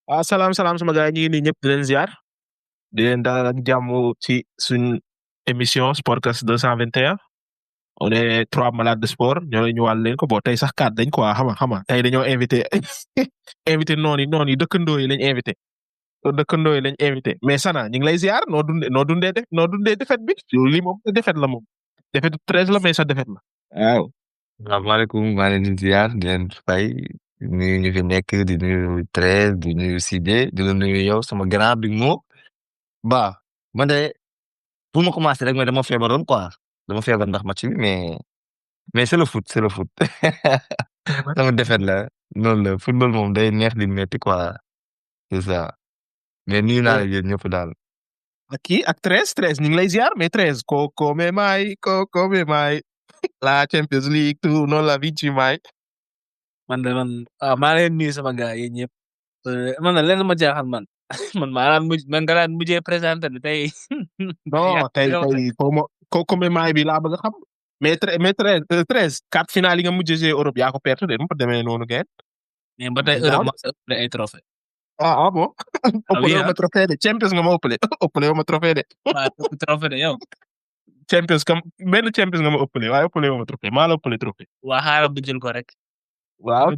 Salaam salaam sama gars yi ñu ngi nii ñëpp di leen ziar di leen dalal ak jàmm ci suñ émission Sportcast 221 on est trois malades de sport ñoo lay ñëwaat leen ko bon tey sax quatre dañ quoi xam nga tey dañoo invité invité noonu yi dëkkandoo yi lañ invité dëkkandoo yi lañ invité mais Sana ñu ngi lay ziar noo dundee défaite bi lii moom défaite la moom défaite 13 la mais sa défaite la waaw. Asalaamaaleykum maa leen di ziar di leen fay di nuyu ñu fi nekk di nuyu Thérèse di nuyu Sidé di la nuyu yow sama grand Big Mo ba man de pour ma commencer rek mais dama feebaroon quoi dama feebar ndax match bi mais c'est le foot sama défaite la noonu la football moom day neex di metti quoi c'est ça mais nuyu naa la yéen ñëpp daal. ak kii ak 13 ñu ngi lay ziar mais 13 come mai la Champions League tu non la vinci mai. man maa leen nuyu sama gars yi ñëpp man na leen ma jaaxal man man nga daan mujjee présenté ne tey. non tey xaw ma come mai bi laa bëgg a xam mais 13 quatre finale yi nga mujjee jouer Europe yaa ko perte de mu fa demee noonu ngeen. mais ba tey Europe moo ëpp ay trophée. bon. ëppale ma trophée de Champions nga ma ëppale ma trophée de. waaw trophée de yow. Champions benn Champions nga ma ëppale waaye ëppale ma trophée maa la ëppale trophée. waa xaaral bu jël ko rek. waaw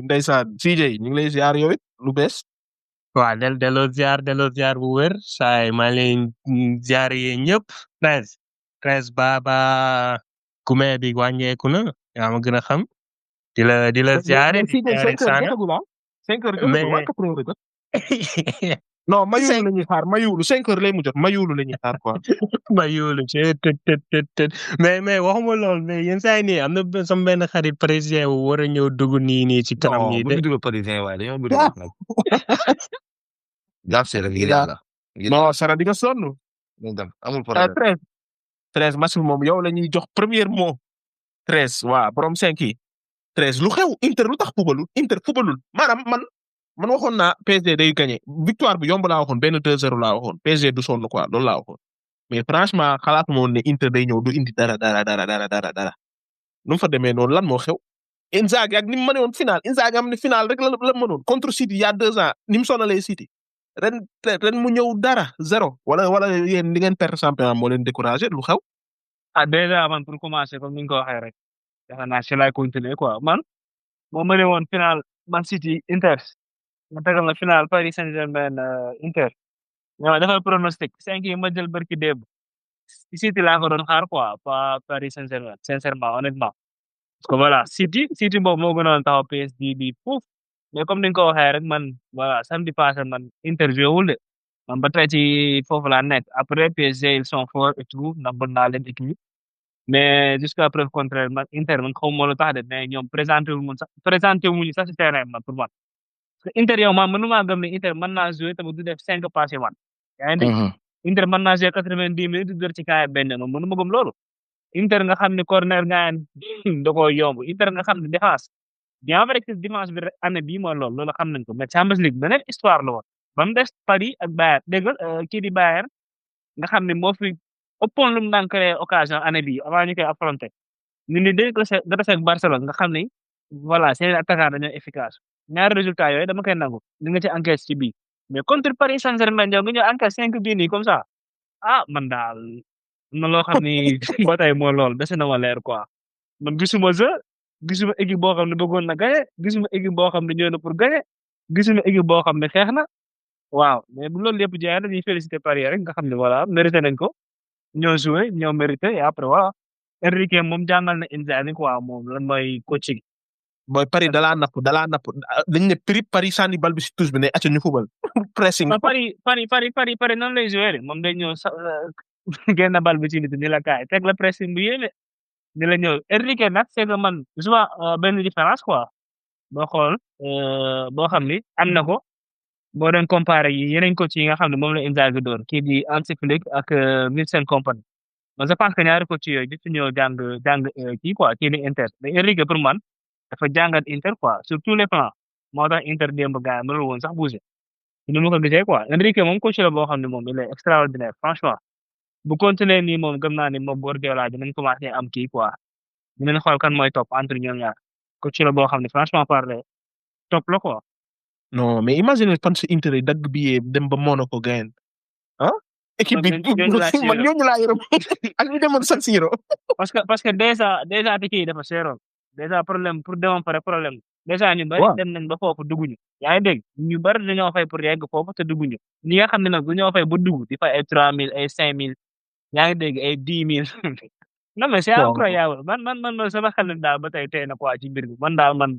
ndeysaan CJ ñu ngi lay ziar yow it lu bees. waaw delloo ziar bu wér saay maa leen ziar yi ñëpp 13 ba kume bi wàññeeku na yaa ma gën a xam di la ziare Sana non mayulu la ñuy xaar mayulu 5 heures lay mu jot mayulu la ñuy xaar quoi. mayulu ci mais waxuma lool mais yenn saa yi nii am na sama benn xarit parisien wu war a ñëw dugg nii ci kanam nii de. non bu ñu dugg parisien waaye dañoo bëri wax nag. jàpp see rek ngir yàlla. non Sara di nga sonn. amul problème 13 match bi moom yow la ñuy jox premier mot 13 waa borom 5 yi 13 lu xew Inter lu tax fubalul maanaam man waxoon naa PSG day gagné victoire bi yomb laa waxoon benn 2-0 laa waxoon PSG du sonn quoi loolu laa waxoon mais franchement xalaatuma woon ne Inter day ñëw du indi dara nu mu fa demee noonu lan moo xew. Inzaghi ak ni mu mënee woon final Inzaghi am ne final rek la mënoon contre City il y a 2 ans ni mu sonalee City ren mu ñëw dara 0 wala yéen di ngeen perdre championnat moo leen découragé lu xew. déjà man pour commencer comme ni nga ko waxee rek yaakaar naa si laay continuer quoi man moo mënee woon final Man City Inter. ma tegal na final Paris Saint-Germain Inter mais dafa pronostic 5 yi ma jël barki démb City laa ko doon xaar quoi pas Paris Saint-Germain sincèrement honnêtement parce que voilà City boobu moo gënoon taxaw PSG bi foofu mais comme ni nga ko waxee rek man voilà samedi passé man Inter joué wul de man ba tey ci foofu laa nekk après PSG ils sont forts et tout nangul naa leen équipe mais jusqu'à preuve contraire man Inter man xaw ma lu tax de mais ñoom présenté wuñu sax ci terrain man pour man. Inter yow man mënuma gëm ne Inter mën naa jouer te du def 5 passes man. yaa ngi dégg Inter mën naa jouer 90 minutes di dër ci kaay benn man mënuma gëm loolu. Inter nga xam ne corner nga da koo yomb Inter nga xam ne défense bien vrai que dimanche bi rek année bii mooy loolu xam nañ ko mais Champions League beneen histoire la woon ba mu des Paris ak Bayern dégg nga kii di Bayern nga xam ne moo fi ëppoon lu mu daan créer occasion année bii avant ñu koy affronter ñu ne dégg nga Barcelone nga xam ne voilà seen attaquant dañoo efficace. ñaari résultat yooyu dama koy nangu li nga ci encaisse ci bii mais contre Paris Saint-Germain nga ñëw encaisse 5 bii nii comme ça man daal na loo xam ni ba tey moo lool dese na ma leer quoi man gisuma équipe boo xam ne bëggoon na gagné gisuma équipe boo xam ne ñëw na pour gagné gisuma équipe boo xam ne xeex na waaw mais bu loolu lépp jaay dañuy féliciter Paris rek nga xam ne voilà mérité nañ ko ñoo joué ñoo mérité et après voilà Enrique moom jàngal na Inzaghi quoi moom lan mooy coaching. Boy Paris dalaa napp dañ ne Paris sànni bal bi si touche bi ne acca ñu fubal pressing. Paris noonu lay joué moom day ñëw génn bal bi ci nit ni la kaay teg la pressing bu yéeme ni la ñëw Enrique nag c'est que man souvent benn différence quoi boo xool boo xam ni am na ko boo doon comparé yi yeneen coach yi nga xam ne moom la Inzaghi doon kii di Hansi Flick ak Vincent Kompany man je pense que ñaari coach yooyu di ñëw jàng kii quoi kii di Inter mais Enrique pour man dafa jàngat Inter quoi sur tous les plans moo tax Inter démb gars yi mënul woon sax bouger ni ma ko gisee quoi Enrique moom coach la boo xam ne moom il est extraordinaire franchement bu continuer nii moom gëm naa ni moom Guardiola dinañ commencé am kii quoi dinañ xool kan mooy topp entre ñoom ñaar coach la boo xam ne franchement parler top la quoi. non mais imagine fan si Inter yi dagg bi dem ba Monaco gayen ah équipe bi ñooñu laa ci man yërëm. ñooñu laa yërëm ak ñu demoon San Siro parce que déjà ticket yi dafa seeroon déjà problème pour demoon pare problème déjà ñu bari waaw dem nañ ba foofu dugguñu yaa ngi dégg ñu bari dañoo fay pour yegg foofu te dugguñu ñi nga xam ne nag dañoo fay ba dugg di fay ay 3000 ay 5000 yaa ngi dégg ay 10 000 non mais c'est bon incroyable man sama xel daal ba tey tey na quoi ci mbir bi man daal man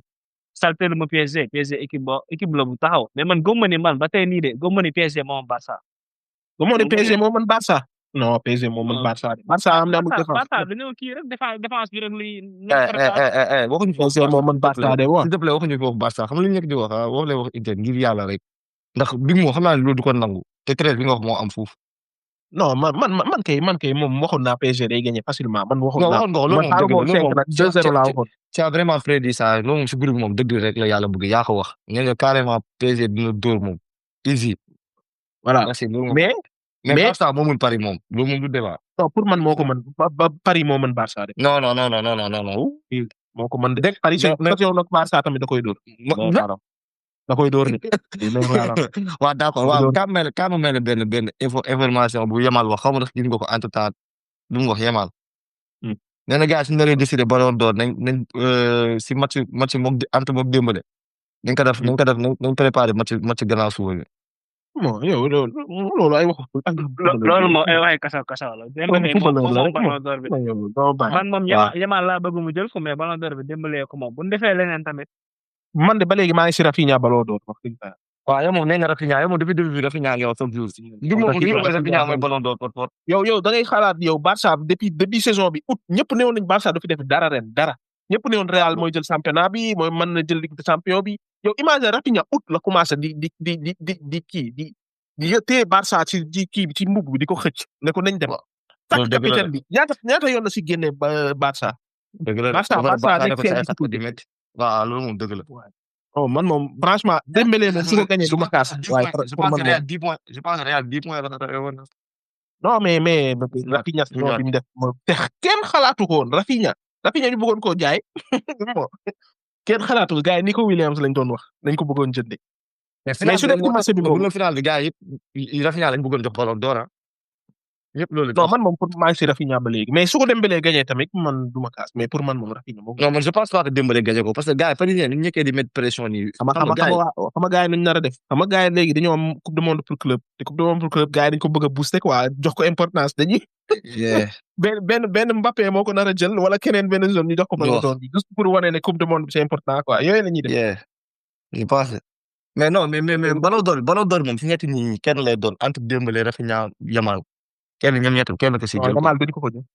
saltel ma PSG équipe la bu taxaw mais man gëmuma ni man ba tey nii de gëmuma ni PSG moom Barça. ba moo ne gëmuma PSG ni moo mën Barça non PSG moo mën non Barça de Barça am na amul défense Barça dañoo kii rek défense bi rek luy nekk retard. waxuñu foofu PSG moo mën Barça de waaw s'il te plaît waxuñu foofu Barça xam nga li ñu nekk di wax ah wax lay wax Inter ngir yàlla rek ndax bi moo xam naa ne loolu du ko nangu te 13 bi nga wax moo am foofu. non man kay moom waxoon naa PSG day gagné facilement man waxoon non naa waxoon nga ko loolu man moom dëgg xaaru la moom 5 nag 2-0 laa waxoon tu as vraiment prédit ça loolu moom si groupe moom dëgg rek la yàlla bëgg yaa ko wax nee nga carrément PSG dina dóor moom easy. voilà merci loolu moom mais mais mais Barça moo mën Paris moom loolu moom du débat. non pour man moo ko mën ba Paris moo mën Barça de non non non non non non non. moo ko mën de Paris su yow nag Barça tamit da koy dóor da koy dóor de waaw d'accord waaw kaa ma mel benn information bu Yamal wax xaw ma ndax gis nga ko entre temps lu mu wax Yamal. nee na gars yi suñu naree décidé Ballon d'Or nañ si match moom entre Dembélé nañ ko préparé match gannaaw suba bi. bon yow loolu ay waxu loolu moom ay waxi kasaw la Dembélé moom Ballon d'Or bi man moom Yamal laa bëgg mu jël ko mais Ballon d'Or bi Dembélé ko moom bu ñu defee leneen tamit. man de ba léegi maa ngi si Rafinha Ballon d'Or wax dëgg yàlla. waaw yow moom nee nga Rafinha yow moom depuis début bi Rafinha nga wax chaque jour. Rafinha mooy Ballon d'Or par yow da ngay xalaat yow Barça depuis saison bi août ñëpp newoon nañu Barça du fi def dara ren dara ñëpp newoon Real mooy jël championnat bi mooy mën na jël Ligue des champions bi yow imagine Rafinha août la commencé di téye Barça ci kii bi ci mbubb bi di ko xëcc ne ko nañ dem. loolu dëgg la capitaine bi ñaata yoon la si génne Barça. dëgg la Barça nekk seen waaw loolu moom dëgg la. oh man moom franchement Dembélé moom su ko gagné du ma kaas. waaye pour man moom je pense que Real 10 points la non mais Rafinha si bi mu def moom te kenn xalaatu ko woon Rafinha ñu bëggoon koo jaay kenn xalaatu ko gars yi Nico Williams lañ doon wax dañ ko bëggoon jëndee. mais su dee commencé bi moom final bi gars yi Rafinha lañ bëggoon jox Ballon d'Or yëpp loolu non man moom pour maa ngi si Rafinha ba léegi mais su ko Dembélé gagné tamit man du ma kaas mais pour man moom Rafinha moom. non man je pense pas que Dembélé gagné ko parce que gars yi Parisien ñu ñëkkee di mettre pression nii. xam nga gars yi nañu nar a def xam nga gars yi léegi dañoo am coupe du monde pour club te coupe du monde pour club gars yi dañu ko bëgg a booster quoi jox ko importance dañuy. benn Mbappé moo ko nar a jël wala keneen benn zone ñu jox ko Ballon d'Or bi juste pour wane ne coupe du monde c'est important quoi yooyu la ñuy def. je pense mais non mais Ballon d'Or moom fi ñetti ñi kenn lay doon entre Dembélé Rafinha Yamal kenn ñoom ñett kenn ko si jël. Yamal duñ ko jox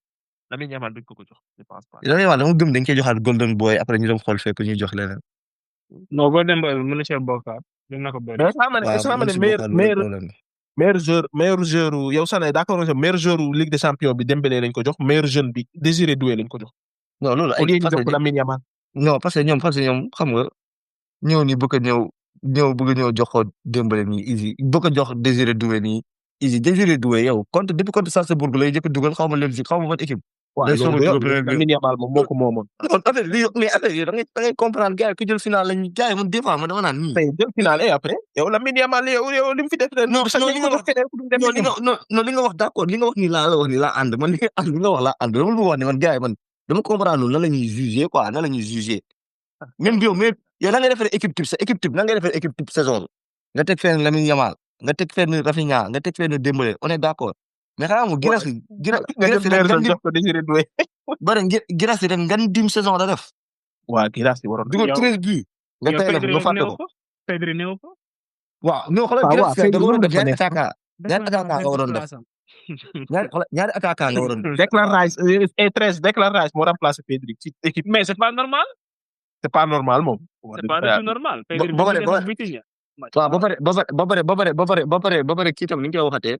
Lamine Yamal duñ ko jox je pense pas. Lamine Yamal dama gëm dañ koy joxaat Golden Boy après ñu dem xool fekk ñuy jox leneen. non Golden Boy mën na cee bokkaat dina na ko bëri. meilleur joueur yow Sané d'accord nga meilleur joueur Ligue des champions bi Dembélé lañ ko jox meilleur jeune bi Désiré Doué lañ ko jox. non loolu ay parce que Lamine Yamal. non parce que ñoom xam nga ñëw ni bëgg a ñëw jox ko Dembélé nii easy bëgg a jox Désiré Doué nii easy Désiré Doué yow depuis contre Salzbourg lay jëkk dugal xaw ma Leipzig xaw ma ban équipe. waaw loolu Lamine Yamal moom moo ko moomoon. non affaire yi da ngay comprendre gars yi ku jël final lañu gars yi man des fois man dama naan nii. tey jël final et après yow Lamine Yamal yow li mu fi def ren. non li nga wax d'accord li nga wax nii laa ànd man li nga wax laa ànd dama bëgg wax ne man gars yi man dama comprendre loolu nan la ñuy juger quoi nan la ñuy juger même yow da ngay defee équipe type nan ngay defee équipe type saison nga teg fenn Lamine Yamal nga teg fenn Rafinha nga teg fenn Dembélé on est d'accord mais xanaa mu Guirassy ren ngan dim saison la def. waaw Guirassy waroon dugal 13 buts nga tey la nga fàtte ko. Pedri néew ko. waaw non xoolal Guirassy da nga waroon def ñaari attaquant nga waroon def ñaari attaquant nga waroon def. Declan Rice moo remplacé Pedri ci équipe. mais c'est pas normal. c'est pas normal moom. c'est pas du tout normal. Pedri ba pare kii tam ni nga koy waxatee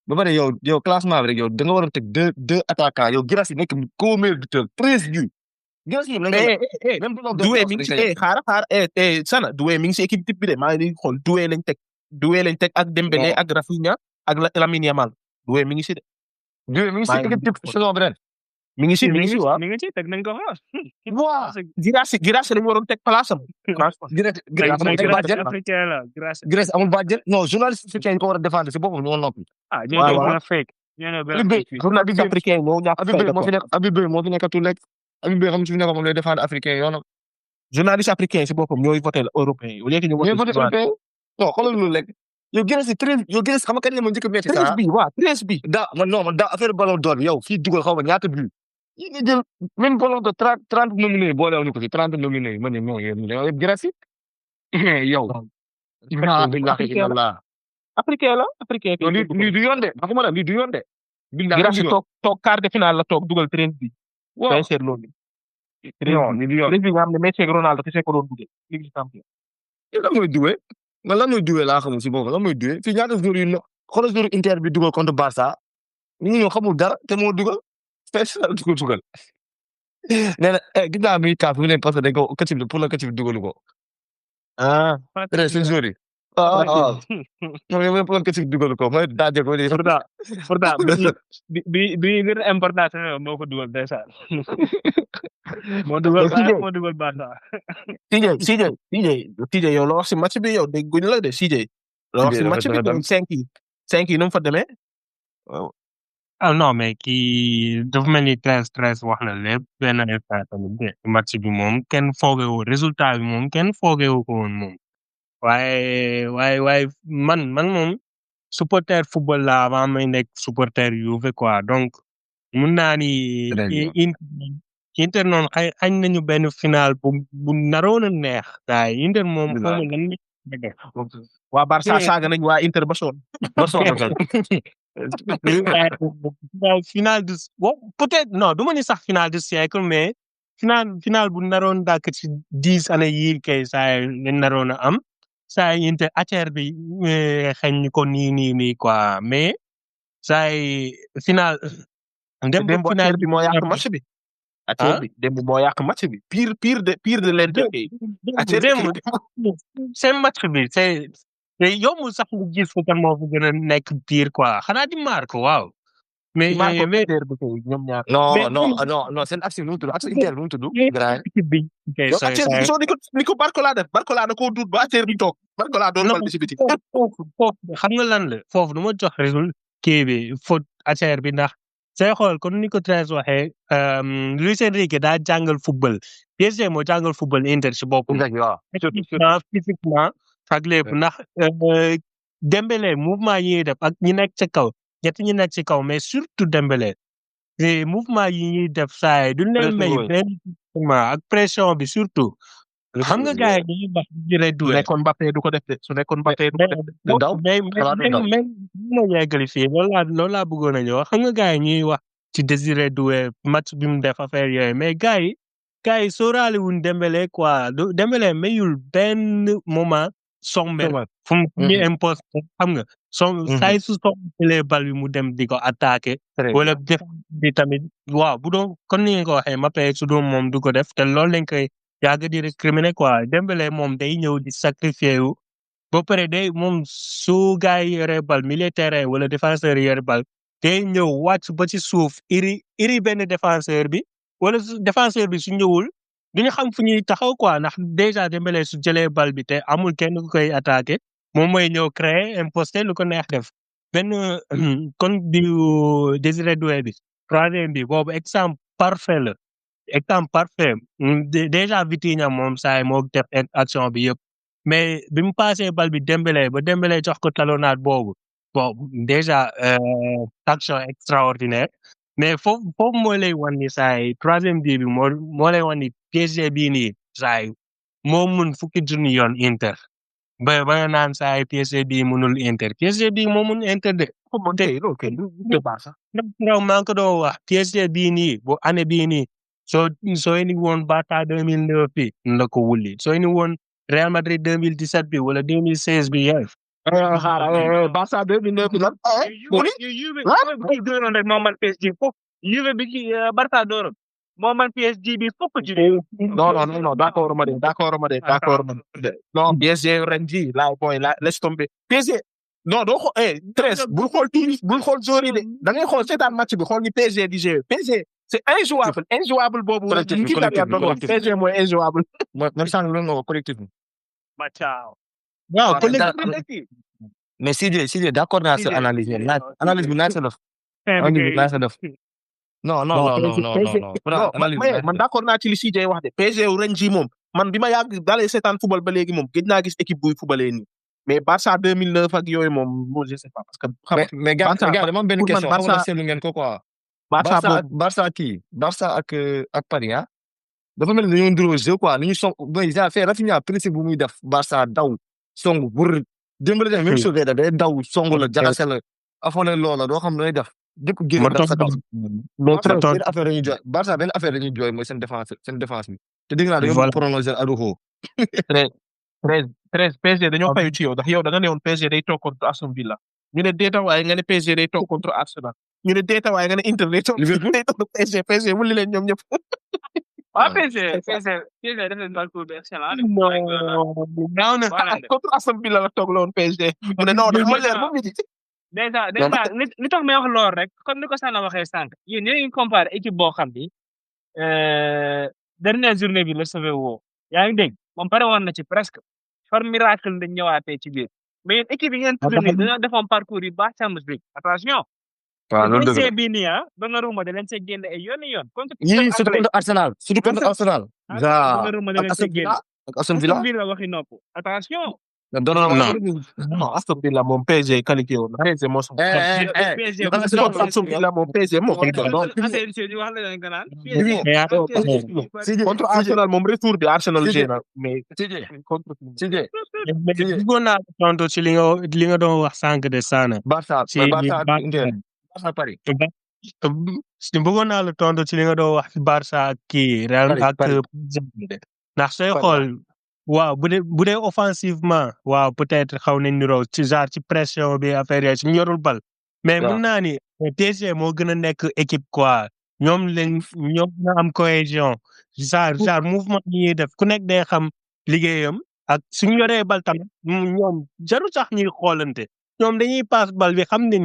ba pare yow classement bi rek yow da nga waroon teg deux attaquants yow Guirassy nekk co-meilleur buteur 13 buts. Guirassy même Doué mi ngi si xaar Sana Doué mi ngi si équipe type bi de maa ngi xool Doué lañ teg ak Dembélé ak Rafinha ak Lamine Yamal Doué mi ngi si de. Doué mi ngi si équipe type saison bi ren. mi ngi si waaw. mi ngi ci teg nañ ko fa. Waa Guirassy lañu waroon teg place am. franchement. Grèce amul ay bàjjen africain la grâce. Grèce amul bàjjen non journaliste africain yi ko war a défendre si boppam ñoo noppi. ah waaw, ñoo waaw. gën a fake. ñoo gën a Habib Beye fake. journaliste africain yi ñoo ñàkk Habib Beye fayda moo fi quoi. nekk Habib Beye moo fi nekkatul rek Habib Beye xam si fi nekk moom lay défendre africain yoonam. journaliste africain si boppam ñooy voté européen yi au lieu que ñu ñooy voté voté européen non xoolal loolu rek yow Grèce yow Grèce xam nga kañ la ma njëkk a metti 13 bi waaw 13 bi. man affaire ballon d'or bi yow fii dugal xaw ma ñaata but yi nga jël même ballon d'or 30 nominés boolewuñu ko si 30 nominés ma ne non yéen yow yëpp Grèce yow. billahi illallah africain la africain. yow lii du yoon de waxuma la lii du yoon de. billahi Guirassy toog quart de finale la toog dugal 13 bi. waaw sincère loolu. non lii du yoon 13 bi nga xam ne Messi ak Ronaldo kese ko doon dugal. Ligue des champions. lan mooy duwee man lan mooy duwee laa xamul si boobu lan mooy duwee fii ñaata joueurs yu xoolal joueur Inter bi dugal contre Barça ñu ñoo xamul dara te moo dugal spécial dugal nee na gis naa muy kaaf mu ne parce que dañ ko këcc bi pour la këcc bi dugalu ko ah. très seen joueurs yi non yow pour la këcc bi dugalu ko mooy daaje ko ni pourtant bi gën a important moo ko dugal ndeysaan. moo dugal Barça. TJ yow loo wax si match bi yow dégguñu la de CJ. loo wax si match bi ñoom 5 yi nu mu fa demee. ah non mais kii dafa mel ni 13 wax na lépp benn instant tamit de match bi moom kenn foogewu résultat bi moom kenn foogewu ko woon moom waaye man moom supporter football la avant may nekk supporter Juve quoi donc mun naa ni Inter noonu xañ nañu benn final bu naroon a neex waaye Inter moom xawma lan waa Barça saaga nañ waa Inter ba sonn. final du peut-être non du ma ni sax final du siècle mais final bu naroon dàkk ci 10 années yii kay saa lañ naroon a am saa Inter affaire bi xëñ ko nii quoi mais saa final. démb affaire bi moo yàq match bi. affaire bi démb moo yàq match bi pire de l'Inter. seen match bi c'est yombul sax nga gis ko kan moo fa gën a nekk pire quoi xanaa di Marco waaw. mais ñoom ñaar. non seen action nu mu tudd action Inter nu mu tudd. ni ko Barcola def Barcola da koo duut ba affaire bi toog Barcola doon fal ci biti. foofu xam nga lan la foofu du ma jox résultat kii bi faute affaire bi ndax say xool kon ni ko Thérèse waxee Luis Enrique daa jàngal football PSG moo jàngal football Inter ci boppam. physiquement ak lépp ndax Dembélé mouvement yi ñuy def ak ñi nekk ci kaw ñi nekk ci kaw mais surtout Dembélé mouvement yi ñuy def saa yi duñ leen may benn ak pression bi surtout. xam nga gars yi dañuy baax di jëlee su nekkoon Mbappé du ko def de su nekkoon Mbappé du ko def de. mais yeggali fii loolu laa bëggoon a ñëw xam nga gars yi ñuy wax ci Désiré Doué match bi mu def affaire yooyu mais gars yi sóoraale wuñ Dembélé quoi Dembélé mayul benn moment somber fu mu imposé xam nga saa su sombelee bal bi mu dem di ko attaqué wala def bi tamit waaw bu doon kon ni nga ko waxee Mbappé su doon moom du ko def te loolu lañ koy yàgg di récriminer quoi Dembélé moom day ñëw di sacrifier wu ba pare day moom su gars yi yore bal milieu terrain wala défenseur yi yore bal day ñëw wàcc ba ci suuf iri benn défenseur bi wala défenseur bi su ñëwul duñu xam fu ñuy taxaw quoi ndax déjà Dembélé su jëlee bal bi te amul kenn ku koy attaqué moom mooy ñëw créer imposté lu ko neex def benn kon bi Désiré Doué bi troisième bi boobu exemple parfait la. exemple parfait déjà Vitinha moom saa moo def action bi yëpp mais bi mu passé bal bi Dembélé ba Dembélé jox ko talonnade boobu bon déjà action extraordinaire mais foofu moo lay wan ni saa yi troisième bi moo lay wan ni PSG bii nii saa yi moo mun fukki junni yoon Inter ba nga naan saa yi PSG bii munul Inter PSG bii moo mun Inter de. maa ngi ko doon wax PSG bii nii bu année bii nii. soo indi woon Barça 2009 bi la ko wulli soo indi woon Real Madrid 2017 bi wala 2016 bi yéen. Barça 2009 bi lan. Juve dooroon rek moo man PSG foofu Juve bi ci Barça dooroon moo man PSG bi foofu ci. non d'accord ma de non PSG ren ji laisse tomber PSG non doo xool 13 bul xool joueur yi de da ngay xool seetaan match bi xool ni PSG di jouer PSG c'est injouable boobu. Collectif bi, kii la collectif bi, doon wax collectif bi. PSG mooy injouable. man sànq loolu nga wax collectif bi. ma ciao. waaw Ah, collectif mais CJ d'accord naa sa CJ, analyse bi CJ, analyse bi nice la def. Analyse bi nice la def. non. Man d'accord naa ci li CJ wax de PSG wu ren jii moom man bi ma yàgg dalee seetaan football ba léegi moom gëj naa gis équipe buy footballee nii mais Barça 2009 ak yooyu moom je sais pas parce que. xam nga mais gars Barça dama am benn pour man question xam nga Barça- seetlu ngeen ko quoi. Barça boobu Barça ak Paris ah. dafa mel ni dañoo nduroo jeu quoi ni ñu song ba genre fait Rafinha principe bu muy def Barça daw song bur démbale def même chose day daw song la jaxase la afone loola doo xam looy def jëpp génn daf sa kaw mais ma tontu- benn affaire dañuy jooy Barça benn affaire dañuy jooy mooy seen défense bi te dégg naa dañoo Voilà. prolonger Araujo 13 PSG dañoo fayu ci yow ndax yow da nga ne woon PSG day toog contre Aston Villa ñu ne déeta waaye nga ne PSG day toog contre Arsenal ñu ne déeta waaye nga ne Inter day toog Liverpool. day toog PSG wuli leen ñoom ñëpp. PSG def leen parcours bi excellent. naaw na Voilà. contre Aston Villa la toog la woon PSG mu ne non dafa leer ba midi. déjà li tax may wax lool rek comme ni ko Sana waxee sànq yéen yéen a ngi comparé équipe boo xam ni dernière journée bi la sauvé woo yaa ngi dégg moom pare woon na ci presque par miracle dañ ñëwaatee ci biir mais yéen équipe yi ngeen tudd nii dañoo defoon parcours yu baax Champions League attention. waaw loolu dëgg la bii nii Donnarumma da leen see génne ay yoon. yii surtout contre Arsenal genre Donnarumma da leen see génne. ak Aston Villa waxi nopp attention. non Aston Villa moom PSG qualifié woon na PSG moo soxla. PSG Aston Villa moom PSG moo qualifié woon. contre Arsenal moom retour bi Arsenal génn mais contre. bëggoon naa tontu ci li nga doon wax sànq de Sana. Barça ci Barça Paris. bëggoon naa la tontu ci li nga doon wax ci Barça ak kii Real ak ndax sooy xool waaw bu dee offensivement waaw peut-être xaw nañ niroo ci genre ci pression bi affaire yooyu suñu yorul bal mais mën naa ni PSG moo gën a nekk équipe quoi ñoom na am cohésion genre mouvement yi ñuy def ku nekk day xam liggéeyam ak suñu yoree bal tamit ñoom jarul sax ñuy xoolante ñoom dañuy passe bal bi xam nañ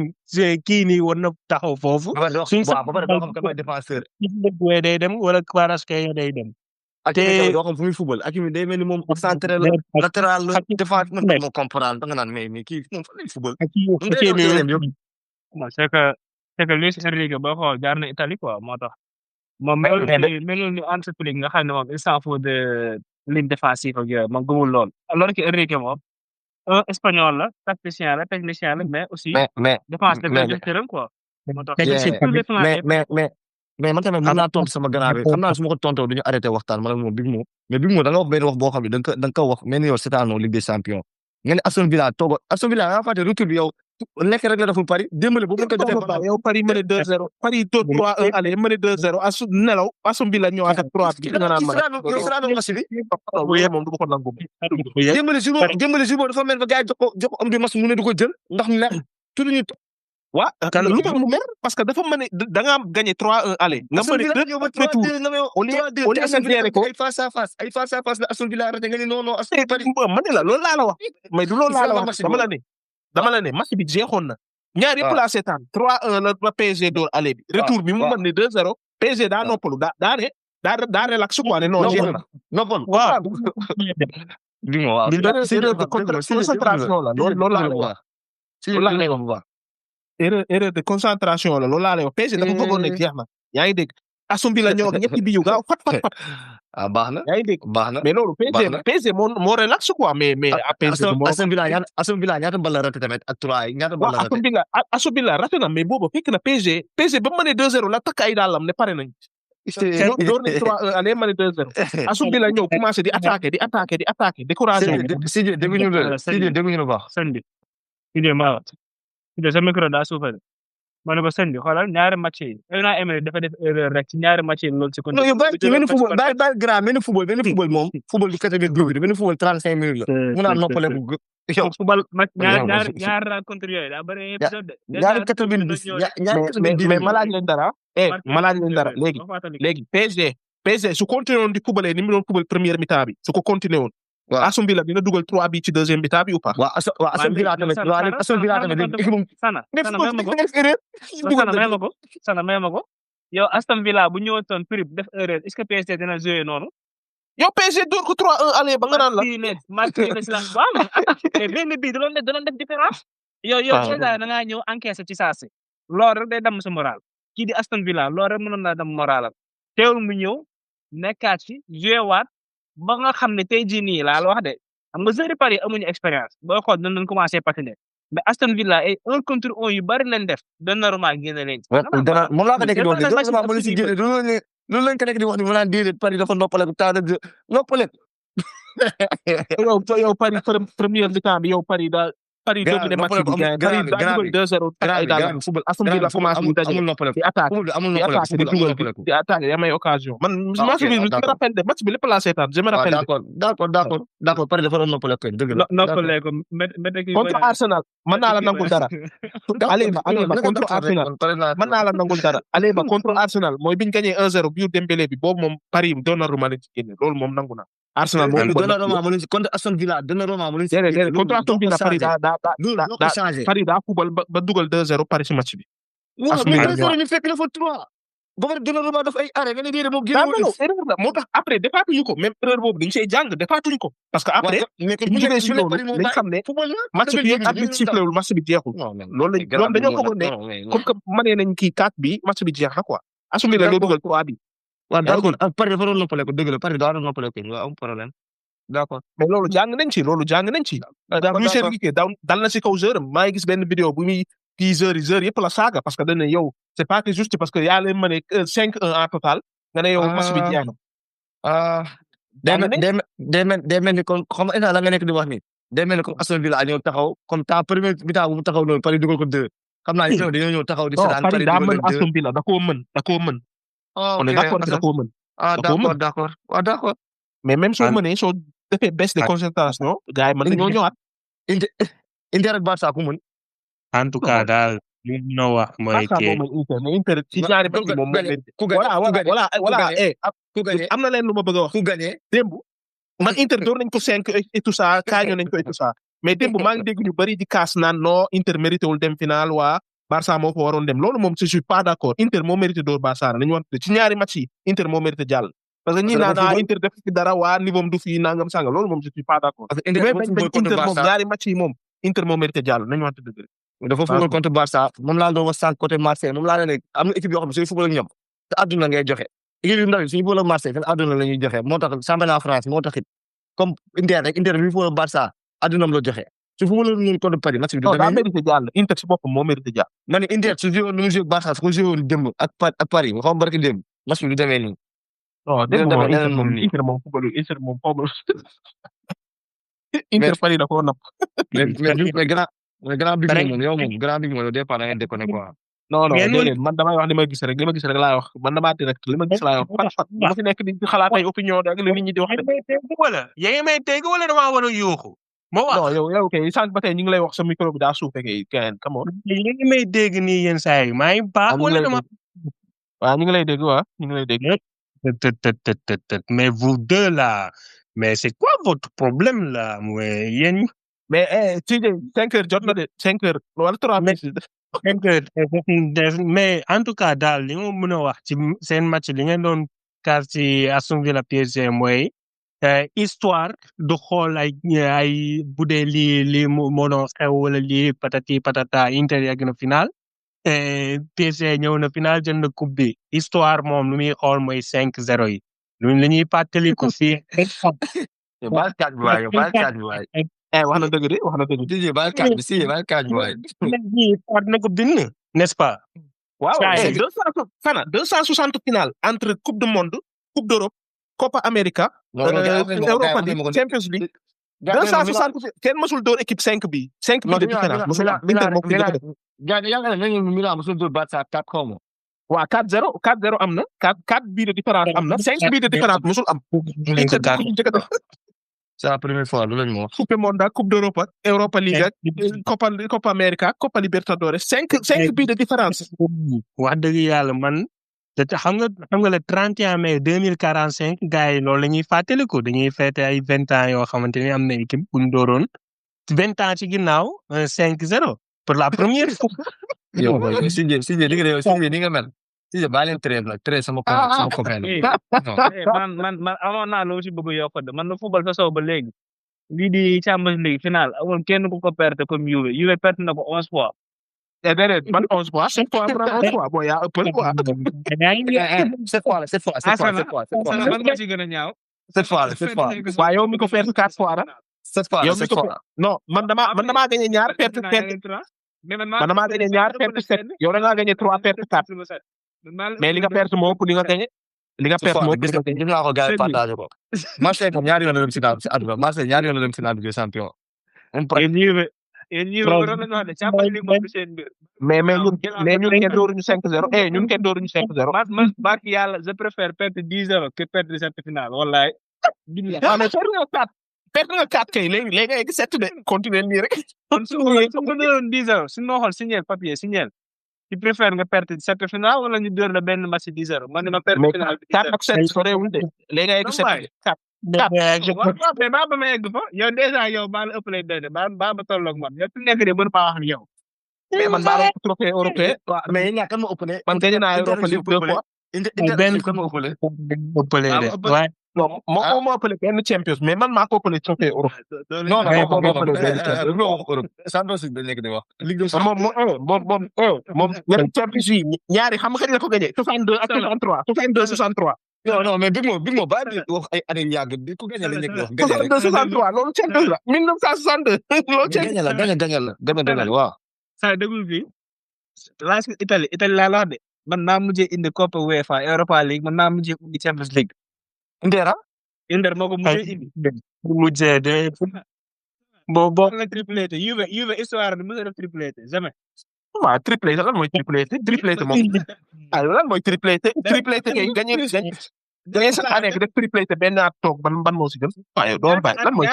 kii nii war na taxaw foofu. suñ sa ba pare doo xam kan mooy défenseur. day dem wala Kvaratskhelia day dem. te doo xam fu muy football Hakimi day mel ni moom centre la latéral la défense man moo comprendre da nga naan mais kii moom fan lay football. c'est que Luis Enrique boo xool jaar na Italie quoi moo tax. moom melul ni Hansi Flick nga xam ne moom il s'en fout de ligne défensive ak yooyu moom gëmul lool alors que Enrique moom un espagnol la tacticien la technicien la mais aussi. défense daf lay jël quoi. moo tax mais man tamit mën naa tontu sama grand bi xam naa su ma ko tontoo duñu arrêté waxtaan man ak moom Big Mo mais Big Mo da nga wax benn wax boo xam ne da nga ko wax mel ni yow seetaanoo Ligue des Champions nga ne Aston Villa Aston Villa nga fàtte retour bi yow lekk rek la deful Paris démbale bu ko defee yow Paris mené 2-0 Paris dóor 3-1 aller mené 2-0 nelaw Aston Villa ñëwaat ak 3 bi nga naan ma yow sera do match bi moom du ko nangu démbale si boobu dafa mel ba gars yi jox ko am du match mu ne du ko jël ndax mu ne tudd ñu waa lu tax mu mer parce que dafa mën da nga gagné 3-1 aller nga mën retour au lieu nga géré ko ay face à face la Aston Villa raté nga ni non Aston Paris man la loolu laa la wax mais du loolu laa la wax dama la ne match bi jeexoon na ñaar yëpp laa seetaan 3-1 la ba PSG door aller bi retour bi mu mën ne 2-0 PSG daa noppalu daa relax quoi ne non jeex na noppalu waaw concentration la loolu laa lay wax erreur de concentration la loolu laa lay wax PSG dafa bëggoon ne jeex na yaa ngi dégg Aston Villa ñëw ak ñetti bi yu gaaw fat baax na yaa ngi dégg baax na mais loolu PSG moo relax quoi mais Aston Villa ñaata bal la raté tamit ak 3 ñaata bal la raté Aston Villa raté na mais boobu fekk na PSG ba mu mënee 2-0 la takk ay daalam ne pare nañ door nañ 3-1 aller mëne 2-0 Aston Villa ñëw commencé di attaquer découragé Sidi dégguñu la baax Sidi sa micro daa suufal ma ne ko sëñ bi xoolal ñaari match yi Unai Emery dafa def erreur rek ci ñaari match yi loolu ci non yow benn football ba grand benn football moom football di 80 minutes benn football 35 minutes la mu naan noppale bu yow football match ñaar rencontre yooyu daa bëri épisode de ñaari 90 mais ma laaj leen dara léegi PSG su continué woon di footballé ni mu doon football première mi-temps bi su ko continué woon Aston Villa dina dugal 3 bi ci deuxième mi-temps bi ou pas Aston Villa tamit équipe Sana may ma ko yow Aston Villa bu ñëwoon toon prix def erreur est-ce que PSG dina jouer noonu. yow PSG door ko 3-1 aller ba nga naan la. match bii ne si la waaw mais benn bii da doon def différence. yow déjà da ngaa ñëw encaissé ci saa si. loolu rek day damm sa moral. kii di Aston Villa loolu rek mënoon naa dem moralam. teewul mu ñëw nekkaat ci joué waat ba nga xam ne tey jii nii laa la wax de xam nga joueurs Paris amuñu expérience booy xool dañ commencé patiner mais Aston Villa ay 1 contre 1 yu bari lañ def Donnarumma génne leen ci. moom laa ko nekk di wax nii Donnarumma moo leen si génne loolu lañ ko nekk di wax nii mu naan déedéet Paris dafa noppaleku temps de jeu noppaleku. yow Paris première mi-temps bi yow Paris daa. Paris dominé match bi gagné Paris daa dugal 2-0 ak ay daal Aston Villa commencé di daje di attaque di attaque di amay occasion man match bi je me rappelle de match bi lépp laa seetaan je me rappelle d'accord Paris dafa doon noppaleku dëgg la noppaleku contre Arsenal mën naa la nangul dara Aleba contre Arsenal mën naa la nangul dara Aleba contre Arsenal mooy biñ gagné 1-0 biu Dembélé bi boobu moom Paris Donnarumma lañ ci génne loolu moom nangu na Arsenal moom Donnarumma moo leen si contre Aston Villa Donnarumma moo leen si contre Aston Villa Paris daa fubal ba dugal 2-0 Paris si match bi. Aston Villa ñu fekk na fa 3 ba pare Donnarumma daf ay arrêt nga ne déedéet moom erreur la moo tax après defaatuñu ko même erreur boobu dañ see jàng defaatuñu ko parce que après ñu jógee si loolu dañ xam ne match bi yëpp arbitre sifflé wul match bi jeexul loolu dañoo foogoon ne comme que mënee nañ kii 4 bi match bi jeex na quoi Aston Villa loo dugal 3 bi. waaw d'accord Paris dafa doon noppaleku dëgg la Paris daa doon noppaleku waaw am problème d'accord mais loolu jàng nañ ci Luis Enrique dal na si kaw joueur maa ngi gis benn vidéo bu muy kii joueur yëpp la saaga parce que dañ ne yow c'est pas que juste parce que yaa leen mën a 5-1 en total nga ne yow match bi jeex na. day mel ni kon xam nga la nga nekk di wax ni day mel ni comme Aston Villa ñëw taxaw comme temps premier mi-temps bu mu taxaw noonu Paris dugal ko 2 xam naa dañoo ñëw taxaw di seetaan Paris daa mën Aston Villa da koo mën. on est d'accord da koo mën. d'accord d'accord. mais même soo mënee soo defee baisse de concentration gars yi mën nañoo ñëwaat. Inter ak Barça ku mën. en tout cas daal li ñu wax mooy Inter ci ñaari match moom voilà am na leen lu ma bëgg a wax. ku gagné démb man Inter door nañ ko 5 et tout ça kaañoo nañ ko et tout ça mais démb maa ngi dégg ñu bari di kaas naan non Inter mérité wul dem final waa Barça moo fa waroon dem loolu moom je suis pas d'accord Inter moo mérité door Barça nañu wax ci ñaari match yi Inter moo mérité jàll. parce que ñi naan Inter def fi dara waa niveau du fi nangam sanga loolu moom je suis pas d'accord. parce que Inter moom ñaari match yi moom Inter moo mérité jàll nañu wax dëgg. dafa football contre Barça moom laa doon wax sànq côté Marseille moom laa ne am na équipe yoo xam ne suñu football ak ñoom te àdduna ngay joxe équipe yu ndaw yi suñu football ak Marseille seen àdduna la ñuy joxe moo tax championnat France moo taxit comme Inter bi football Barça àddunam la joxe su football ak contre Paris match bi du daa mérité jàll Inter si boppam moo mérité jàll. ma ne Inter su joué woon nu mu joué Barça su ko joué woon démb ak Paris xaw ma barki démb match bi du demee nii. non démb moom Inter moom football Inter moom xaw ma Inter Paris da koo napp. mais grand big moom yow départ da ngeen déconné quoi. non déedéet man damay wax li ma gis rek laay wax man damaa direct li ma gis laay wax fan ma fi nekk di xalaat ay opinion ak li nit ñi di wax. wala yaa ngi may dégg wala damaa war a yuuxu. ma wax non yow kay sànq ba tey ñu ngi lay wax sa micro bi daa suufee kay kenn come on. yaa ngi may dégg nii yenn saa yi maa ngi baax wala dama. waaw ñu ngi lay dégg waaw ñu ngi lay dégg. mais vous deux là mais c'est quoi votre problème là mooy yéen. mais ci 5 heures jot na de 5 heures wala 3 minutes. mais en tout cas daal li ma mën a wax ci seen match li ngeen doon kaas ci Aston Villa PSG mooy histoire du xool ay bu dee lii moo doon xew wala lii patati patata Inter yegg na final PSG ñëw na final jël na coupe bi histoire moom lu muy xool mooy 5-0 yi lu ñuy fàttaliku fii. baal kaaj bi waay wax na dëgg de wax na dëgg. DJ baal kaaj bi waay. na ko bind n'est-ce pas. waaw 260 final entre coupe du monde coupe d'Europe Copa America. Europa League Champions League. 260 kenn mësul door équipe 5 bi. 5 bi de différence mësul am Inter moo ko njëkk a def. Milan mësul door Barça 4 xaw ma. waaw 4-0 am na 4 bii de différence am na 5 bii de différence mësul am. Inter moo ko njëkk a def. c'est la première fois loolu lañ ma wax. Coupe monde ak Coupe d'Europe ak Europa League ak Copa America Copa Libertadores 5 bii de différence. wax dëgg yàlla man te xam nga le 31 mai 2045 gars yi loolu la ñuy fàttaliku dañuy fêter ay 20 ans yoo xamante ni am na équipe bu ñu dooroon 20 ans ci ginnaaw 5-0 pour la première fois. yow Sindié ni nga mel. si bàyyi leen 13 nag 13 sama copain la. Eh, non man amoon naa loo si bëgg a yokk de man na football sa sow ba léegi lii di Champions League final amul kenn ku ko perte comme Juve perte na ko 11 fois. déedéet man 11 fois 5 fois mu naan 11 fois boo yaa ëppal quoi. cette fois man moo si gën a ñaaw. cette fois waaye yow mi ko perte 4 fois la. yow mi ko non man damaa gagné ñaar perte man damaa gagné ñaar perte 7 yow da ngaa gagné 3 perte 4 mais li nga perte moo ëpp li nga gagné. li nga perte moo ëpp li nga gagné. gis naa ko gars yi partagé ko. Marseille moom ñaari yoon la dem si àdduna Marseille ñaari yoon la dem si Ligue des champions. yéen ñi waroon nañu wax ne Champions League moom du seen mbir. mais ñun kenn dooruñu 5-0 ñun kenn dooruñu 5-0. man barki yàlla je préfère perdre 10-0 que perdre cette finale wallaay. waaw mais perte nga 4 kay léegi nga egg 7 de continuer nii rek. kon su ma doon 10-0 su ma xool signer papier signer tu préfères nga perte cette finale wala ñu door la benn match 10-0 man ma perte finale. 4 ak 7 sorewul de léegi nga egg 7 mais ba ma egg fa yow déjà yow baa la ëppalee déedéet ba ma tolloog man yow fi nekk de mën maa wax ak yow. mais man baa la trophée européen. mais yéen ñaar kan ma ëppale. man gagné naa Europa League 2 fois. benn kan ma ëppale. ëppale de waaye non moo ma ëppale benn Champions mais man maa ko ëppale trophée Europe. non Champions League nekk di wax. Ligue des moom ñetti Champions yi ñaari xam nga kañ la ko gagné 62 ak 63. non mais Big Mo ba wax ay année yàgg di ko gagné la nekk di wax. 62 63 loolu Champions la 1962 loolu Champions gagné la waaw. saa déglu fii laaj Italie laa la wax de man naa mujjee indi Coppa UEFA Europa League man naa mujjee indi Champions League. Inter moo ko mujjee indi. mujjee de boo nga triplé Juve histoire bi mos a def triplé jamais. waaw triplé lan mooy triplé moom lan mooy triplé ngay gagné sa année def triplé benn at toog ban moo si gën waaye doo bàyyi lan mooy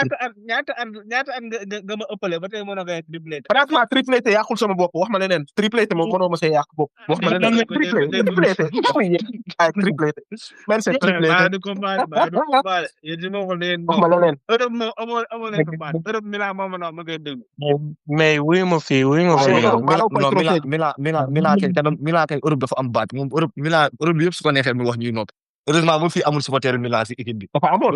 ñaata at nga ma ëppale ba tey mën a gagné triplé. pratiquement triplé yàqul sama bopp wax ma leneen triplé moom mënoo ma see yàq bopp wax ma leneen triplé ay triplé même c'est triplé wax ma leneen Europe moom amoo leen ko baat Europe Milan moom ma ngay déglu. mais wuy ma fii Milan kay Europe dafa am baat moom Europe bi yëpp su ko neexee mu wax ñuy noppi. heureusement bu fi amul supporter Milan si équipe bi. dafa amoon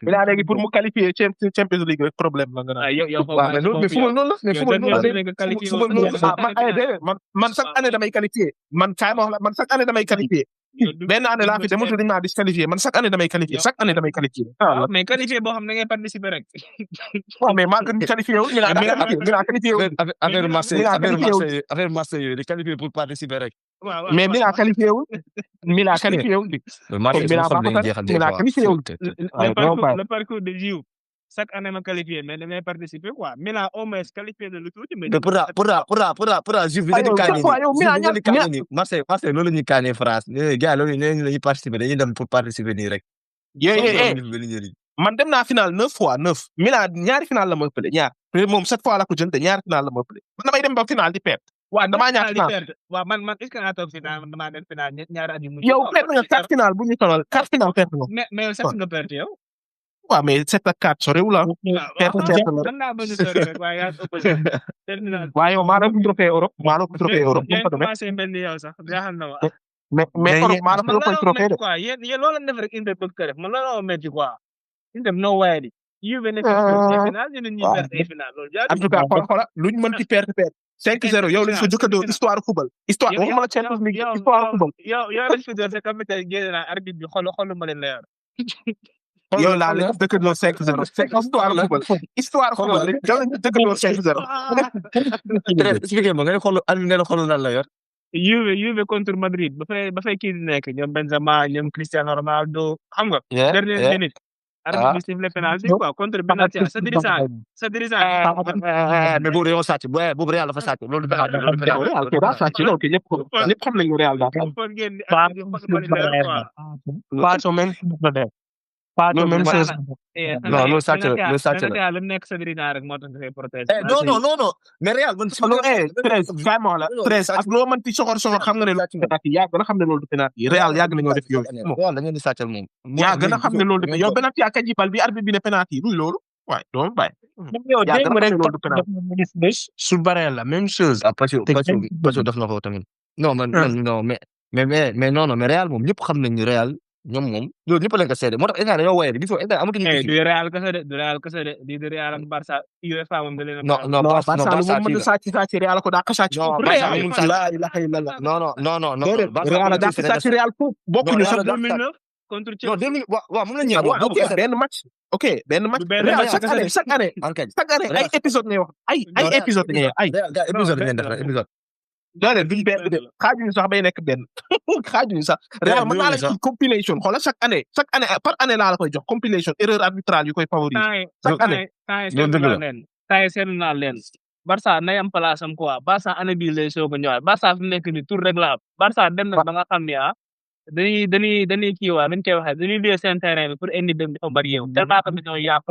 Milan léegi pour mu qualifier Champions League rek problème la nga naan. mais football noonu la man chaque année damay qualifier man chaque année damay qualifier. benn année laa fi demul te dañ maa disqualifier man chaque année damay qualifier. mais qualifier boo xam ne ngay participer rek. waaw mais maa gën qualifier wu Milan qualifier wu. affaire Marseille di qualifier pour participer rek. mais Milan qualifié wul Milan qualifié wul. Milan qualifié wul. le parcours de Juve chaque année ma qualifié mais damay participer quoi Milan au moins qualifié de lu tuuti mais. pour Juve bi dañuy kaane Marseille loolu la ñuy kaane France gars loolu la ñuy participer dañuy dem pour participer nii rek. man dem naa final 9 fois 9 Milan ñaari final la ma ëppale ñaar moom 7 fois la ko jël te ñaari final la ma ëppale man damay dem ba final di perte. waaw damaa ñaar final waaw man est-ce que naa toog final man damaa dem final ñaari at yu mujj. yow perte nga 4 final bu ñu sonal 4 final perte nga. mais 7 nga perte yow. waaw mais 7 ak 4 sorewul la. perte la dan naa bañ a sori rek waaye yaa ëpp. waaye yow maa doon trophée Europe maa doon trophée Europe. yéen commencé mel ni yow sax jaaxal na ma. mais Europe maa doon trophée de. quoi yéen loolu la def rek Inter bëgg ko def man loolu la ma métti quoi Inter no waaye di. Juve nekk final ñu ne ñuy perte final loolu jaadu. en tout cas xoolal luñ mën ci perte 5-0 yow lañ fa jëkk a doon histoire football. histoire waxuma la Champions League histoire football. yow lañ fa doon sa capitaine génne naa arbitre bi xooluma leen la yor. yow laa leen dëkk a doon 5-0 c'est histoire football. histoire football yow lañ dëkk a doon 5-0. expliqué ma nga ne xool lan la yor. Juve contre Madrid ba fay kii di nekk ñoom Benzema ñoom Cristiano Ronaldo xam nga. dernière minute. arbitre bi sifflé penalty quoi contre Benatia sa dirigeant. mais boobu dañoo sàcc boobu Real dafa sàcc loolu daa sàcc loolu que ñëpp xam nañu Real daal. non loolu sàcc la lu nekk sa dirigeant rek moo tax nga koy protéger. non mais Real man. 13 ak loo mënti soxor xam nga ne loolu penalty yaa gën a xam ne loolu du penalty Real yàgg nañoo def yooyu. waaw da ngeen di sàccal moom. yaa gën a xam ne loolu du yow penalty ak kañ bal bi arbitre bi ne penalty luy loolu. waay doo bàyyi. yow yaa dégg gën a nga xam rek ne loolu du penalty. def na ministre bés su baree la même chose. ah Pacho te Pacho kenn Pacho def na ko tamit non man non mais non mais Real moom ñëpp xam nañ ni Real ñoom moom loolu ñëpp lañ ko seede moo tax instant dañoo woyee gisoo instant amatuñu du issue Real kese de du Real kese de lii de Real ak Barça UEFA moom da leen a non non non Barça non Barça lu Barça mu mën kii a sàcc Real ko dàq sàcc. non Real Barça amul sàcc laa ilaha illallah. non déedéet Barça Real a amul dàq sàcc sàcc Real foofu bokkuñu Real sax. a dàq sàcc 2009 contre non Chelsea. 2000 waaw mën nañu ñëw waaw ok benn match. ok benn match. Du benn Real match chaque année chaque année enquête chaque année ay Real épisode ngay wax ay épisode ngay wax ay. gars épisode ngeen def rek épisode déedéet duñ benn de xaajuñu sax bay nekk benn xaajuñu sax. Real mën naa la ci compilation xoolal chaque année par année laa la koy jox compilation erreur arbitrale yu koy favoriser. chaque année temps yi seetlu naa leen Barça nay am place am quoi Barça année bii lay soog a ñëwaat Barça fi mu nekk nii tour rek la am Barça dem na ba nga xam ne dañuy kii waa dañ koy waxee dañuy liyee seen terrain bi pour indi dem di fa bari yow tellement que dañoo yàq.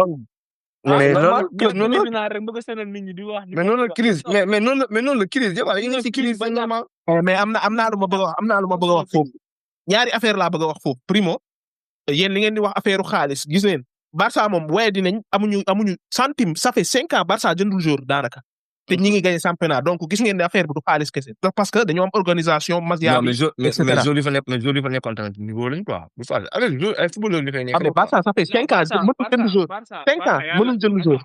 mais loolu loolu naa rek bëgg a sonal nit ñi di wax. mais noonu la crise mais noonu la crise yëpp yi nekk ci crise c'est normal mais am naa lu ma bëgg a wax foofu ñaari affaire laa bëgg a wax foofu primo yéen li ngeen di wax affaire xaalis gis ngeen Barça moom waaye dinañ amuñu centime ça fait 5 ans Barça jëndul jour daanaka te ñi ngi gagné championnat donc gis ngeen ne affaire bi du xaalis kese parce que dañoo am organisation Masia bi mais jour yi fa nekkoon tamit niveau lañ quoi bu fa avec jour ay footballeur yi fay nekk mais Barça ça fait 5 ans mënul jënd jour 5 ans mënul jënd jour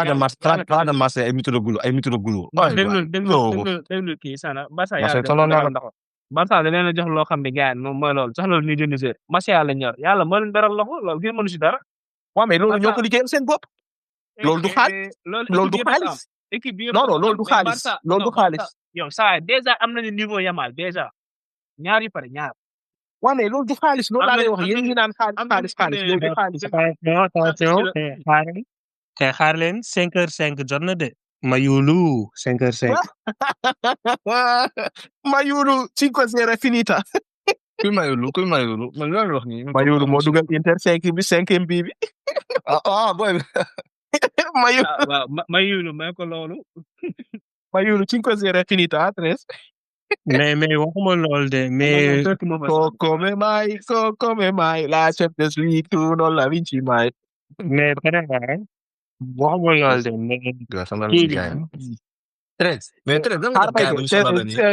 de mars ay mito de gulo déglu kii sana Barça Barça da leen a jox loo xam ne gars moom mooy loolu soxla lu ñuy jënd joueur Masia la ñor yàlla moo leen beral loxo loolu ngeen mënu si dara. waaw mais loolu ñoo ko liggéeyal seen bopp. loolu du xaalis loolu du xaalis. équipe bi non loolu du xaalis loolu du xaalis. yow saa déjà am nañu niveau Yamal déjà ñaar yu pare ñaar. waaw mais loolu du xaalis loolu laa lay wax yéen ñi naan xaalis loolu du xaalis. xaar leen 5h05 jot na de. Mayulu 5h05. Mayulu 5-0 finita. kuy Mayulu man loolu wax nii. Mayulu moo dugal Inter 5e bi. boy. Mayulu may ko loolu. Mayulu 5-0 finita 3. mais waxuma loolu de mais. come mai la Champions League tu non la vinci mai. mais waxuma loolu de mais. Treize mais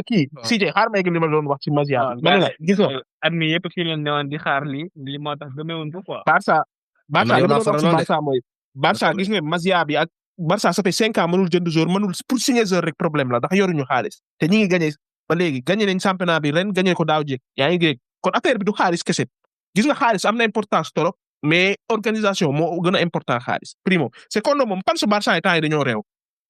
kii CJ xaar ma li ma doon wax ci Masia bi. gis nga at mi yëpp fii leen newoon di xaar lii moo tax demeewuñ ko quoi. Barça li ma doon wax ci Barça mooy Barça gis nga Masia bi ak Barça ça fait 5 ans mënul jënd joueur mënul pour signer joueur rek problème la ndax yoruñu xaalis te ñi ngi gagné ba léegi gagné nañ championnat bi ren gagné ko daaw jéeg yaa ngi dégg kon affaire bi du xaalis kese gis nga xaalis am na importance trop mais organisation moo gën a important xaalis primo c'est kon moom fan su Barça yi temps yi dañoo réew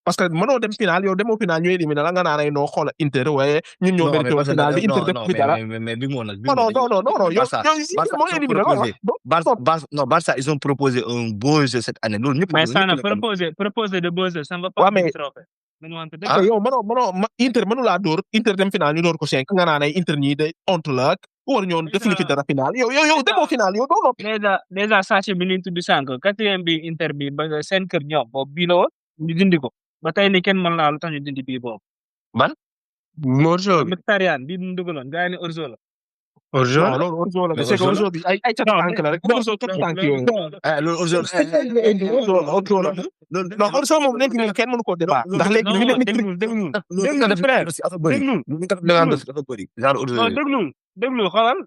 parce que mënoo dem final yow demoo final ñu éliminer la nga naan ay noo xoolal Inter waaye ñun ñoo mérité woon final bi Inter def fi dara mais big moo nag non yow moo éliminé non Barça ils ont proposé un beau jeu cette année loolu ñëpp mais ça na proposé de beau jeu ça ne va pas trophée yow mënoo Inter mënu laa dóor Inter dem final ñu dóor ko 5 nga naan ay Inter ñii de honte la war ñoon def fi dara final yow demoo final yow doo noppi déjà sàcc bi ñu tudd sànq 4e bi Inter bi ba seen kër ñoom boobu bii la woon ñu dindi ko ba tey ni kenn mën naa lu tax ñu dindi bii boobu. ban. Orzo bi Mkhitaryan bii mu dugaloon gars yi ne Orzo la. Orzo la loolu Orzo la c'est que Orzo bi ay catu tànk la rek Orzo catu tànk yooyu. loolu Orzo la. non Orzo moom léegi nii kenn mënu koo débat ndax léegi ñu ngi déglu xoolal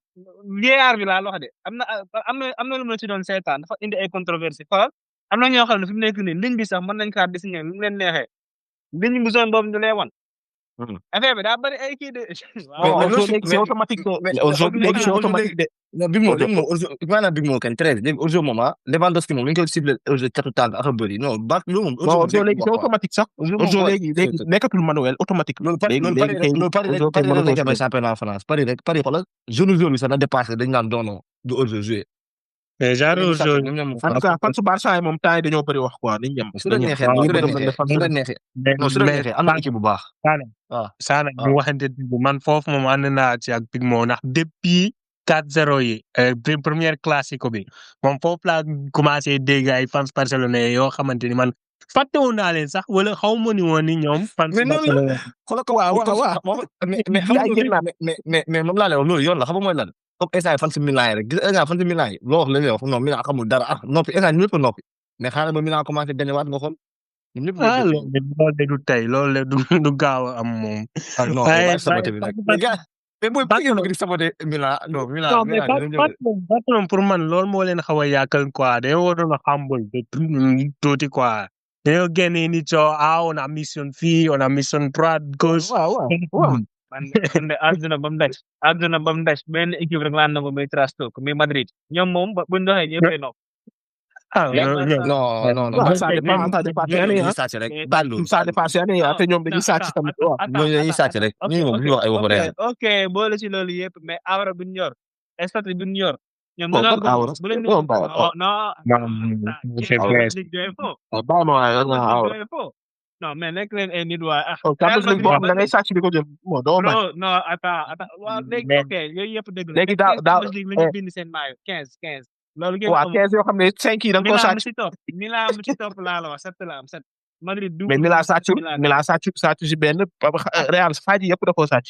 VAR bi laa wax de am na lu ma ci doon seetaan dafa indi ay controversie xoolal am na ñoo xam ne fi mu nekk nii ligne bi sax mën nañ kaa désigner lu mu leen neexee ligne bu zone boobu ñu lay wan. affaire bi daa bari ay kii de. waaw c'est automatique c'est automatique de. non big moo kenn 13 léegi Orzo moom Lewandowski moom dañu koy ciblé Orzo catu tànk ak bëri non loolu moom. Orzo léegi c'est automatique sax. Orzo léegi nekkatul manuel automatique. loolu Paris rek championnat France Paris xoolal jeune joueur bi sax na dépassé dañu naan non du Orzo joué. mais genre Orzo en tout cas fan su Barça moom temps yi dañoo bëri wax quoi dañu ñam. su la neexee am na équipe bu baax. Saana ñu waxante bu man foofu moom ànd naa ci ak Big Mo ndax depuis 4-0 yi première classico bi moom foofu laa commencé dégg ay fans Barcelone yoo xamante ni man fàttewoon naa leen sax wala xaw ma ni woon ni ñoom. fans Barcelone xoolal ko waaw mais moom laa lay wax loolu yoon la xam nga mooy lan comme instant fan si Milan yi rek gis nga fan si Milan yi loo wax la ñuy wax non Milan xamul dara noppi instant ñëpp noppi mais xaaral ba Milan commencé gagné waat nga xool ñun ñëpp ah loolu de du tey loolu de du gaaw a am moom. ah non waaye bàyyi saboté bi nag mais gars mais booy bu ngeen di saboté Milan non Milan mais Milan dina ñëw de. Barcelone pour man loolu moo leen xaw a yàqal quoi dañoo waroon a humble de tuuti quoi dañoo génne ni on a mission fii on a mission droite gauche. man de àdduna ba mu des benn équipe rek laa nangu muy trash talk muy Madrid ñoom moom buñ doxee ñëppay nopp. ah non ça dépend dañuy sàcc rek bàllu ça dépend si année te ñoom dañuy sàcc tamit waaw. ñooñu dañuy sàcc rek ñooñu moom bu ñu wax ay waxu réel. ok boole ci loolu yëpp mais awra bu ñu yor statut bu ñu yor. ñoom bon mënoon ban awra bu leen non bàyyi non non mais nekk leen ay nit waaye ah. Champions League boo xam ne da ngay sàcc di ko jël bon doo bañ. non attends waaw léegi ok yooyu yëpp dëgg la. léegi daaw Champions League la ñu bind seen maayo 15. loolu ngeen waaw 15 yoo xam ne 5 yi da nga koo sàcc. Milan mu ci topp laa la wax 7 la am 7. Madrid du mais Milan sàcc si benn Real xaaj yëpp da koo sàcc.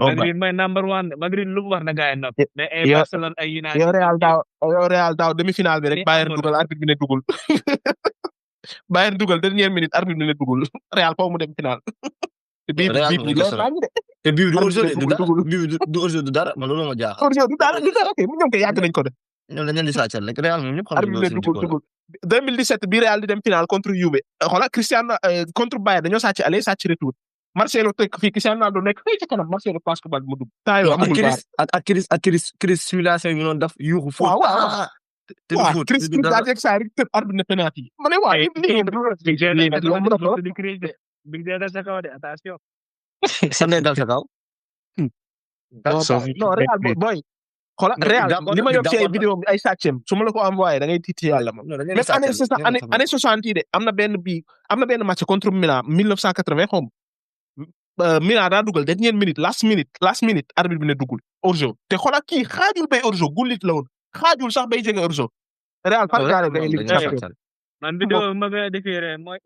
Madrid mooy number 1 Madrid lu mu wax na gaay noppi. mais ay Barcelone ay United. yow Real daaw demi-finale bi rek Bayern dugal arbitre bi ne dugul. Bayern dugal dernière minute arbitre bi ne dugul Real foofu mu dem final. bii du hors-jeu du dara man loolu ma jaaxal. hors-jeu du dara kay ñoom kay yàgg nañ ko def. ñoom dañu leen di sàccal rek Real moom ñëpp xam nañu loolu dugul 2017 bi Real di dem final contre Juve xoolal Cristiano contre Bayern dañoo sàcc aller sàcc retour Marcelo teg fii Cristiano Ronaldo nekk fii ci kanam Marcelo passe ko bal mu dugg. taayoo amagul baar ak Chris simulation yi ñu doon def yuuxu foofu. waaw Chris daa jeg saa rek tëb arbitre ne penalty yi ma ne waaw attention. san lay dal sa kaw. non Real boy xoolal Real li ma yokk ci ay vidéo ay sàccem su ma la ko envoyé da ngay tiiti yàlla ma même année 60 yi de am na benn match contre Milan 1980 xom Milan daa dugal dernière minute last minute arbitre bi ne dugul hors-jeu te xoolal kii xaajul bay hors-jeu gullit la woon xaajul sax bay jege hors-jeu Real par gaale day lim man vidéo ma koy décrire mooy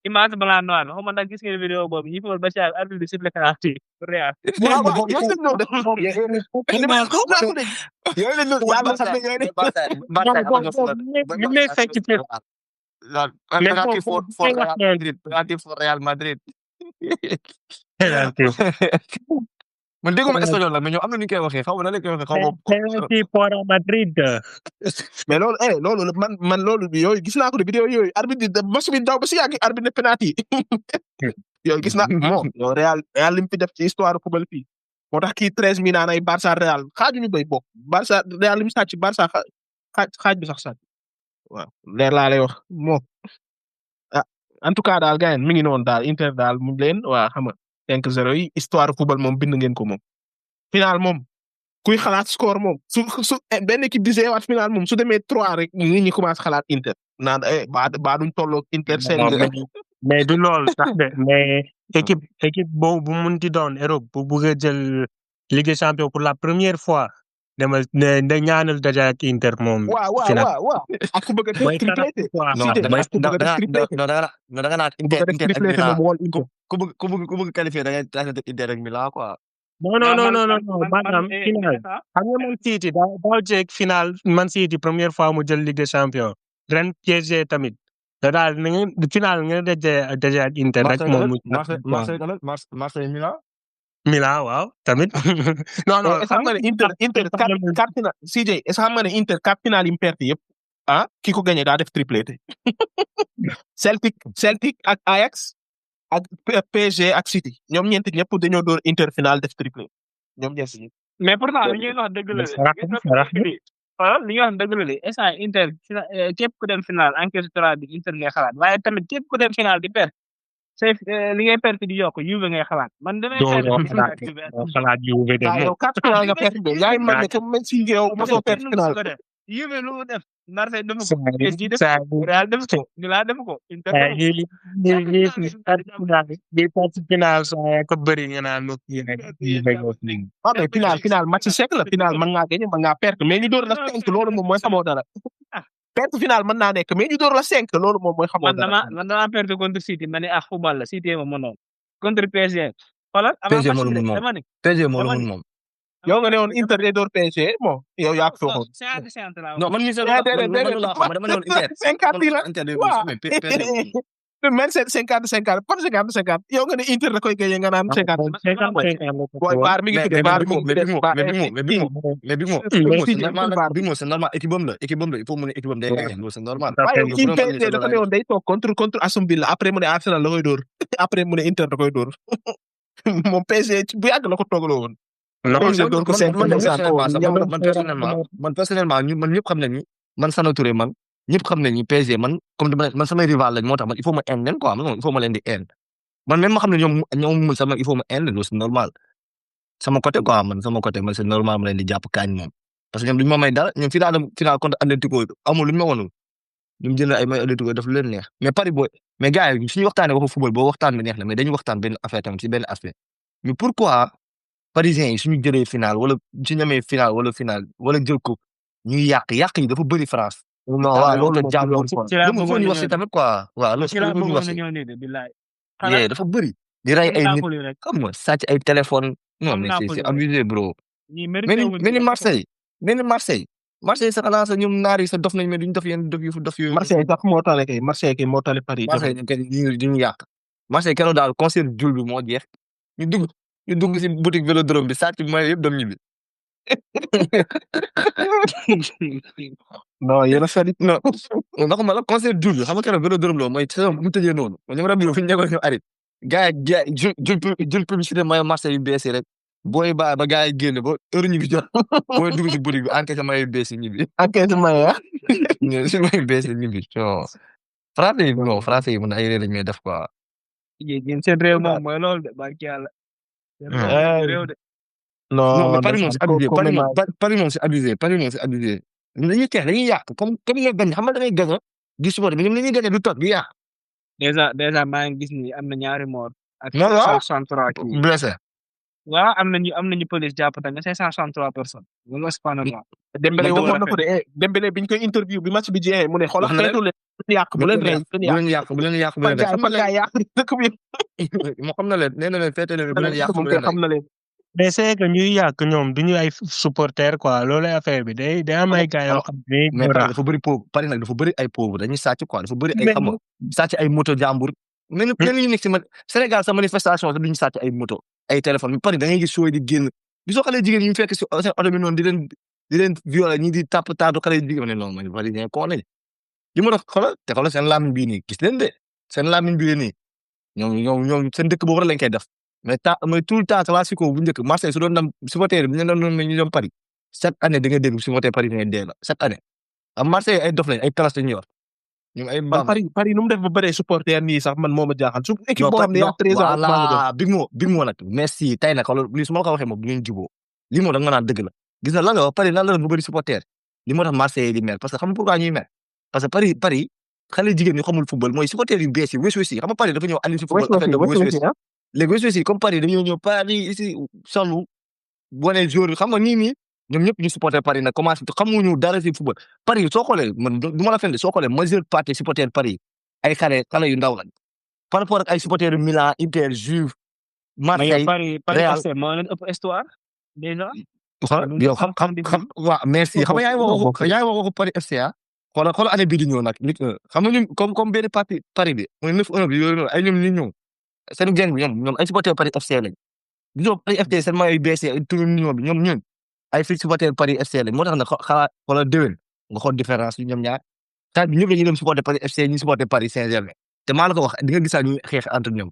image blanc noir xaw ma ndax gis ngeen vidéo boobu ñi football ba ci arbitre bi sifflé penalty Real waaw yow seen ñëw de yooyu la ñu yàlla xam ne Real Madrid man dégguma espagnol la mais ñoom am na nu ñu koy waxee xaw ma nan la koy waxee xaw ma. penalty pour Madrid. mais loolu man loolu yooyu gis naa ko de vidéo yooyu arbitre match bi daw ba si yàgg arbitre ne penalty yooyu gis naa moom yow Real li mu fi def ci histoire football fii moo tax kii 13 mi naan ay Barça Real xaajuñu bay bokk Barça Real li mu sàcc Barça xaaj bi sax sàcc waaw leer laa lay wax moom ah en tout cas daal gars mi ngi noonu daal Inter daal mu leen waa xam nga 5-0 yi histoire football moom bind ngeen ko moom final moom kuy xalaat score moom su benn équipe di waat final moom su demee 3 rek nit ñi commencé xalaat Inter naan ba duñ tolloo Inter seen mais du loolu sax de mais équipe boobu bu munti doon Europe bu bëgg a jël Ligue des Champions pour la première fois demal ne ñaanal daja ak Inter moom. waaw ak ku bëgg a def triplé non da nga naan Inter ku bëgg qualifier da ngay tànn Inter ak Milan quoi. non maanaam final xam nga Man City daaw jeeg final Man City première fois mu jël Ligue des Champions ren PSG tamit daal final nga daje ak Inter rek moom. Marseille Milan waaw tamit. non xam nga ne Inter quatre final CJ est-ce que xam nga ne Inter quatre final yi mu perte yëpp ki ko gagné daa def triplé Celtic ak Ajax ak PSG ak City ñoom ñeent ñëpp dañoo door Inter final def triplé ñoom ñeent ñi. mais pourtant li ñuy wax dëgg la li ñuy wax dëgg la instant Inter képp ku dem final encaisse total bi Inter ngay xalaat waaye tamit képp ku dem final di perte c'est li ngay perte di yokk Juve ngay xalaat man damay xalaat Juve de yow quatre final nga perte de yaay man ne comme même si yow mosoo perte final Juve lu mu def Marseille def ko Real def ko Milan def ko Inter di perte final ko bëri nga naan no final match sec la final mën ngaa gagné mën ngaa perte mais ñu door la 5 loolu moom mooy xamoo dara perte final mën naa nekk mais ñu door la 5 loolu moom mooy xamoo dara man dama perte contre City ma ne football la City ma mënoon contre PSG xoolal PSG moo la mun moom yow nga ne woon Inter day door PSG bon yow yaa ko fi waxoon. 50-50 laa non wax. man mii sax déedéet man loolu laa xam dama ne woon Inter. 50 yi la Inter day waaw mais PSG même 50-50 par 50-50 yow nga ne Inter da koy gagné nga naan 50. booy baar mi ngi tudd baar moom mais bi mo c'est normal équipe am la il faut mu ne équipe am day gagné loolu c'est normal. waaye kii PSG dafa ne woon day toog contre Aston Villa après mu ne Arsenal la koy dóor après mu ne Inter da koy dóor moom PSG bu yàgg la ko toogaloo woon. PSG dóor ko 5 man personnellement man ñëpp xam nañ ni man Sana Touré man ñëpp xam nañ ni PSG man comme dama man samay rival lañ moo tax man il faut ma haine leen quoi man il faut ma leen di haine man même ma xam ne ñoom mun sama il faut ma haine leen loolu c'est normal sama côté quoi man sama côté man c'est normal ma leen di jàpp kaañ moom parce que ñoom duñu ma may dara ñoom final contre Atlético amul lu ñu ma wanul ñoom jël ay may Atlético daf leen neex mais Paris booy mais gars yi suñu waxtaanee waxu football boo waxtaan bi neex na mais dañuy waxtaan benn affaire tamit ci benn aspect mais pourquoi Parisiens yi suñu jëlee final wala su ñamee final wala jël ko ñuy yàq yi dafa bëri France. non waaw loolu la jàmm ci laa foo ñu wax si tamit quoi waaw loolu ci laa ñu wax bëggoon a si ñëw nii de billaay. yee dafa bëri di rey ay nit Napoli rek. xam nga sàcc ay téléphone non mais Napoli c'est rek. abusé bro ñii mérité wuñ mel ni Marseille sa xanaa sa ñoom naar yi sa dof nañ mais duñ def yenn dof yooyu Marseille sax moo tane kay Marseille kay moo tane Paris. Marseille ñu kenn ñu yàq Marseille keroog daal concert jul bi moo jeex ñu dugg si boutique Vélodrome bi sàcc mooy yëpp dem ñibbi non yéen a sori. non ndax ma la concert jul bi xam nga keroog Vélodrome la mooy saison bu mu tëjee noonu ma ñu rabbi fi ñu nekkoon ñu arrêté gars yi jul publicité mooy Marseille yu bees yi rek booy ba gars yi génn ba heure ñibbi jot booy dugg si boutique bi encaissé may bees yi ñibbi encaissement ya. si may bees yi ñibbi français yi mën ay réer lañ may def quoi yéen seen réew moom mooy loolu de barki yàlla. seen réew de. non mais Paris moom c'est abusé Paris moom c'est abusé dañuy teex dañuy yàq comme nga gañ xam nga da ngay gañ di supporter mais ñoom dañuy gañ du toog di yàq déjà maa ngi gis ni am na ñaari mort ak non waaw 563 kii. blessé waaw am nañu police jàpp tamit 563 personnes. loolu c'est pas normal. Dembélé waxoon na ko de Dembélé biñ koy interview bi match bi jeexee mu ne xoolal xeetu leen yàq bu leen rey bu leen yàq xam nga yàq dëkk bi moo xam na leen nee na leen feete leen bu leen yàq bu leen xam na leen. mais c'est que ñuy yàq ñoom duñu ay supporter quoi loolu affaire bi day am ay gars yoo xam ne mais dafa bëri pauvre Paris nag dafa bëri ay pauvre dañuy sàcc quoi dafa bëri ay xam nga sàcc ay moto jàmbur mais ñu nekk si Sénégal sa manifestation sax duñu sàcc ay moto ay téléphone mais Paris da ngay gis sooy di génn gisoo xale jigéen ñu fekk si seen oto bi noonu di leen violer ñi di taatu xale jigéen ne non man Paris dañ ko lañ li ma doon xoolal seen làmmiñ bii nii gis leen de seen làmmiñ bii nii ñoom seen dëkk boobu rek lañ koy def mais tout le temps classico bu njëkk Marseille su doon dem supporter bi ñu doon Paris chaque année da nga dégg supporter Paris da ngay dee la chaque année am Marseille ay dof lañ ay classe lañuy yor ñoom ay mbaam Paris nu mu def ba bëree supporter nii sax man moo ma jaaxal su équipe boo xam ne yaa 13 ans voilà big moo nag merci tey nag xoolal lii su ma la ko waxee moom du ngeen juboo lii moo da nga naan dëgg la gis na lan la wax Paris lan la doon bu bëri supporter li moo tax Marseille di mer parce que xam nga pourquoi ñuy mer parce que Paris xale jigéen ñi xamul football mooy supporter yu bees yi West-West yi xam nga Paris dafa ñëw andi si football affaire de West-West léegi West-West yi comme Paris dañoo ñëw Paris ici solu wane jour yi xam nga nii ñoom ñëpp ñu supporter Paris nag commencé xamuñu dara si football Paris soo xoolee man du ma la fen de soo xoolee majeure partie supporter Paris ay xale yu ndaw lañ par rapport ak ay supporter Milan Inter Juve Marseille Paris FC moo leen ëpp histoire déjà. yow xam waaw merci xam nga yaa ngi wax Paris FC xoolal année bii di ñëw nag xam nga ñun comme benn parti Paris bi mooy 9-1 bi yooyu noonu ay ñoom ñu ñëw seen gang bi ñoom ay supporter Paris FC lañ gisoo Paris FC seen maillot yu bees yi turu ñoom bi ñoom ñun ay fi supporter Paris FC lañ moo tax nag xalaat xoolal déwén nga xool différence bi ñoom ñaar taat bi ñëpp dañuy dem supporter Paris FC ñu supporter Paris Saint-Germain te maa la ko wax di nga gisaa ñu xeex entre ñoom.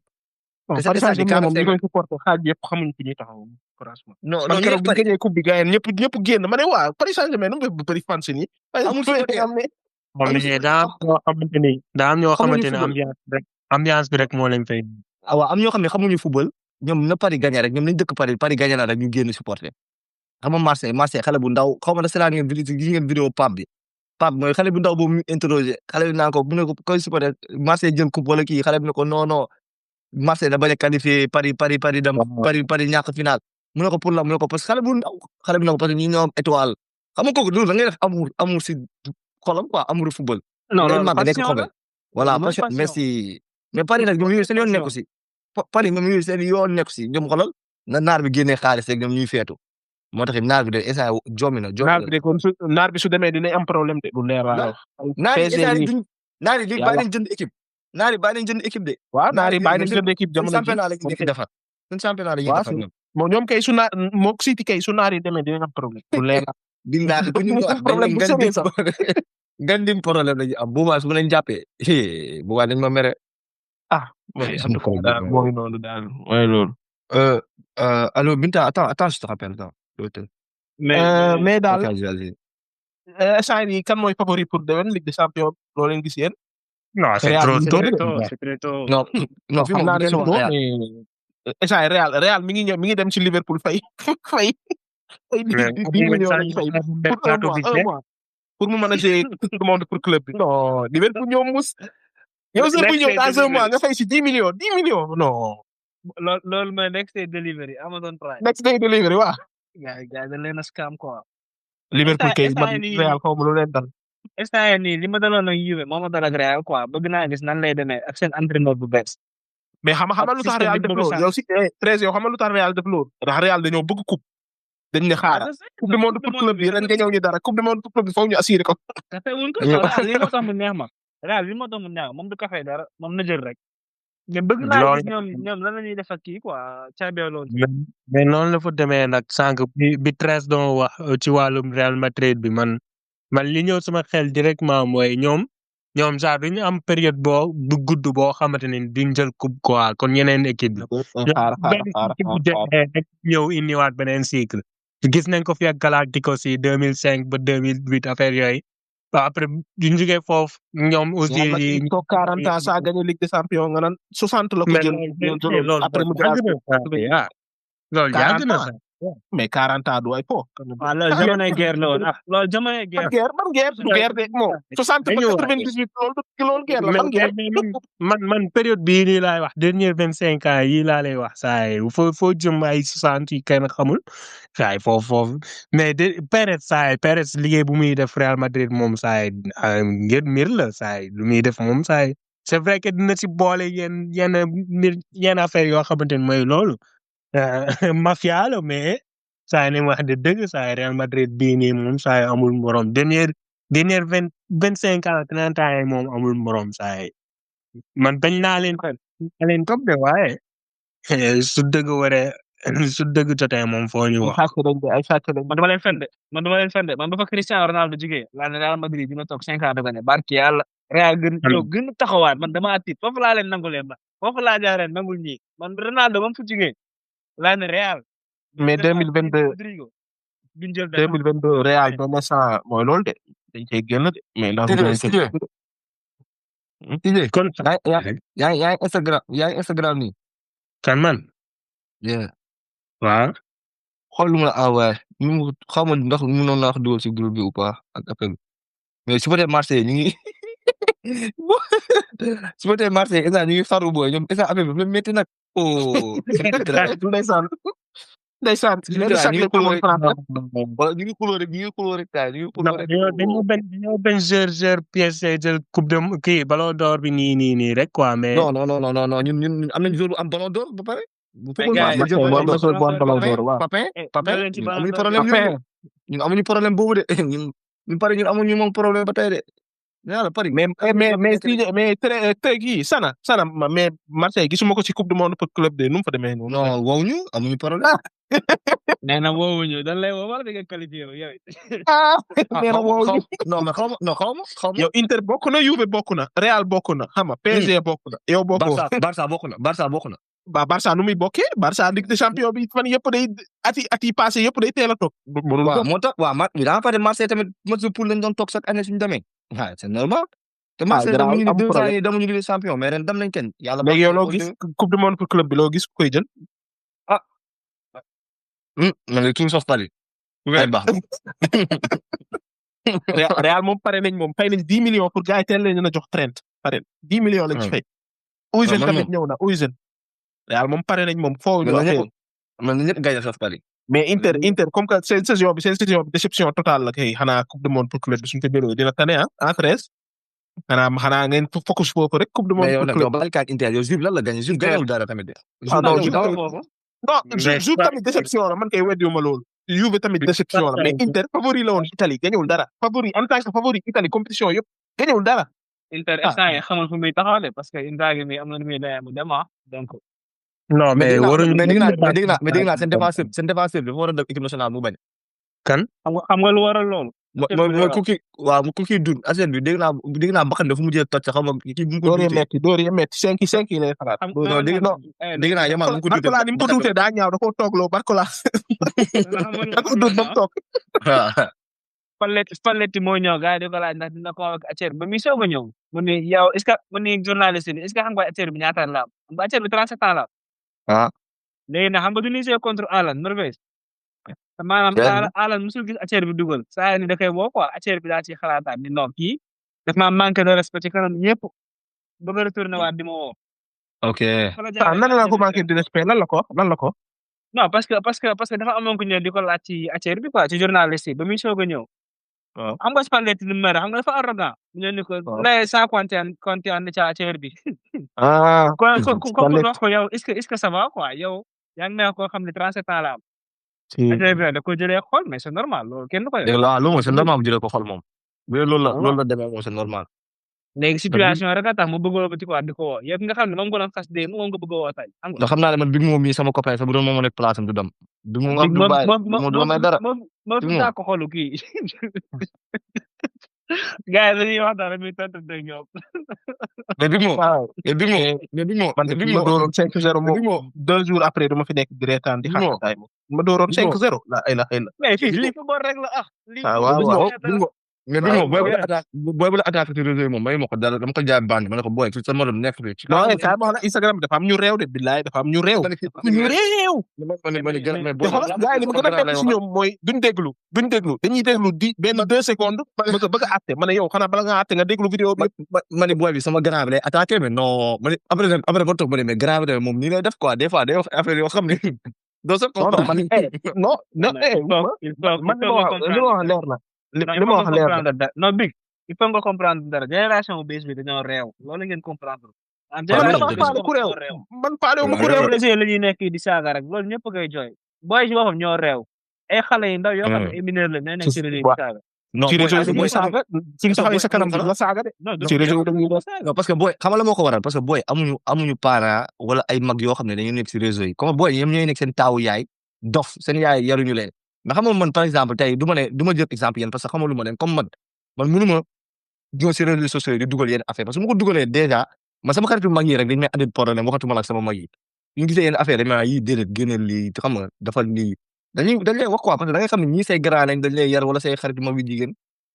Paris Saint-Germain moom li koy supporter xaaj yëpp xamuñ fi ñuy taxaw franchement. non man keroog bu gagné coupe bi gars yi ñëpp génn ma ne waa Paris Saint-Germain nu mu def ba Paris fans yi amul daa am ñoo xamante ne ambiance bi rek moo leen fay. waaw am ñoo xam ne xamuñu football ñoom na Paris gagné rek ñoom nañ dëkk Paris gagné na rek ñu génn supporter xam nga Marseille xale bu ndaw xaw ma da seetaan ngeen vidéo Pape mooy xale bu ndaw boobu ñu interroger xale bi naan ko bu ne ko koy supporter Marseille jël coupe wala kii xale bi ne ko non Marseille da bañ a qualifié Paris dem Paris ñàkk final mu ne ko pour la mu ne ko parce que xale bu ndaw xale bi ne ko parce que ñi ñoom étoile xam nga kooku loolu da ngay def amour si xolam quoi amour football. non passion la voilà passion merci mais Paris nag ñoom seen yoon nekku si Paris moom seen yoon nekku si ñoom xolal na naar bi génnee xaalis rek ñoom ñuy feetu moo tax naar bi de instant joomi na naar bi de kon naar bi su demee dina am problème de lu leer laa wax. naar yi PSG instant nii duñ naar yi léegi yàlla. bàyyi nañ jënd équipe naar yi bàyyi nañ jënd équipe de waaw naar yi bàyyi nañ léegi jënd équipe seen jamono ji championnat la ñuy defar seen championnat la ñuy waaw defar ñoom moo ñoom kay su naar moo City kay su naar yi demee dina am problème lu leer la. dinaa bu ñu wax problème bu sérieux sax. gandim problème la ñu am boobaa su ma leen jàppee boobaa dañ ma mere mooy en tout cas daal mooy noonu daal mooy loolu. allo Binta attends je te rappelle attends mais daal ok vas-y instant yii kan mooy favori pour déwén Ligue des champions loo leen gis yéen. non c'est Real trop bi tôt c'est très tôt. non non fii xam moom naa bu ne kenn c'est wax tôt Real mais instant yii Real mi ngi ñëw mi ngi dem ci Liverpool fay fay 10 millions lañ fay pour un mois pour mu mën a jouer coupe du monde pour club bi. non Liverpool ñoom mus. yow sax bu ñëw dans un mois nga fay si 10 millions non. loolu mooy next day delivery Amazon Prime. next day delivery waaw. gars dañ leen a scam quoi. Liverpool kay man instant yii Real xaw ma lu leen dal. instant yii nii li ma daloon ak Juve moo ma dal ak Real quoi bëgg naa gis nan lay demee ak seen entraîneur bu bees. mais xam nga lu tax système Real bi def bëgg a loolu yow si 13 yow xam nga lu tax Real def loolu ndax Real dañoo bëgg coupe dañ ne xaaral coupe du monde pour club bi ren nga ñëw ñu dara coupe du monde pour club bi foog ñu assuré ko. café wuñ ko Real li moo tax mu neex ma Real li moo tax mu neex ma moom du café dara moom na jël rek. mais bëgg naa gis ñoom lan la ñuy def ak kii quoi Xabi Alonso. mais noonu la fa demee nag sànq bi 13 doon wax ci wàllum Real Madrid bi man li ñëw sama xel directement mooy ñoom sax duñu am période boo bu gudd boo xamante ne duñ jël coupe quoi kon yeneen équipe la. benn équipe bu jeexee rek ñëw indiwaat beneen cycle. gis nañ ko fi ak Galacticos yi 2005 ba 2008 affaire yooyu. après duñ jógee foofu ñoom aussi. yi toog 40 ans saa gagné Ligue des champions nga naan 60 la ko jël. loolu après mu loolu yàgg na sax. mais 40 ans du ay po. waaw loolu jamonoy guerre la woon loolu jamonoy guerre. man guerre de moom 60 ba 98 loolu guerre la man guerre. man période bii nii laay wax dernier 25 ans yii laa lay wax saa yi foo jëm ay 60 yi kenn xamul saa yi foofu mais Pérez liggéey bu muy def Real Madrid moom saa yi ngir mbir la saa yi lu muy def moom saa yi c'est vrai que dina ci boole yenn affaire yoo xamante ne mooy loolu. mafia la mais saa yi ni wax de dëgg saa yi Real Madrid bii nii moom saa yi amul morom dernier 25 ans 30 ans yi moom amul morom saa yi man bañ naa leen topp de waaye su dëgg jotee moom foo ñu wax. man dama leen fen de man ba fa Cristiano Ronaldo jugee laa ne Real Madrid dina toog 5 ans de barki yàlla Real gën a taxawaat man dama tiit foofu laa leen nangu leen ba foofu laa jaar leen nangul ñii man Ronaldo ba mu fa jugee laa ne Real. mais 2022 Real ba instant mooy loolu de dañ cee génn de mais ndax kon yaa ngi Instagram nii. kan man. waaw. xool lu ma la envoyé xaw ma ndax mënoon naa ko dugal si groupe bi ou pas ak appel mais supporter Marseille ñu ngi supporter Marseille instant ñu ngi faru booy ñoom instant affaire bi métti nag. ndeysaan ñu ngi xuloo rek dañoo benn joueur PSG jël coupe de kii ballon d'or bi nii rek quoi mais. non ñun am nañu joueur bu am ballon d'or ba pare. Papin ñun amuñu problème boobu de ñun pare ñun amuñu moom problème ba tey de. mais tey kii Sana mais Marseille gisuma ko ci coupe du monde pour club de nu mu fa demee noonu. non wow ñu amuñu problème. nee na woowu ñu dañ lay woo wala da nga qualifié yow. nee na woowu ñu. non mais xaw ma. yow Inter bokk na Juve bokk na Real bokk na xam nga PSG bokk na. yow bokkoo Barça bokk na. Barça nu muy bokkee Barça Ligue des champions bi fan yëpp day at yi passé yëpp day teel a toog. waaw moo tax waaw daa fa de Marseille tamit match de poule lañ doon toog chaque année suñu demee. waaw c'est normal. te Marseille damuñu ni 2 ans yi damuñu Ligue des champions mais ren dem nañ kenn. yàlla mais yow loo gis coupe du monde pour club bi loo gis koy jël. man de tout sauf Paris. ay baax. Real moom pare nañ moom fay nañ 10 millions pour gars yi teel leen a jox 30 pare 10 millions lañ ci fay. Ousseyn tamit ñëw na Ousseyn. Real moom pare nañ moom foo ñu waxee. man ñëpp gars yi sauf Paris. mais Inter comme que seen saison bi déception totale la kay xanaa coupe du monde pour club bi suñu ko jëloo dina tane en 13. xanaa ngeen focus foofu rek coupe du monde pour club. mais yow Inter yow Juve lan la gagné Juve gagné wul dara tamit de. non Juve tamit déception la man kay weddiwuma loolu. Juve tamit déception la mais Inter favori la woon Italie gañewul dara favori en tant que favori Italie compétition yëpp gañewul dara. Inter Ah. instant yi xamul fu muy taxaw de parce que Inzaghi mi am na nu muy demee mu dem donc non mais waruñu mais dégg naa seen défenseur bi dafa war a dem équipe nationale mu bañ. xam nga lu waral loolu. mooy ku kii dund Arsène bi dégg naa Mbaxane dafa mujjee toj sax xam nga kii bu mu ko door yi metti 5 yi lay xalaat. non dégg naa Yamal mu ko duutee Barcola ni mu ko duutee daa ñaaw da koo toogloo Barcola da ko duut ba mu toog. Spalletti moo ñëw gars yi di ko laaj ndax dina convoqué Acer ba muy soog a ñëw mu ne yow est-ce que mu ne journaliste bi est-ce que xam nga Acer bi ñaata la am xam nga Acer bi 37 ans la ah léegi nag xam nga du ñuy jouer contre Haaland Norvège te maanaam Haaland musul gis Acer bi dugal saa ni da koy woo quoi Acer bi daa ciy xalaataat ni non kii daf maa manqué de respect ci kanam ñëpp bëgg a retourné waat di ma woo. ok. nan la ko manqué de respect lan la ko. non parce que dafa amoon ku ñëw di ko laaj ci Acer bi quoi ci journaliste yi ba muy soog a ñëw. waaw xam nga Spalletti ni mu mel xam nga dafa arrogant. ñu ne ko lay sans compter ci Acer bi. ko wax ko yow est-ce que ça va quoi yow yaa ngi nekk koo xam ne 37 ans la am. Acer bi da ko jëlee xol mais c'est normal loolu kenn du ko def. dégg nga loolu moom c'est normal mu jëlee ko xol moom. bu dee loolu la demee moom c'est normal. léegi situation rek a tax mu bëgg ba ci quoi di ko woo yow nga xam ne moom nga doon xas dee moom nga bëgg a woo tey. xam naa ne man Big Mo mii sama copain sax bu doon moom nekk place am du dem. Big Mo am du bàyyi moom du may dara. moom fi daa ko xolu kii. gars yi dañuy wax dara muy tontu dëgg ñoom. mais Big Mo. man ma dooroon 5-0 moom 2 jours après dama fi nekk di reetaan di xaar ma dooroon 5-0 la ay la. mais fii lii football rek la waaw. mais Big Mo booy bu la attaqué ci réseau yi moom may ma ko dara dama ko jaay bandi ma ne ko booy fi sa morom nekk fi. non kay ma wax la Instagram dafa am ñu réew de billaay dafa am ñu réew. gars yi li ma gën a nekk si ñoom mooy duñ déglu dañuy déglu di benn 2 secondes bëgg a àtte ma ne yow xanaa bala nga àtte nga déglu vidéo bi. ma ne booy bi sama grand bi lay attaqué mais non ma ne après ma toog ma ne mais grand bi moom nii lay def quoi des fois day wax affaire yoo xam ne doo sa non man li ma wax leer na. li ma wax leer na non Big il faut nga comprendre dara génération bu bees bi dañoo réew loolu ngeen comprendre. man faale wu ma ku réew réew la ñuy nekk di saaga rek loolu ñëpp koy jooy booy ci waxam ñoo réew ay xale yu ndaw yoo xam ne ay mineur la nee nañ ci réew di saaga. non ci réseau yi dañuy saaga ci taxaw sa kanam la saaga de. ci réseau yi dañuy non parce que booy xam la moo ko waral parce que booy amuñu parent wala ay mag yoo xam ne dañuy nekk ci réseau yi comme booy ñoom ñooy nekk seen taawu yaay dof seen yaay yaruñu leen mais xam nga man par exemple tey du ma jël exemple yéen parce que xamalu ma leen comme man mënuma ñëw ci réseaux sociaux yi di dugal yenn affaire parce que su ma ko dugalee déjà man sama xaritu mag yi rek dañ may andi problème waxatuma la ak sama mag yi ñu gisee yenn affaire dañ may yii déedéet génneel lii xam nga dafa lii dañ lay wax quoi parce que da ngay xam ne ñii say grand lañ dañ lay yar wala say xaritu mag yu jigéen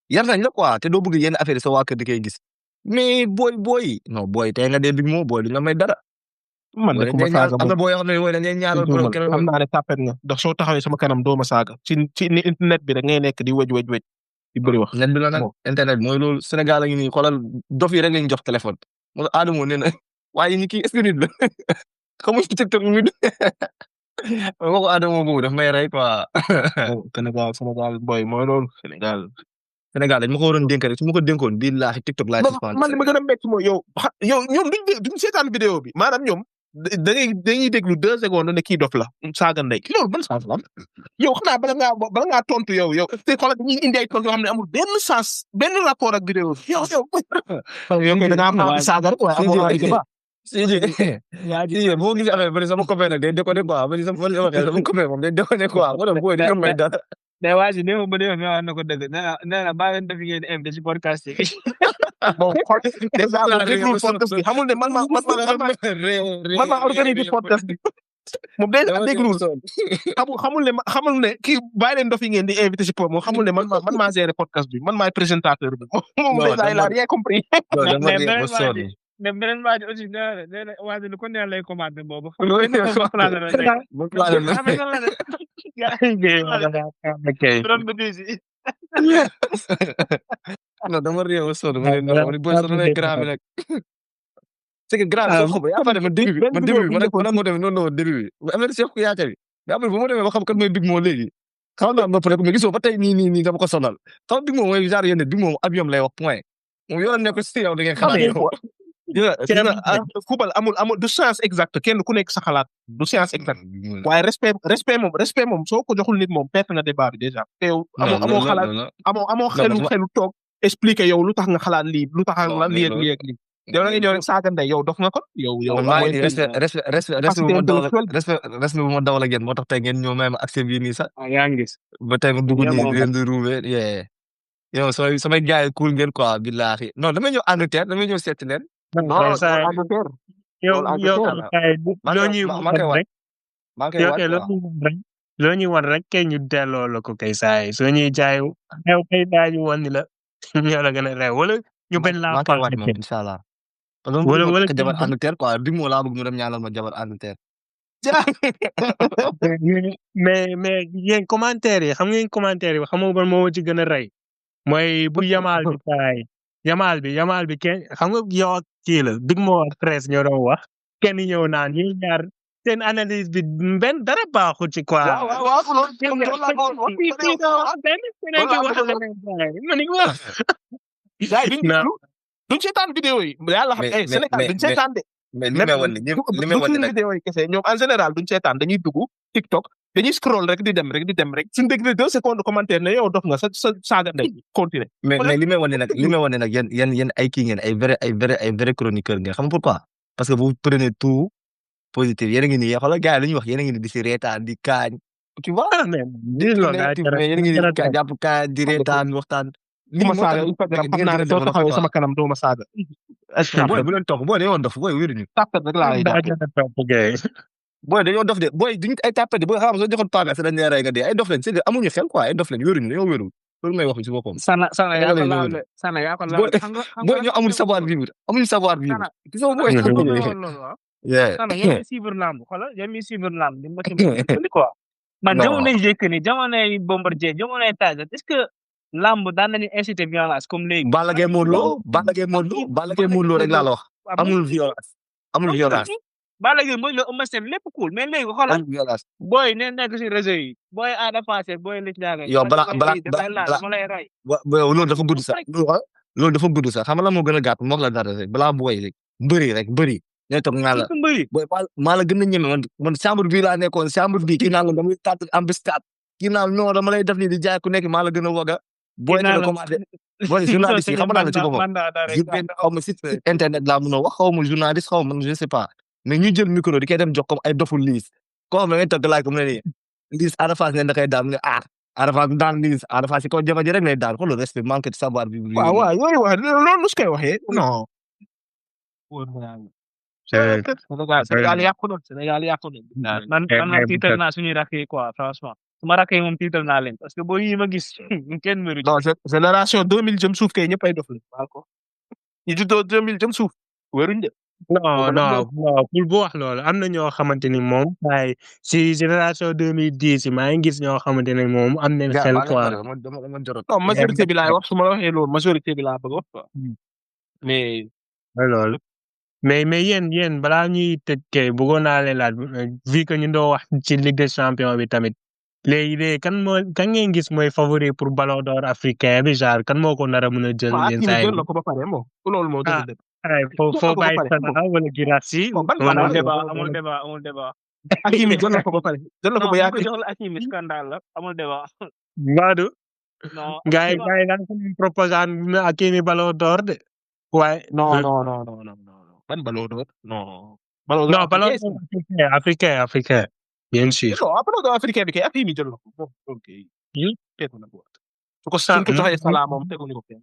yar nañ la quoi te doo bëgg yenn affaire yi sa waa kër di koy gis mais booy non booy tey nga dee Big Mo booy duñ la may dara. man de ku ma saaga am na boo yoo xam ne dañ lay ñaanal xam naa ne tàppet nga ndax soo taxawee sama kanam doo ma saaga ci internet bi rek ngay nekk di wëj di bëri wax. net bi la nag internet mooy loolu Sénégal a ngi nii xoolal dof yi rek lañ jox téléphone moo tax Adamo nee na waaye ñi kii est-ce que nit la xamuñ ci TikTok mi moo ko Adamo boobu daf may rey quoi. Sénégal boy mooy loolu Sénégal dañ ma ko waroon dénk rek su ma ko dénkoon billaahi TikTok laay suspendre. man li ma gën a métti mooy yow ñoom duñ seetaan vidéo bi maanaam ñoom dañuy déglu 2 secondes ne kii dof la saaga ndey loolu ban sens la yow xanaa bala ngaa tontu yow te xoolal dañuy indi ay tontu yoo xam ne amul benn sens benn rapport ak vidéo bi yow koy da ngaa am saaga rek waaye amoo ay débat si boo gisee affaire bi sama copain nag day déconné quoi ba sama copain moom day déconné quoi moo tax booy di may dara. mais waa ji néew ba néew wax na ko dëgg nee na baa ngeen def ngeen invité ci podcast yi. bon déjà déglu podcast bi xamul ne man maa organisé podcast bi moom day déglu xamul ne kii bàyyi leen dofi ngeen di invité ci pod moom xamul ne man maa géré podcast bi man maay présentateur bi moom déjà il a rien compris. mais beneen waa ji aussi nee na waa ji lu ko neex lay commandé boobu. non dama réew sonn ma ne non booy sonn lay grave rek. c'est que grave soo xam yaa fa dem début bi man moo demee noonu la woon début bi am na Cheikh Kouyaté bi mais après bu ma demee ba xam kan mooy Big Mo léegi xam naa nopp rek mais gisoo ba tey nii dama ko sonal xam Big Mo mooy genre yenn Big Mo avion lay wax point moom yoonam nekk si yow da ngeen xalaat yow gis nga football amul du science exacte kenn ku nekk sa xalaat du science exacte waaye respect moom soo ko joxul nit moom perte nga débat bi déjà te yow amoo xalaat amoo xelu toog expliquer yow lu tax nga xalaat lii lu tax nga lii ak lii ak lii yow da nga ñëw rek saaga ndey yow dof nga kon yow respect bu ma dawal ak yéen moo tax tey ngeen ñëw may ma accès bii nii sax yaa ngi gis ba tey ma dugg nii leen di ruube yow samay gars yi cool ngeen quoi billahi non damay ñëw Angleterre damay ñëw seeti leen non Angleterre yow loo ñuy loo ñuy wan rek kay ñu delloo la ko kay saay soo ñuy jaay xew kay daañu wan ni la ñoo la gën a rew wala ñu bañ laa fal incha allah wala jabar Angleterre quoi di moo laa bëgg mu dem ñaanal ma jabar Angleterre mais yéen commentaire yi xam ngeen commentaire yi xam nga ban moo ci gën a rey mooy bu Yamal bi saay Yamal bi kenn xam nga yow ak kii la dig moo ak presse ñoo doon wax kenn ñëw naan ñi ñaar seen analyse bi benn dara baaxul ci quoi. duñ seetaan vidéo yi yàlla xam Sénégal duñ seetaan de. mais li may wan ne li may wan ne nag vidéo yi kese ñoom en général duñ seetaan dañuy dugg TikTok dañuy scroll rek di dem rek suñu dégg 2 secondes commentaire ne yow dof nga sa saaga ndey continuer. mais li may wan ne nag yéen ay kii ngeen ay vrai chroniqueur ngeen xam pourquoi parce que vous prenez tout positif yéen a ngi nii xoolal gars yi lu ñuy wax yéen a ngi nii di si reetaan di kaañ tu vois. mais yéen a ngi nii di jàpp kaañ di reetaan waxtaan. li ma saaga Instagram xam naa ne soo taxawee sama kanam doo ma saaga. booy bu leen toog booy dañoo dof booy wéruñu. tàppet rek laa lay jàpp. booy dañoo dof de booy duñu ay tàppet de booy xam soo joxoon paaka sa dañ lay rey nga dee ay dof leen c'est amuñu xel quoi ay dof leen wéruñu dañoo wéru loolu may wax ci boppam. sana yaa ko laal booy ñoo amul savoir vivre amuñu savoir vivre. gis nga booy. sana yéen suivre lamb xoolal yéen suivre lamb di motivé quoi. man jamonoy Yékini jamonoy Bombardier jamonoy Tyson est-ce que lamb daan nañu inciter violence comme léegi. Balla Gaye Modou Lo rek laa la wax. amul violence. Balla Gaye Modou Lo Eumeu Sène lépp cool mais léegi xoolal. booy ne nekk si réseau yi. booy Ada Fass booy Liss Ndiago. yow loolu dafa gudd sax. loolu dafa gudd sax xam nga la moo gën a gàtt moo la dara rek balaa booy rek bëri. ñooy toog naa la booy maa la gën a ñeme man chambre bii laa nekkoon chambre bii kii naa la damay tàtt embuscade kii naa non dama lay def nii di jaay ku nekk maa la gën a waga booy la commandé booy journaliste yi xam naa la ci boppam xaw ma site internet laa mun a wax xaw ma journaliste xaw ma je sais pas mais ñu jël micro di koy dem jox comme ay dofu liis koo xam ne ngay tëgg laaj comme ne nii liis Ada Fass ne da koy daan ne Ada Fass daan liis Ada Fass si kaw jafe rek lay daan xoolal respect manque de savoir vivre. waaw yooyu wax loolu nu su koy waxee non. Sénégal yàqu na. man tiital naa suñuy rakk yi quoi franchement. suma rakk yi moom tiital naa leen parce que boo yi ma gis kenn mënu ci. non génération 2000 jëm suuf kay ñëpp ay dof la baal ko ñu juddoo 2000 jëm suuf wéruñ de. non pour bu wax loolu am na ñoo xamante ni moom waaye si génération 2010 maa ngi gis ñoo xamante ne moom am nañ xel quoi. non majorité bi laay wax su ma la waxee loolu majorité bi laa bëgg wax quoi mais. loolu mais yéen balaa ñuy tëj kay bëggoon naa leen laaj vu que ñu doon wax ci Ligue des champions bi tamit léegi kan ngeen gis mooy favori pour ballon d'or africain bi genre kan moo ko nar a mën a jël. yéen saa yi ko ba pare moom loolu moo dëgg foo bàyyi Salah wala Guirassy. amul débat. Hakimi jël na ko ba pare jël na ko ba yàgg. jox la Hakimi scandale la amul débat. Mbadou. non gars yi daan ko proposé Hakimi ballon d'or de. waaye non. ban ballon d'or non. ballon d'or africain. bien sûr. non ballon d'or africain bi kay Hakimi jël na ko ok. tegu na ko. su ko joxee Salah moom tegu na ko kenn.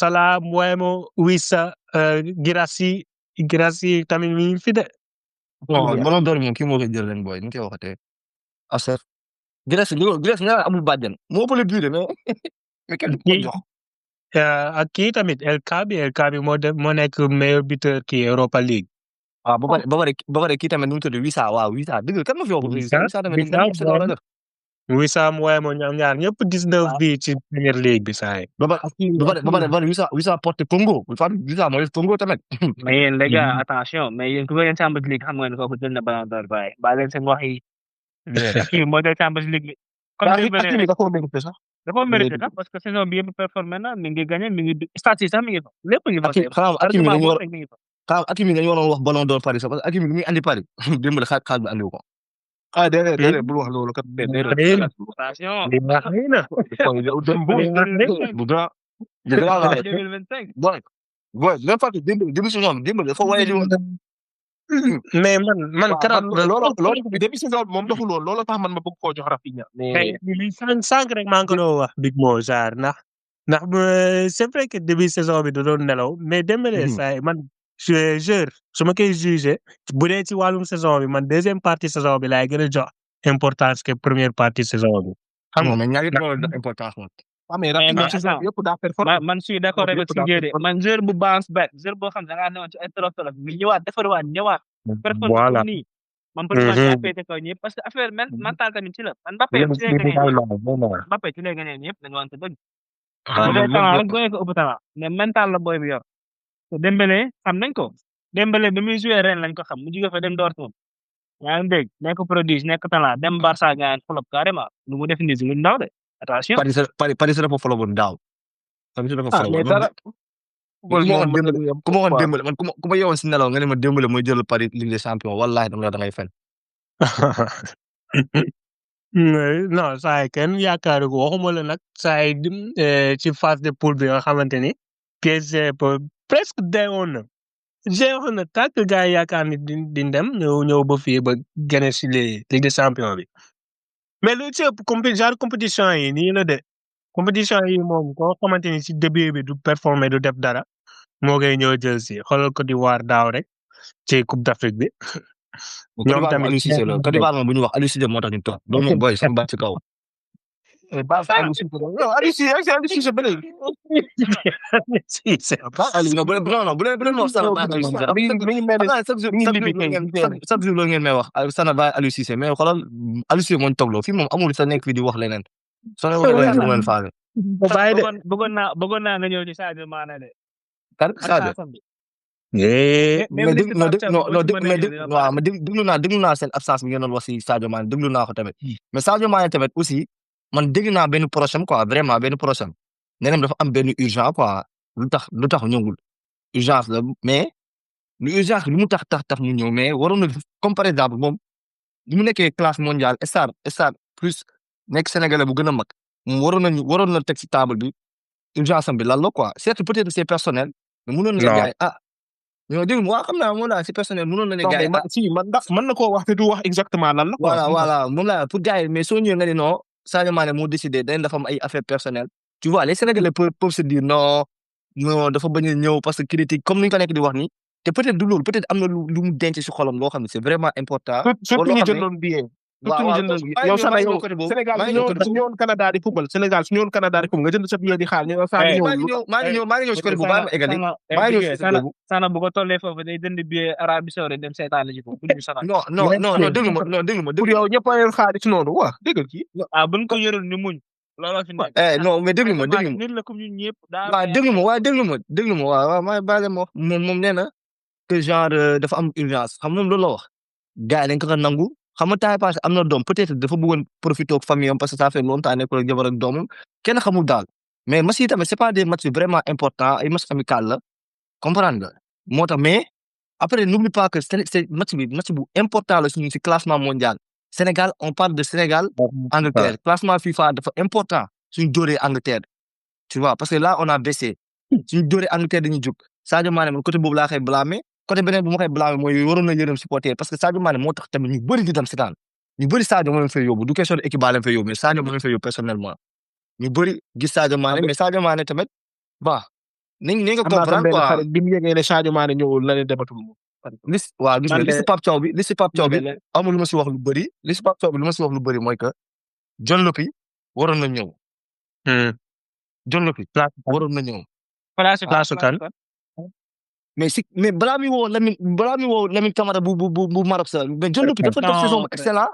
Salah Mbeumo Wissa Guirassy tamit mi ngi fi de. non ballon d'or moom kii moo koy jël leen booy ni ñu koy waxatee. Asser Guirassy nga amul bàjjen moo ëppale bii de mais kenn du ko jox. ak kii tamit El Kaabi moo nekk meilleur buteur kii Europa League. waaw ba pare kii tamit nu mu tudd Wissa dëgg kan ma fi wax Wissa tamit Wissa Mbeumo ñoom ñaar ñëpp 19 bi ci Premier League bi saa yi. ba pare Wissa porte Congo Wissa mooy Congo tamit. mais yéen les gars attention mais yéen ku ngeen Champions League xam nga ne kooku jël na ballon d'or ba leen seen wax yi. kii moo jël Champions League bi. Hakimi da koo mérité sax. dafa mérité sax parce que saison bi yëpp performé na mi ngi gagné mi ngi stats yi sax mi ngi fa lépp ngi fa. Hakimi Hakimi dañu waroon wax ballon d'or Paris sax parce que Hakimi li muy andi Paris démb la xaaj bi andiwu ko. ah déedéet bul wax loolu kat déedéet. attention. li wax xëy na. bu gra de gra la 2025. boy même fàtte début saison bi démb dafa waye di woon. mais man waaw keroog man loolu début saison bi moom doxul woon loolu tax man ma bëgg koo jox Rafinha. mais li sànq rek maa ngi ko doon wax Big Mo genre ndax c'est vrai que début saison bi da doon nelaw mais Dembélé saa man joueur su ma koy jugé bu dee ci wàllum saison bi man deuxième partie saison bi laay gën a jox importance que première partie saison bi. xam nga mais ñaari importance moom. waaw mais Rafinha saison bi yëpp daa performé. man suis d'accord avec Sindié de man joueur bu bounce back joueur boo xam ne da ngaa newoon ci ay tolof-tolof mi ñëwaat defarwaat ñëwaat. voilà nii man pour ma féete kaw ñëpp parce que affaire mental tamit ci la man Mbappé ci lay gagné ñëpp dañu wante dëgg. talent rek booy ko ëpp talent mais mental la booy bi yor te Dembélé xam nañ ko Dembélé bi muy joué ren lañ ko xam mu jóge fa dem Dortmund yaa ngi dégg nekk prodige nekk talent dem Barça gaañ flop carrément lu mu def nii lu ndaw de attention. Paris dafa flop daaw. Paris dafa flop mais dara. ku ma waxoon Dembélé man ku ma yeewoon si nelaw nga ne ma Dembélé mooy jël Paris Ligue des Champions wallahi da ngay fen. non saa yi kenn yaakaaru ko waxuma la nag saa yi ci phase de poule bi nga xamante ni PSG presque deewoon na jeexoon na tàkk gars yi yaakaar ni di dem ñëw ba fii ba gagné si Ligue des Champions bi mais lu ci ëpp genre compétition yi nii la de compétition yi moom koo xamante ni si début bi du performer du def dara moo koy ñëw jël si xoolal Côte d'Ivoire daaw rek ci Coupe d'Afrique bi. ñoom tamit Aliou Cissé la Côte d'Ivoire moom bu ñu wax Aliou Cissé moo tax ñu toog donc moom booy sama baat ci kaw. Aliou Cissé ba léegi. non bu leen wax Sana Ba Aliou Cissé mi ngi mel chaque jour loolu ngeen may wax Sana Ba Aliou Cissé mais xoolal Aliou Cissé moo ñu toogloo fii moom amul sa nekk fii di wax leneen. soo leen waxee leneen du leen faale. bëggoon naa nga ñëw ci Sadio Mané de. kan Sadio. mais déglu naa seen absence bi ngeen doon wax si Sadio Mané déglu naa ko tamit mais Sadio Mané tamit aussi man dégg naa benn prochain quoi vraiment benn prochain nee dafa am benn urgence quoi lu tax ñëwul urgence la mais lu urgence lu mu tax ñu ñëw mais waroon na comme par exemple moom li mu nekkee classe mondiale star plus nekk sénégalais bu gën a mag moom waroon na teg si table bi urgence am bi lan la quoi certes peut-être c'est personnel mais mënoon na jaay ñoo dégg nga xam naa moom laa si personnel mënoon na ne gars yi si mën na koo wax te du wax exactement lan la. voilà moom laa pour gars yi mais soo ñëwee nga ne non Sadio Mané moo décidé dañ dafa am ay affaires personnelles tu vois les Sénégalais peuvent se dire non dafa bañ a ñëw parce que critique comme ni ñu ko nekk di wax ni te peut-être du loolu peut-être am na lu mu denc si xolam loo xam ne c'est vraiment important. surtout ñu jëndoon billet. yow Sana yow Sénégal su ñëwoon Canada di football Sénégal su ñëwoon Canada di football nga jënd sa billet di xaar ñu Sadio maa ngi ñëw si côté bu baax ma égali Sana bu ko tollee foofu day jënd billet Arabie Saoudite dem seetaan la ci foofu non déglu ma pour yow ñëpp a yor xaalis noonu waa déggal kii buñ ko yorul ñu muñ looloo fi nekk non mais déglu ma nit la comme ñun ñëpp déglu ma waaw maa baale ma wax moom nee na que genre dafa am urgence xam nga loolu la wax gars yi dañ ko nangu xam nga temps passé am na doom peut-être dafa bëggoon profiter ak famille am parce que ça fait longtemps nekkul ak jabar ak doomam kenn xamul daal mais match yi tamit c'est pas des matchs vraiment importants ay match amical la comprendre nga moo tax mais après n'oublie pas que c'est match bu important la suñu si classement mondial Sénégal on parle de Sénégal Angleterre classement FIFA dafa important suñu dóoree Angleterre tu vois parce que là on a baissé suñu dóoree Angleterre dañuy jóg Sadio Mané man côté boobu laa koy blâmer côté beneen bu ma koy blâmer mooy waroon na yërëm supporter parce que Sadio Mané moo tax tamit ñu bëri di dem seetaan ñu bëri Sadio moo leen fay yóbbu du question de équipe baa leen fay yóbbu mais Sadio moo leen fay yóbbu personnellement ñu bëri gis Sadio Mané mais Sadio Mané tamit nañ nga comprendre quoi bi mu yëgee ne Sadio Mané ñëwul la ne dematul moom. gis nga liste Pape Thiaw bi amul lu ma si wax lu bëri liste Pape Thiaw bi lu ma si wax lu bëri mooy que John Lopy waroon na ñëw. John Lopy waroon na ñëw. place kan mais balaa muy woo Lamine Camara bu Maroc sa mais John Lopy dafa def saison bu excellent.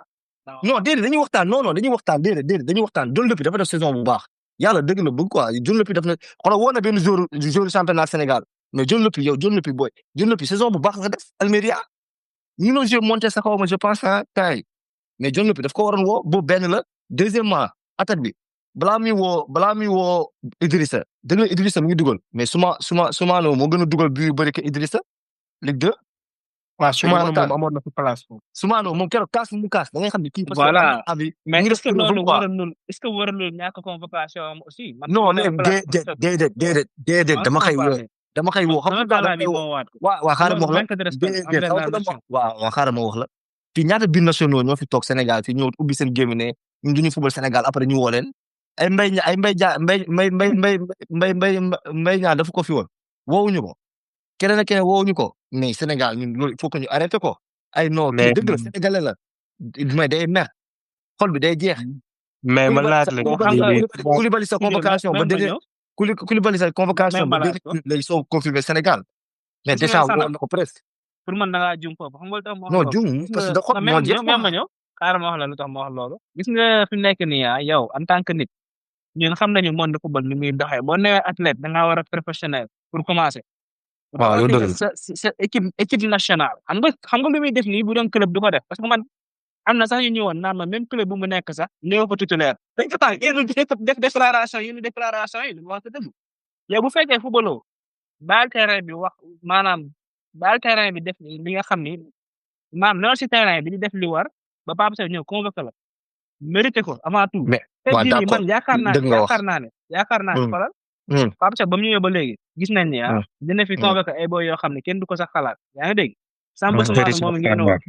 non déedéet dañuy waxtaan John Lopy dafa def saison bu baax. yàlla dëgg la bëgg quoi John Lopy daf na xoolal woo na benn joueur championnat Sénégal mais John Lopy saison bu baax la def Almeria ñu ngi doon monté sa kaw ma je pense tay mais John Lopy daf ko waroon woo boobu benn la deuxièmement attaque bi balaa muy woo Idrissa dëgg la Idrissa mu ngi dugal mais suma moo gën a dugal bi yu bëri que Idrissa Ligue 2 waaw Fekk Soumano waxtaan moom amoon na fi place foofu. Soumano moom keroog kaas mu kaas da ngay xam ne kii parce que voilà abi mais ñu ngi est-ce def que preuve loolu quoi waralul est-ce que waralul ñàkk convocation am aussi. man non su ma mais doon place déedéet on dama se xëy woo compare dama xëy woo xam dama nga dama balaa bi xëy woo moo waat ko waa xaaral ma loolu wax la manque de respect déedéet envers xam la nga dama nation. waa xaaral ma wax la fii ñaata biir nationaux ñoo fi toog Sénégal fii ñëw ubbi seen gémmi ne ñun duñu football Sénégal après ñu woo leen ay mbay ña ay mbay jaa mbay ñaa dafa ko fi woon woowuñu ko keneen ak keneen woowuñu ko mais Sénégal ñun loolu il faut que ñu arrêté ko ay non kii mais dëgg la sénégalais la mais day mer xol bi day jeex mais man laaj la bon xam nga Koulibaly sa convocation ba même ma dernier ñëw Koulibaly sa convocation même ba ma laaj dernier ko lay soo confirmé Sénégal mais gis nga déjà Sana woon na ko presque pour man da ngaa juum foofu xam nga lu tax ma wax non loolu jum gis parce que nga da xol non moo même jeex ñëw même ma ñëw xaaral ma wax la lu tax ma wax loolu gis nga fi mu nekk nii yow en tant que nit ñun xam nañu monde football ni muy doxee boo newee athlète da ngaa war a professionnel pour commencer. waaw loolu dëgg la sa équipe nationale xam nga lu muy def nii bu doon club du ko def parce que man am na sax ñu ñëwoon naan ma même club bu mu nekk sax néew fa titulaire dañ ko tax yéen def déclaration yi lu wax dëgg yow bu fekkee footballoo baal terrain bi wax maanaam baal terrain bi def li nga xam ni maanaam loolu si terrain bi di def li war ba Pape Sow ñëw convoqué la mérité ko avant tout. mais te waaw jii nii d'accord man yaakaar dëgg nga wax yaakaar naa ne xoolal Pape Sow ba mu ñëwee ba léegi gis nañ ni dina fi convoqué ay boy yoo xam ne kenn du ko sax xalaat yaa ngi dégg. Samba Soumano moom ngeen wax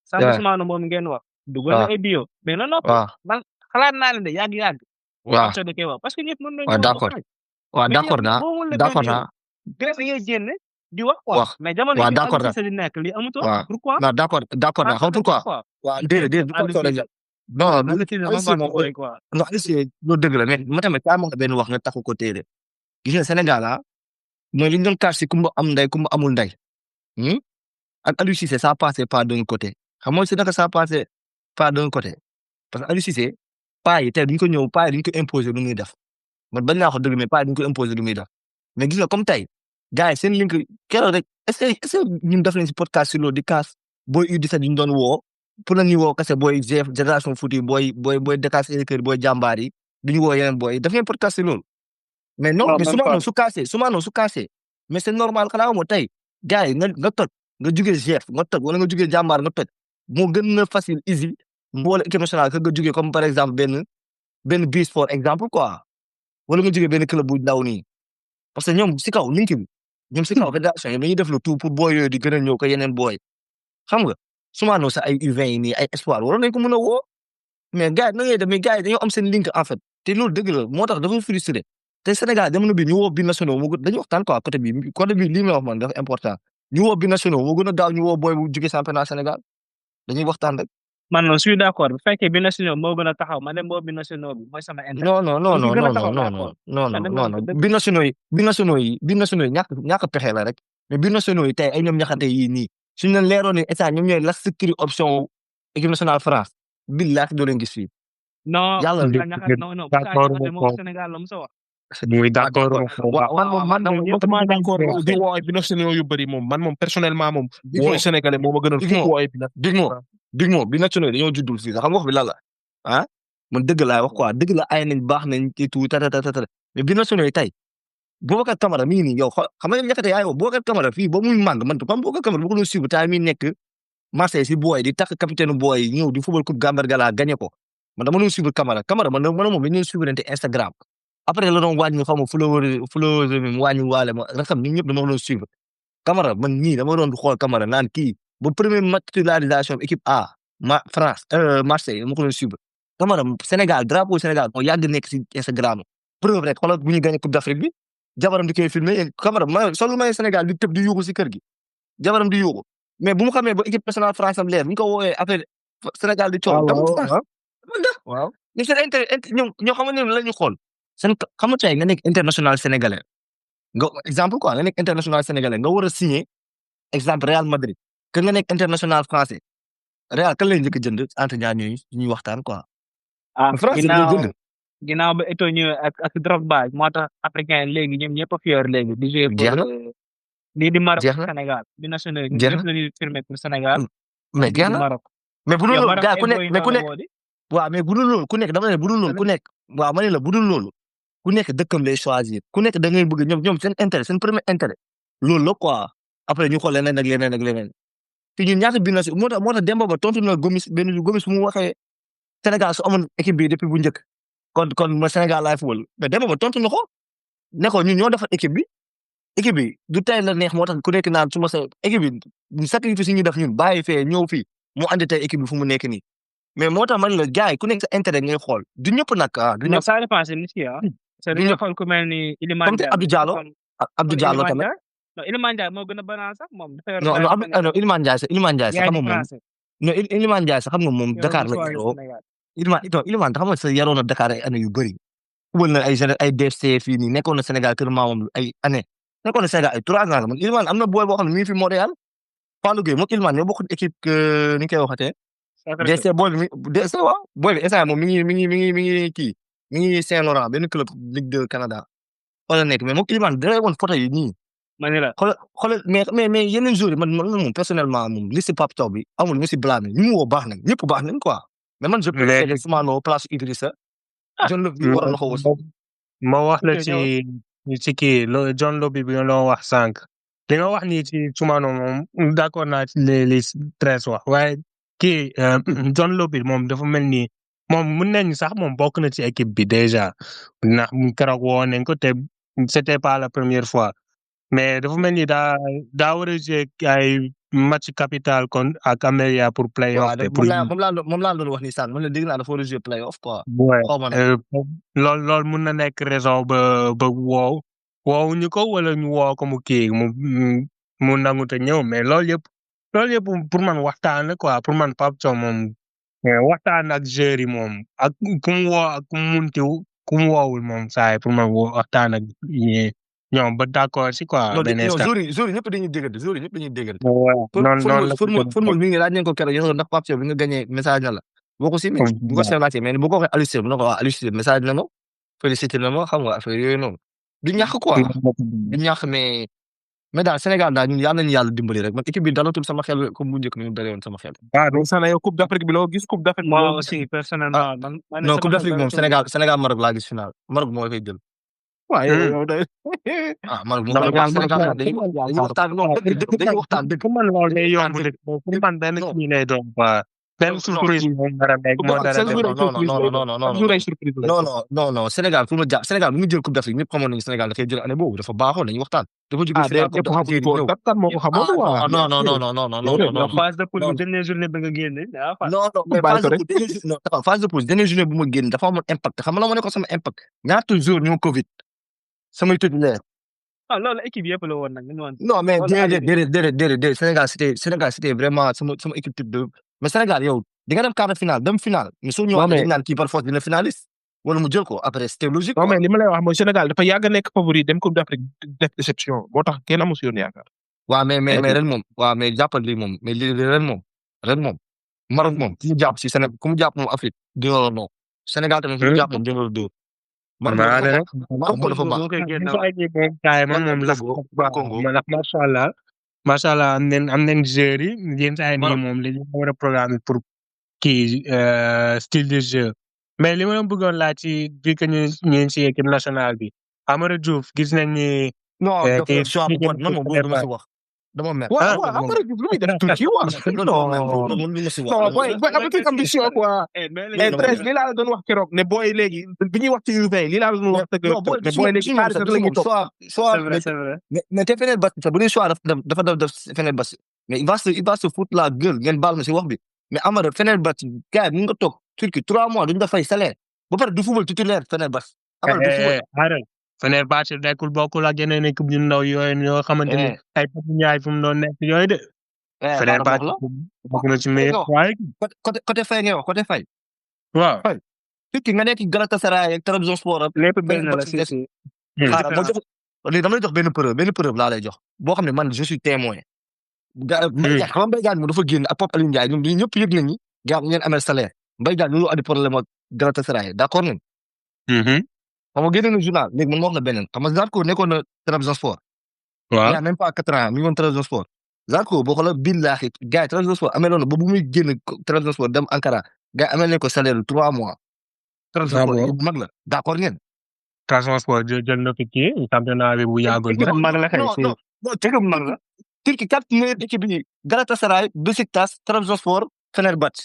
Samba Soumano moom ngeen wax. dugal na ay bio mais non non man xalaat naa ne de yàgg. waaw Pape Sow da koy wax parce que ñëpp mën nañu waaw d'accord waaw d'accord naa d'accord naa grèce ngay génn di wax quoi mais jamono waaw yi d'accord Aliou Cissé di nekk li amutoon waaw pourquoi non d'accord naa xam pourquoi waaw déedéet bu ko soobee non non Aliou Cissé loolu dëgg la mais ma tamit kaa ma benn wax nga taxu ko téere gis nga Sénégal mooy li ñu doon kaas si kumba am ndey kumba amul ndey ak Aliou Cissé ça passait pas d'un côté xam nga si naka ça passait pas d'un côté parce que Aliou Cissé paa yi tey duñ ko ñëw paa yi duñ ko imposer lu muy def man bañ naa ko dëgg mais paa yi duñ ko imposer lu muy def mais gis nga comme tey gars yi seen link keroog rek est-ce que ñun def nañ si podcast si loolu di kaas booy U17 ñu doon woo pour la ñuy woo kese booy génération foot yi booy Dakar Sacré-Cœur booy jàmbaar yi duñu woo yeneen booy daf ngeen podcast si loolu mais non mais Soumano su kaasee mais c'est normal xanaa moo tey gars yi nga toj nga jugee GF nga toj wala nga jugee jàmbaar nga toj moo gën a facile easy mboole équipe nationale que nga jugee comme par exemple benn B-Sport exemple quoi wala nga jugee benn club bu ndaw nii parce que ñoom si kaw link bi ñoom si kaw fédération yi dañuy def le tout pour booy yooyu di gën a ñëw ko yeneen booy xam nga Soumano sax ay U20 yi nii ay espoir waroon nañ ko mën a woo mais gars yi na ngay def mais gars yi dañoo am seen link en fait te loolu dëgg la moo tax dafa frustré te Sénégal jamono bi ñu woo bi nationaux moo dañuy waxtaan quoi côté bi lii may wax man dafa important ñu woo bi nationaux moo gën a daaw ñu woo booy bu jóge championnat Sénégal dañuy waxtaan rek. man non suis d'accord bu fekkee bi nationaux moo gën a taxaw ma dem boobu bi nationaux bi mooy sama intérêt. non bi nationaux yi ñàkk pexe la rek mais bi nationaux yi tey ay ñoom ñaxate yii nii suñu leen leeroon ne état ñoom ñooy la sécurité option équipe nationale France billahi doo leen gis fii. non yàlla d'accord Sénégal la mu sa wax. muy d'accord man d'accord di woo ay binationaux yu bëri moom man moom personnellement moom woo sénégalais moo ma gënal fukk woo ay dig moo binationaux dañoo juddul fii sax xam nga wax bi lan la man dëgg laay wax quoi dëgg la ay nañ baax nañ ci tout tata mais binationaux yi tey Boubacar Camara mi ngi nii yow xam nga ñakkate yaay Boubacar Camara fii ba muy màgg man comme Boubacar Camara bu ko doon suivre tay mi nekk Marseille si booy di takk capitaine booy ñëw di football coupe Gambergala gagné ko man dama doon suivre Camara man moom dañuy suivre Instagram après la doon wàññi xaw ma followers mi mu wàññi waale ma rakam ñun ñëpp dama doon suivre Camara man ñii dama doon xool Camara naan kii ba premier match titularisation équipe A France Marseille dama ko doon suivre Camara Sénégal drapeau Sénégal moo yàgg nekk si Instagram preuve rek xoolal bu ñu gagné coupe d'Afrique bi jabaram di koy filmé Camara solu may Sénégal di tëb di yuuxu si kër gi jabaram di yuuxu mais bu mu xamee ba équipe nationale France am leer bu ñu ko woowee affaire Sénégal di coow waaw ñu seen intérêt ñoo xam ne la ñu xool seen xam nga tey nga nekk international sénégalais nga exemple quoi nga nekk international sénégalais nga war a signer exemple Real Madrid que nga nekk international français Real kan lay njëkk a jënd entre ñaar ñooñu ñuy waxtaan quoi. France lay jënd. ginnaaw ba Eto'o ñëwee ak Drogba moo tax africain léegi ñoom ñëpp a fier léegi di jouer pour lii di Maroc Sénégal bi national ñëpp la ñuy firmer pour Sénégal mais jeex na mais bu dul loolu gars ku nekk waaw mais bu dul loolu ku nekk dama ne bu dul loolu ku nekk waaw ma ne la bu dul loolu ku nekk dëkkam lay choisir ku nekk da ngay bëgg ñoom seen intérêt seen premier intérêt loolu la quoi après ñu xool leneen ak leneen ak leneen te ñun ñaata bi na si moo tax Demba Ba tontu na Gomis benn Gomis mu waxee Sénégal su amoon équipe bi depuis bu njëkk kon ma Sénégal laay football mais Demba Ba tontu na ko ne ko ñun ñoo defar équipe bi du tey la neex moo tax ku nekk naan su ma sa équipe bi sacrifice yi ñu def ñun bàyyi fee ñëw fii mu andi tey équipe bi fu mu nekk nii mais moo tax man la gars yi ku nekk sa intérêt ngay xool du ñëpp nag du non ñëpp ça dépend si nit ki ah. c'est du dañuy ñëpp xool ku mel ni Iliman comme te Ndiaye. Abdou Diallo Abdou Diallo tamit non Iliman Ndiaye moo gën a banaan sax moom. dafa yor non non Iliman Ndiaye sax xam nga moom français. non Iliman Ndiaye sax xam nga moom Dakar la histoire du yaroo Sénégal. Iliman xam nga sa yaroo na Dakar ay année yu bëri fubal na ay DFC fii nii nekkoon na Sénégal kër maamam ay année nekkoon na Sénégal ay 3 ans la man Iliman am na booy boo xam ne mi ngi fi Montréal Fallou Gueye moom Iliman ñoo bokk équipe ni ñu koy waxatee DFC booy bi DFC waaw booy bi instant moom mi ngi kii mi ngi Saint-Laurent benn club Ligue 2 Canada wala nekk mais moom Iliman da woon photo yi nii ma ne la xoolal mais yeneen jours yi man moom personnellement moom li si Pape Thiaw bi amul ñu si blâme ñu mu woo baax nañ ñëpp baax nañ quoi mais man je préfère Soumano place Idrissa John Lobby waroon na ko aussi ma wax la ci kii John Lobby bi nga doon wax sànq li nga wax nii ci Soumano moom d'accord naa ci li 13 wax waaye kii John Lobby moom dafa mel ni moom mën nañ sax moom bokk na ci équipe bi déjà ndax keroog woo nañ ko te c'était pas la première fois mais dafa mel ni daa war a jouer ay match capital kon ak Amelia pour playoff te pour moom laa doon wax ni sànq man la dégg naa dafa war a jouer playoff quoi loolu mun na nekk raison ba woowuñu ko wala ñu woo ko mu kii mu nangu te ñëw mais loolu yëpp pour man waxtaan la quoi pour man Pape Thiaw moom waxtaan ak joueurs yi moom ak ku mu woo ak ku mu woowul moom saa yi pour man waxtaan ak ñoom ba d'accord si quoi. non jour yi ñëpp dañuy déggante. Formule mi ngi laaj nañ ko keroog yow ndax Pape Thiaw bi nga gagné message na la boo ko si bu ko seetlaatee mais bu ko waxee Aliou Cissé bu ne ko waa Aliou Cissé message na ma félicité na ma xam nga affaire yooyu noonu du ñàkk quoi du ñàkk mais daal Sénégal daal ñun yàlla nañu yàlla dimbali rek man équipe bi dalatul sama xel comme bu njëkk ni mu dalee woon sama xel. donc sana yow Coupe d'Afrique bi loo gis Coupe d'Afrique. moi aussi personnellement non Coupe d'Afrique moom Sénégal Maroc laa gis final Maroc moo koy jël. waaye yow day Maroc moo koy jël Sénégal dañuy waxtaan non dañuy waxtaan dëgg. pour man loolu day yomb de pour man benn kii lay doon quoi. benn surprise moom dara nekk moo dara non Sénégal fu mu jàpp Sénégal bu mu jël Coupe d'Afrique ñëpp xamoon nañu Sénégal dafay jël année boobu dafa baaxoon dañuy waxtaan. dafa jóge final Coupe d'Afrique moo ko xamoon waa non phase de poule dernière journée ba nga génne non phase de poule dernière journée bu ma génn dafa amoon impact xam nga la ma ne ko sama impact ñaata jour ñoo Covid samay titulaire loolu équipe yëpp la woon nag non mais déedéet Sénégal c'était vraiment sama équipe type de mais Sénégal yow di nga dem quart de finale dem finale mais soo ñëwaat dañu naan kii par force dina finaliste wala mu jël ko après c'était logique. non mais li ma lay wax mooy Sénégal dafa yàgg a nekk favori dem Coupe d'Afrique def déception moo tax kenn amu si yoon yaakaar. waaw mais ren moom waaw mais jàppal lii moom mais lii ren moom Maroc moom ku mu jàpp si Sénégal ku mu jàpp moom Afrique dina la non Sénégal tamit ku mu jàpp moom dina la dóor. Maroc dafa baax macha allah am nañ joueurs yi yenn saa yi nii moom li ñu war a programme pour kii style de jeu mais li ma la bëggoon laaj ci bi que ñu ci équipe nationale bi Amara Diouf gis nañ ni. non man moom boobu dama si wax. dama mer waaw Amara Diouf lu muy def tuuti non booy avec ambition quoi. mais 13 lii laa la doon wax keroog ne booy léegi bi ñuy wax ci U20 lii laa la doon wax ne booy léegi xaalis rek la ñuy topp. c'est vrai mais te Fenerbahçe bu dee choix dafa def Fenerbahçe mais il va se foutre la gueule ngeen baal ma si wax bi mais Amara Fenerbahçe gars yi mun nga toog Turquie 3 mois duñ la fay salaire ba pare du football titulaire Fenerbahçe. Amara du football. Fenerbahçe nekkul bokkul ak yeneen équipe yu ndaw yooyu yoo xamante ni ay Pape Ndiaye fu mu doon nekk yooyu de. Fenerbahçe bokk na ci meilleur waaye. côté fay ngay wax côté fay. waaw. Turquie nga nekk Galatasaray ak Trabzonspor ak. lépp benn la si dama lay jox benn preuve laa lay jox boo xam ne man je suis témoin. Mbaye Diagne dafa génn ak Pape Alioune Ndiaye ñoom ñëpp yëg nañu gars ngeen amee salaire Mbaye Diagne loolu andi problème ak Galatasaray d'accord ngeen. xam nga génne na journal léegi man ma wax la beneen xam nga Zarko nekkoon na Trabzonspor. waaw il y a même pas 4 ans mi ngi woon Trabzonspor. Zarko boo xoolee billahi gars yi Trabzonspor amee loolu ba bu muy génn Trabzonspor dem Ankara gars yi amee nañ ko salaire 3 mois. Trabzonspor bu mag la d'accord ngeen. Trabzonspor jël na fi kii championnat bi bu yàggul. mag la kay non mag la. Turquie 4 meilleures équipes yi Galatasaray Beşiktaş Trabzonspor Fenerbahçe.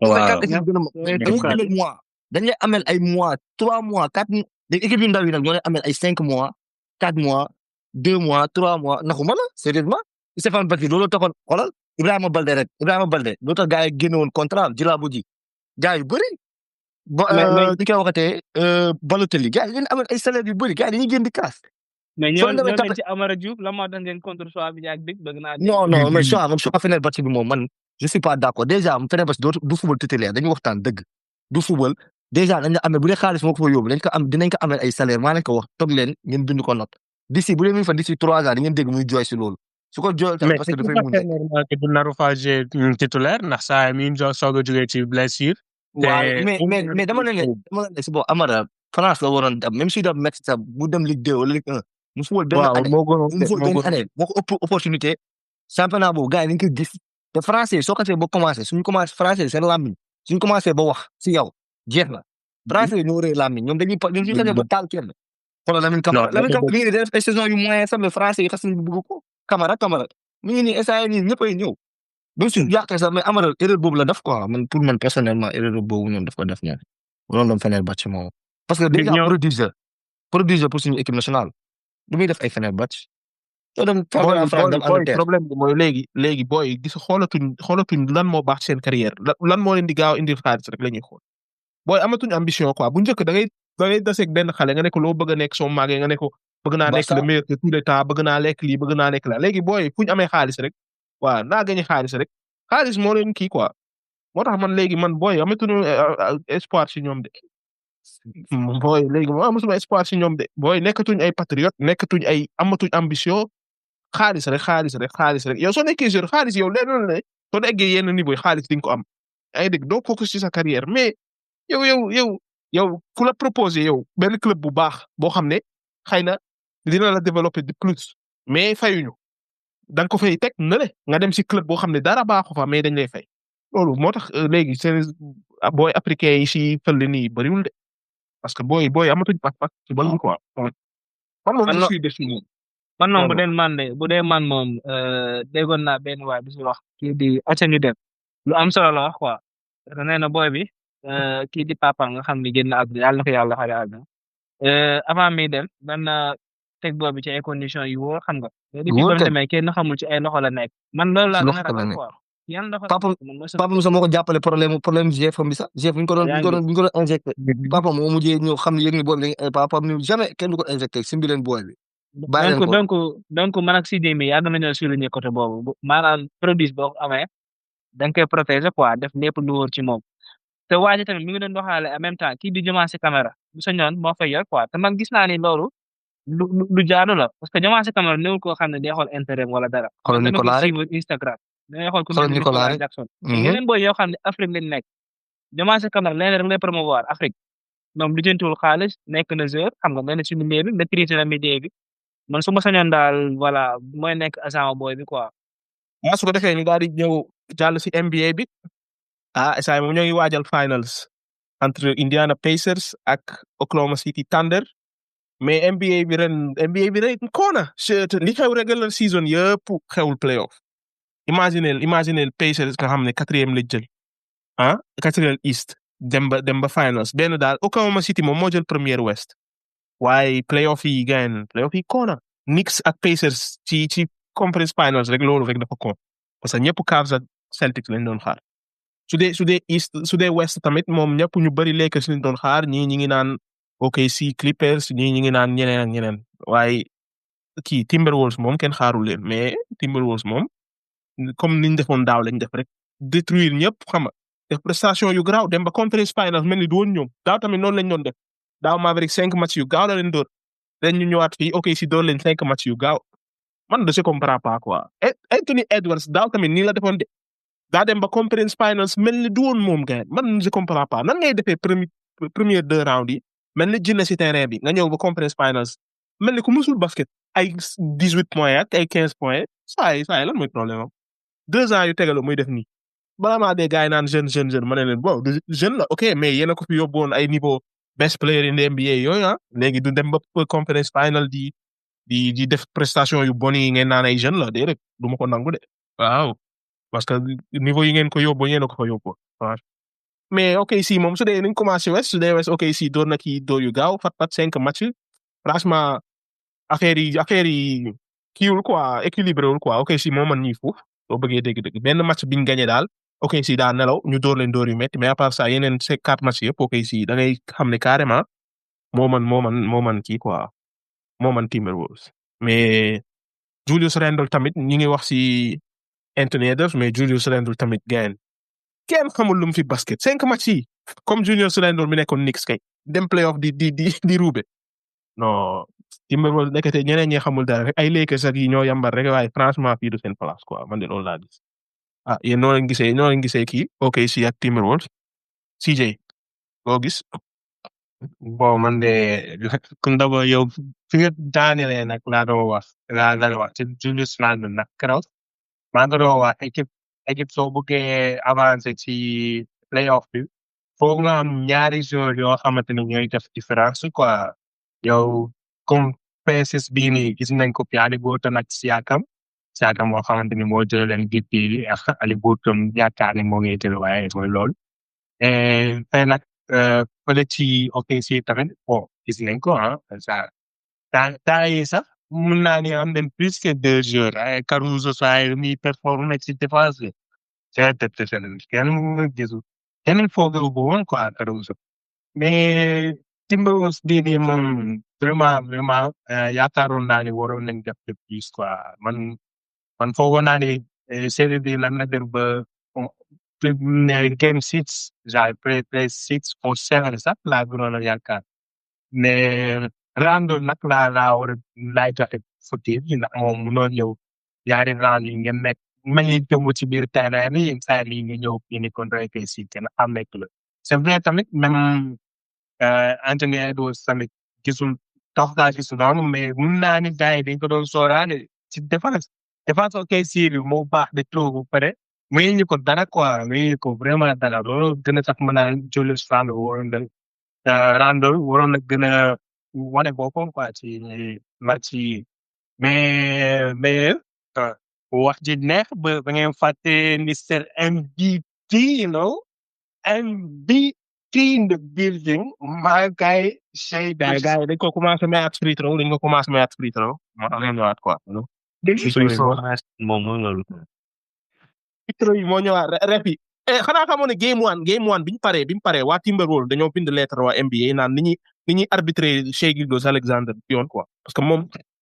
waaw 4 équipes gën a mag dañuy amel mois dañuy amel ay mois 3 mois 4 mois des équipes yu ndaw yi nag ñoo leen amel ay 5 mois 4 mois 2 mois 3 mois naxuma la sérieusement Stéphane Batty loolu taxoon xoolal Ibrahima Balde loolu tax gars yi génne woon contrat Djilabou Dji gars yu bëri ba di koy waxatee Balotelli gars yi dañu amel ay salaire yu bëri gars yi dañuy génn di kaas mais soo ñëw demee ñëw tax nañ ci Amara Diouf la moo tax ngeen contre choix bi ak Big bëgg naa dégg. non mais choix Fenerbahçe bi moom man je suis pas d'accord déjà Fenerbahçe du football titulaire dañuy waxtaan dëgg du football déjà dañ la amee bu dee xaalis moo ko fa yóbbu dinañ ko amee ay salaire maa leen ko wax toog leen ngeen bind ko note d'ici bu dee mi ngi fa d'ici 3 ans di ngeen dégg muy jooy si loolu su ko jooyal tamit mais parce que c'est dafay tout à mun fait normal que du naru faa jouer titulaire ndax saa mi ngi soog a jógee ci blessure. waaw mais dama ne si bon Amara France la waroon dem même si dem Metz sax mu dem Ligue 2 wala Ligue 1 mu football benn année moo gënoon mu football benn année moo ko ëpp opportunité championnat boobu gars yi dañ ko gis te français soo xasee ba commencé suñu commencé français seen làmmiñ suñu commencé ba wax si yow jeex na français ñoo rëy làmmiñ ñoom dañuy suñu xasee ba taal kenn xoolal Lamine Camara mi ngi def ay saison yu moyen sax mais français yi xas nañu bëgg ko Camara mi ngi nii instant yii ñëpp ay ñëw même su yàqee sax mais Amara erreur boobu la def quoi man pour man personnellement erreur boobu ñoom daf ko def ñoom loolu la Fenerbahçe moom parce que déjà produire pour suñu équipe nationale du muy def ay Fenerbahçe soo dem problème bi mooy léegi booy gis xoolatuñ lan moo baax seen carrière lan moo leen di gaaw indil xaalis rek la ñuy xool booy amatuñ ambition quoi bu njëkk da ngay daseeg benn xale nga ne ko loo bëgg a nekk soo màggee nga ne ko bëgg naa nekk le meilleur de tous les temps bëgg naa lekk lii bëgg naa nekk la léegi booy fu ñu amee xaalis rek waaw naa gañe xaalis rek xaalis moo leen kii quoi moo tax man léegi man booy amatuñu espoir si ñoom de booy léegi moo amatuma espoir si ñoom de booy nekkatuñ ay patriote nekkatuñ ay amatuñ ambition xaalis rek yow soo nekkee jeune xaalis yow lenn la ne soo eggee yenn niveau yi xaalis di nga ko am ay dégg doo focus ci sa carrière mais yow ku la proposé yow benn club bu baax boo xam ne xëy na dina la développer de plus mais fayuñu da nga ko fay teg na le nga dem ci club boo xam ne dara baaxu fa mais dañ lay fay loolu moo tax léegi seen booy africain yi ci fële nii bariwul de parce que booy amatuñ pas-pas ci bal quoi man moom je suis déçu man moom bu dee man moom déggoon naa benn waay bi si wax kii di acca ñu dem lu am solo la wax quoi nee na booy bi kii di papa nga xam ne génn ak yàlla na ko yàlla xare àgg avant mi dem dan teg booy bi ci ay conditions yu wóor xam nga depuis ba mu demee kenn xamul ci ay loxo la nekk man loolu laa gën a ragal quoi yan loxo papa Moussa moo ko jàppale problème GF bi sax GF bu ñu ko doon injecté papa moo mujjee ñëw xam ne yëg ni boobu papa mi jamais kenn du ko injecté simbi leen booy bi donc man ak Sidi mi yàgg nañoo souligner côté boobu maanaam produit boo ko amee da nga koy protéger quoi def lépp lu wóor ci moom te waa ji tamit mi ngi doon doxaale en même temps kii di Diomansy Camara bu sañoon moo fay yor quoi te man gis naa ni loolu lu jaadu la parce que Diomansy Camara néew koo xam ne day xool intérêt wala dara. xoolal Nicolas rek Instagram da ngay xool ku mel ni Nicolas Jackson. yeneen booy yoo xam ne Afrique lañ nekk Diomansy Camara leneen rek lay promouvoir Afrique moom lijjantiwul xaalis nekk na joueur xam nga mel na ci milieu bi maîtriser na milieu bi man su ma sañoon daal voilà mooy nekk agent booy bi quoi. su ko defee ñu daal di ñëw jàll si NBA bi saa moom ñoo ngi waajal finals entre Indiana Pacers ak Oklahoma City Thunder mais NBA bi ren koona li xew regular season yëpp xewul playoff imaginez Pacers nga xam ne 4e la jël 4e East dem ba finals benn daal Oklahoma City moom moo jël première West waaye playoff yi koona Knicks ak Pacers ci conference finals rek loolu rek dafa ko parce que ñëpp Cavs ak Celtics lañ doon xaar su dee East su dee West tamit moom ñëpp ñu bari Lakers lañ doon xaar ñi ngi naan OKC Clippers ñi ngi naan ñeneen ak ñeneen waaye kii Timberwolves moom kenn xaarul leen mais Timberwolves moom comme niñ defoon daaw lañ def rek détruire ñëpp xam nga def prestation yu garaaw dem ba conference finals mel ni du woon ñoom daaw tamit noonu lañ doon def daaw Maverick 5 match yu gaaw la leen door ren ñu ñëwaat fii OKC door leen 5 match yu gaaw man je comprends pas quoi Anthony Edwards daaw tamit nii la defoon de daa dem ba conference finals mel ni du woon moom gars man je comprends pas nan ngay defee premier 2 rounds yi mel ni jinne si terrain bi nga ñëw ba conference finals mel ni ku musul basket ay 18 points ak ay 15 points saa yi lan mooy problème am 2 ans yu tegaloo muy def nii balaa maa dee gars yi naan jeune ma ne leen bon jeune la ok mais yéen a ko fi yóbbuwoon ay niveau best player in the NBA yooyu léegi du dem ba conference final di di def prestation yu bon yi ngeen naan ay jeunes la déedéet du ma ko nangu de waaw parce que niveau yi ngeen ko yóbbu yéen a ko fa yóbbu waaw mais OKC moom su dee nañ commencé West su dee West OKC door na kii door yu gaaw fat 5 match franchement affaire yi kiiwul quoi équilibré wul quoi OKC moo mën ñii foofu soo bëggee dégg-dégg benn match biñ gagné daal OKC daa nelaw ñu door leen door yu métti mais à part ça yeneen 4 match yëpp OKC da ngay xam ne carrément moo mën kii quoi moo mën Timberwolves mais Julius Randle tamit ñi ngi wax si Anthony Edwards mais Julius Randle tamit gain kenn xamul lu mu fi basket 5 match yi comme Julius Randle mi nekkoon Knicks kay dem playoff di ruube non Timberwolves nekkate ñeneen ñi xamul dara rek ay Lakers ak yi ñoo yambar rek waaye franchement fii du seen place quoi man de loolu laa gis ah yéen noo leen gisee kii OKC ak Timberwolves CJ loo gis. bon man de kun d'abord yow fi nga daanelee nag laa doon wax ci Julius Randle nag keroog maa ngi doon wax équipe soo bëggee avancer ci playoff bi foog nga am ñaari joueurs yoo xamante ne ñooy def différence quoi yow comme PSS bii nii gis nañ ko fi Ali Burton ak Siakam moo xamante ni moo jël leen bi ak Ali Burton yaakaar ne moo ngi jël waaye mooy loolu tey nag fële ci OKC tamit bon gis nañ ko ça temps yi sax mun naa ni am nañ plus que 2 joueurs ay Caruso saa mi performé ci défense bi kenn foogul bu woon quoi Caruso mais Timberwolves bii nii moom vraiment yaakaaroon naa ni waroon nañ def de plus quoi man foogoon naa ni série bi lan la dem ba game 6 genre play 6 or 7 sax laa gënoon a yaakaar mais Randle nag laay joxe futir yi ndax moom mënoon ñëw ñaari round yi ngeen nekk mel ni jëmb ci biir terrain bi yenn saa yi nga ñëw fii ni contre OKC kenn am nekk la c'est vrai tamit même Anthony Edwards tamit gisul taxawaay gisul noonu mais mun naa ni gars yi dañ ko doon sóoraale ci défense OKC bi moo baax de trop bu pare muy ñu ko dara quoi muy ñu ko vraiment dara loolu gën a tax mën naa Julius Randle waroon na gën a wane boppam quoi ci match yi mais wax ji neex ba ngeen fàtte Mr MVP you know MVP in the building maa kay Shai gars yi dañ ko commencé may at free throw moo tax leen ñëwaat quoi. moom loolu. free throw yi moo ñëwaat rep yi xanaa xamoon ne game one bi ñu paree waa Timberwolves dañoo bind lettre waa NBA naan ni ñuy arbitrer Shai Gilgeous-Alexander yoon quoi parce que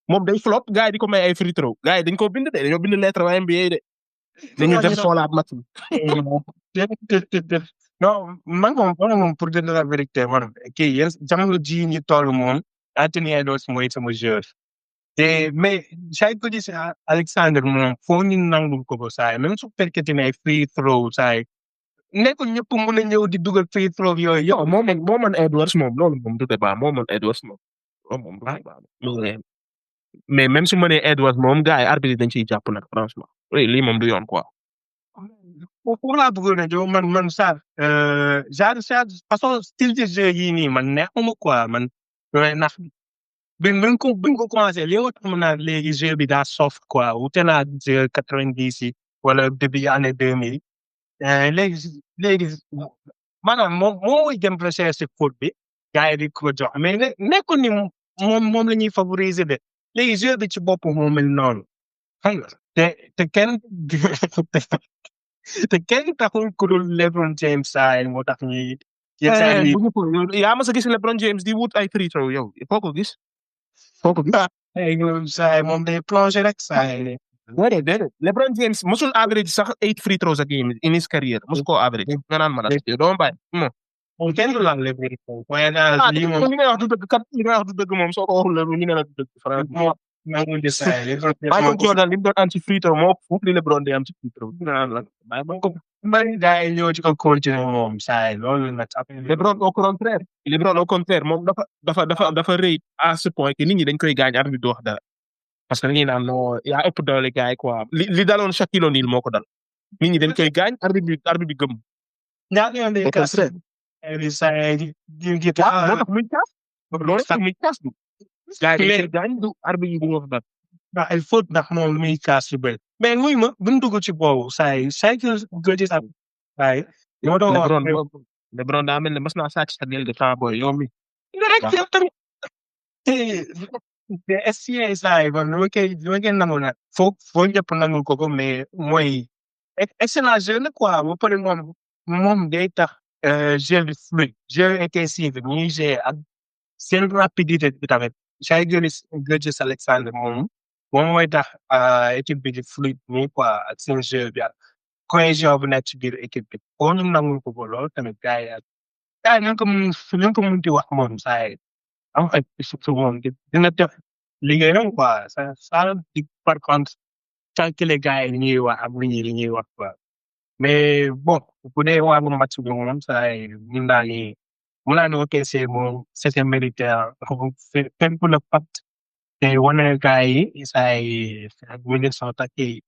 moom day flop gars yi di ko may ay free throw gars yi dañ ko bind de dañoo bind lettre waa NBA de dañu def xoolaat match bi. non man moom pour dire la vérité man kii yéen jamono ji ñu toll moom Anthony Edwards mooy sama joueur mais Shai Gilgeous-Alexander moom foo ñu nangul ko saa même su fekkee ne free throw saa nekkul ñëpp mën a ñëw di dugal free throw yooyu yow moo mën Edwards moom loolu moom du débat moo mën Edwards moom loolu moom du débat mais même su mënee Edwards moom gars yi arbitre dañ ciy jàpp nag franchement lii moom du yoon quoi. foofu laa bëggoon a jox man ça genre façon style de jeu yii nii man neexuma quoi man ndax buñ ko commencé li nga xam naa léegi jeu bi daa soft quoi wute naa jeu 90 yi wala début année 2000 léegi maanaam moom mooy dem recherche foot bi gars yi di ko jox mais nekkul ni moom la ñuy favoriser de léegi jeu bi ci bopp moo mel noonu xam nga te kenn taxul ku dul LeBron James saa moo tax ñuy. yaa ma sa gis LeBron James di wut ay free throw yow foo ko gis. saa moom day plongé rek saa yi. déedéet LeBron James mosul average sax 8 free throws a game in his career mosu koo average nga naan ma la doo bàyyi moom kenn du laal LeBron. waaye daal lii moom li ngay wax du dëgg kat li ngay wax du dëgg moom soo ko waxul ñu ne la du dëgg franchement. Michael Jordan li mu doon am ci free throw moo foofu li LeBron di am ci free throw bari gars yi ñëw ci ko continuer moom saa yi loolu nag. LeBron au contraire moom dafa rëy à ce point que nit ñi dañ koy gaañ arbitre du wax dara parce que dañuy naan non yaa ëpp doole gars yi quoi li daloon Shaquille O'Neal moo ko dal nit ñi dañ koy gaañ arbitre bi gëm. ñaata yoon day kas saa yi moo tax muy kaas loolu sax muy kaas gars yi dañ mais koy gaañ du arbitre yi bu wax dara. ndax il faut ndax moom muy kaas yu bëri mais muy ma buñ dugg ci boobu saa yi saa yu gëj a am saa yi li ma doon wax LeBron daa mel ne mas naa sàcc sa del de temps booy yow mi. nga rek yow tamit te SCA saa yi man li ma koy nangu nag foo ñëpp nangul ko mais mooy excellent jeu la quoi ba pare moom day tax jeu bi fluide jeu intensif bi ñuy jouer ak seen rapidité bi tamit saa yu Gilgeous Alexander moom mooy tax équipe bi di fluide nii quoi ak seen jeu bi ak cohésion bu nekk ci biir équipe bi foo ñu nangul ko ba lool tamit gars yi ñu ko mun di wax moom saa yi am ay surtout moom dina def liggéeyam quoi ça di par contre calculer gars yi li ñuy wax ak li ñuy wax quoi mais bon bu dee wàllu match bi moom saa yi mun naa ne OKC moom c'était méritaire fépp la pat te wane gars yi saa yi ak Minnesota kii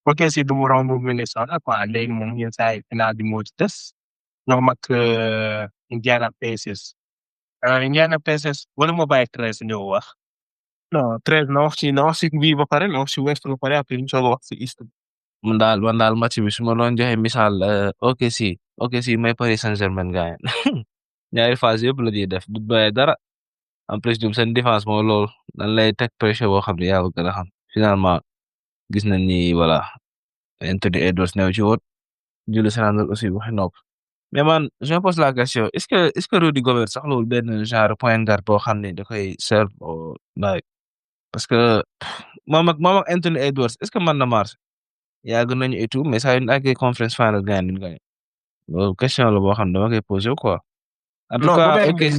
OKC du mu romb Minnesota quoi léegi moom yenn saa yi final bi moo ci des ñoom ak Indiana Pacers Indiana Pacers wala ma bàyyi 13 ñëw wax. non 13 na wax ci bii ba pare na wax ci West ba pare après ñu soog a wax ci East. man daal match bi su ma doon joxe misaal OKC may Paris Saint-Germain gars ñaari phase yëpp la ñuy def du bàyyi dara en plus ñoom seen défense moo loolu dañ lay teg pression boo xam ne yaa ko gën a xam finalement gis nañ ni voilà Anthony Edwards new ci woon Julius Randle aussi waxi nopp mais man je me pose la question est-ce que Rudy Gobert sax loolu benn genre point guard boo xam ne da koy serve au like parce que moom ak Anthony Edwards est-ce que mën na marché yàgg nañu et tout mais saa yu ñu àggee conference final gagné duñ gagné loolu question la boo xam ne dama koy posé quoi. En tout cas OKC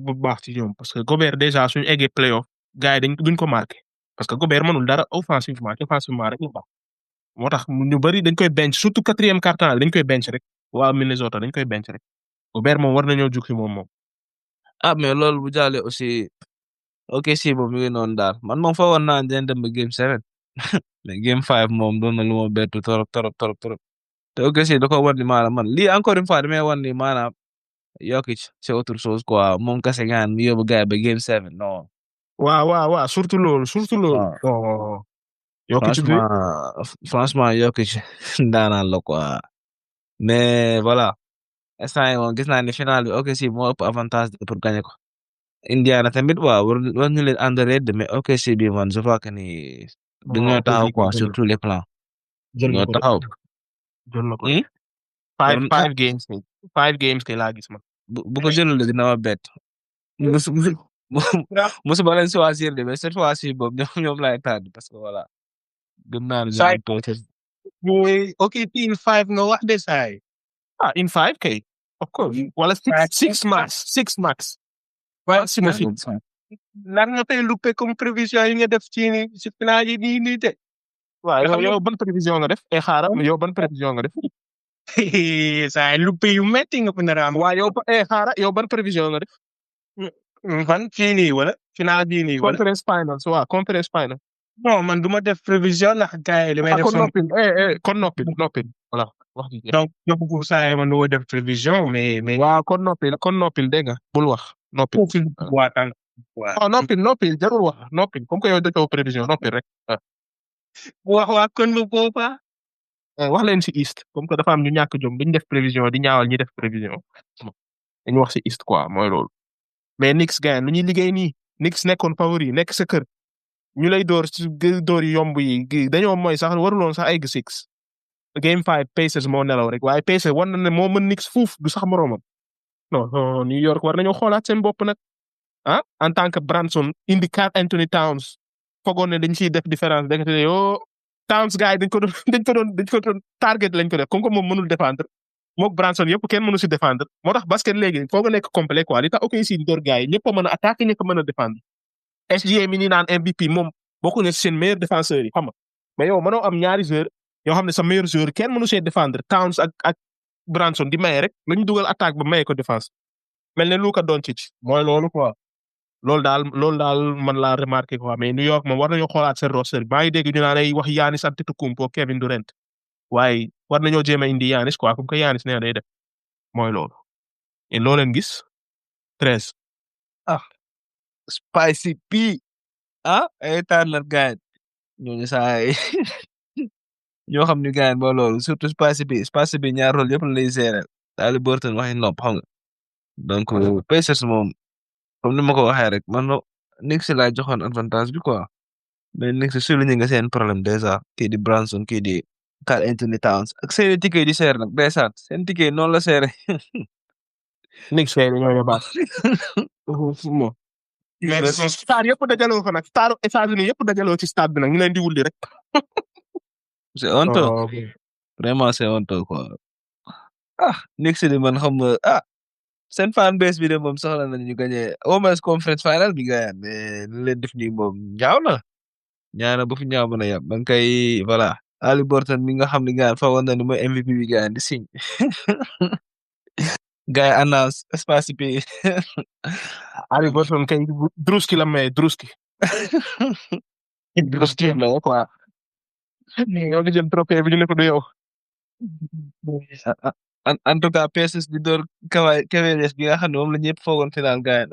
bu baax ci ñoom parce que Gobert déjà suñu eggee playoff gars yi duñ ko marqué parce que Gobert mënul dara offensivement défensivement rek la baax moo tax ñu bari dañ koy bench surtout quatrième quart-temps dañ koy bench rek waa Minnesota dañ koy bench rek Gobert moom war nañoo jukki moom. mais loolu bu jàllee aussi OKC moom mi ngi noonu daal man moom fa woon naa dem ba game 7 mais game 5 moom doon na lu ma bettu trop te OKC da ko war ni maanaam man lii encore une fois damay war ni maanaam Jokic c'est autre chose quoi moom kese gaan mi yóbbu gars ba game 7 non. waaw surtout loolu. franchement Jokic daanaan la quoi mais voilà instant yii moom gis naa ne final bi OKC moo ëpp avantage pour gagner ko. Indiana tamit waaw war ñu leen underrated mais OKC bi man je vois que ni dañoo taxaw quoi sur tous les plans. dañoo taxaw. jël na ko 5 games kay laa gis man. bu ko jëlul dina ma bett. musu ba leen choisir de mais cette fois-ci boobu ñoom laay tànn parce que voilà. gëm naa ne saa yi OKC in 5 nga wax de saa yi. in 5 kay. of course wala 6 max. waaw lan nga fay loupé comme prévision yi nga def ci final yi nii de. waaw yow ban prévision nga def xaaral yow ban prévision nga def. saa yi loupé yu metti nga fi nar a am. waaw xaaral yow ban prévision nga def. fan fii nii wala final bii nii wala. conference final. non man du ma def prévision ndax gars yi li may def. kon noppil voilà wax ji. donc ñoo saa yi man du ma def prévision mais. waaw kon noppil dégg nga bul wax. noppil noppil jarul wax noppil comme que yow defoo prévision noppil rek. wax kon lu booba. wax leen ci East comme que dafa am ñu ñàkk jom duñ def prévision di ñaawal ñi def prévision dañu wax ci East quoi mooy loolu. mais Knicks gars lu ñuy liggéey nii Knicks nekkoon favori nekk sa kër ñu lay door ci door yi yomb yi dañoo mooy sax waruloon sax egg 6 game 5 Pacers moo nelaw rek waaye Pacers war na ne moo mën Knicks fuuf du sax moroomam non New York war nañoo xoolaat seen bopp nag en tant que Branson indi Karl Anthony Towns fogoon ne dañ ciy def différence dégg nga yoo Towns gars yi dañ ko doon target lañ ko def comme que moom mënul défendre mook Branson yëpp kenn mënu si défendre moo tax basket léegi foog nga nekk complet quoi li tax OKC si door gars yi ñëpp a mën a attaquer ñëpp a mën a défendre SGA mi ni naan MVP moom bokku ne seen meilleur défenseur yi xam nga mais yow mënoo am ñaari joueur yoo xam ne sa meilleur joueur kenn mënu see défendre Towns ak Branson di maye rek lañu dugal attaque ba maye ko défense mel ne Luka Doncic mooy loolu quoi loolu daal man laa remarqué quoi mais New York moom war nañoo xoolaat seen roster maa ngi dégg ñu naan ay wax Giannis Antetokounmpo Kevin Durant waaye war nañoo jéem a indi Giannis quoi comme que Giannis nee day def mooy loolu et loo leen gis 13. spicy pea ay tànnar gaañ ñooñu saa yi ñoo xam ni gaañ ba loolu surtout spicy pea ñaar rôle yëpp la lay gérer Haliburton waxi nopp xam nga donc Pacers moom comme ni ma ko waxee rek man Knicks laa joxoon avantage bi quoi mais Knicks souligné nga seen problème déjà kii di Branson kii di Karl Anthony Towns ak seen ticket di seer nag ndeysaan seen ticket noonu la seere Knicks kay dañoo yóbbaat. Mo star yëpp dajaloo fa nag staru États-Unis yëpp dajaloo ci stade bi nag ñu leen di wulli rek. c'est honteux Oh, vraiment c'est honteux quoi Knicks di man xam nga seen fan base bi de moom soxla nañu ñu gagné au moins conference final bi gars mais lu leen def nii moom ñaaw na ñaana ba fi ñaaw mën a yab ba nga koy voilà Haliburton mi nga xam ne gars foogoon na ni mooy MVP bi gars di signe gars yi annonce espace bi Haliburton kay Druski la may Druski. Druski la may quoi. Yow nga jël trophée bi ñu ne ko du yow. en tout cas Pacers di door Cavaliers bi nga xam ne moom la ñëpp foogoon final gars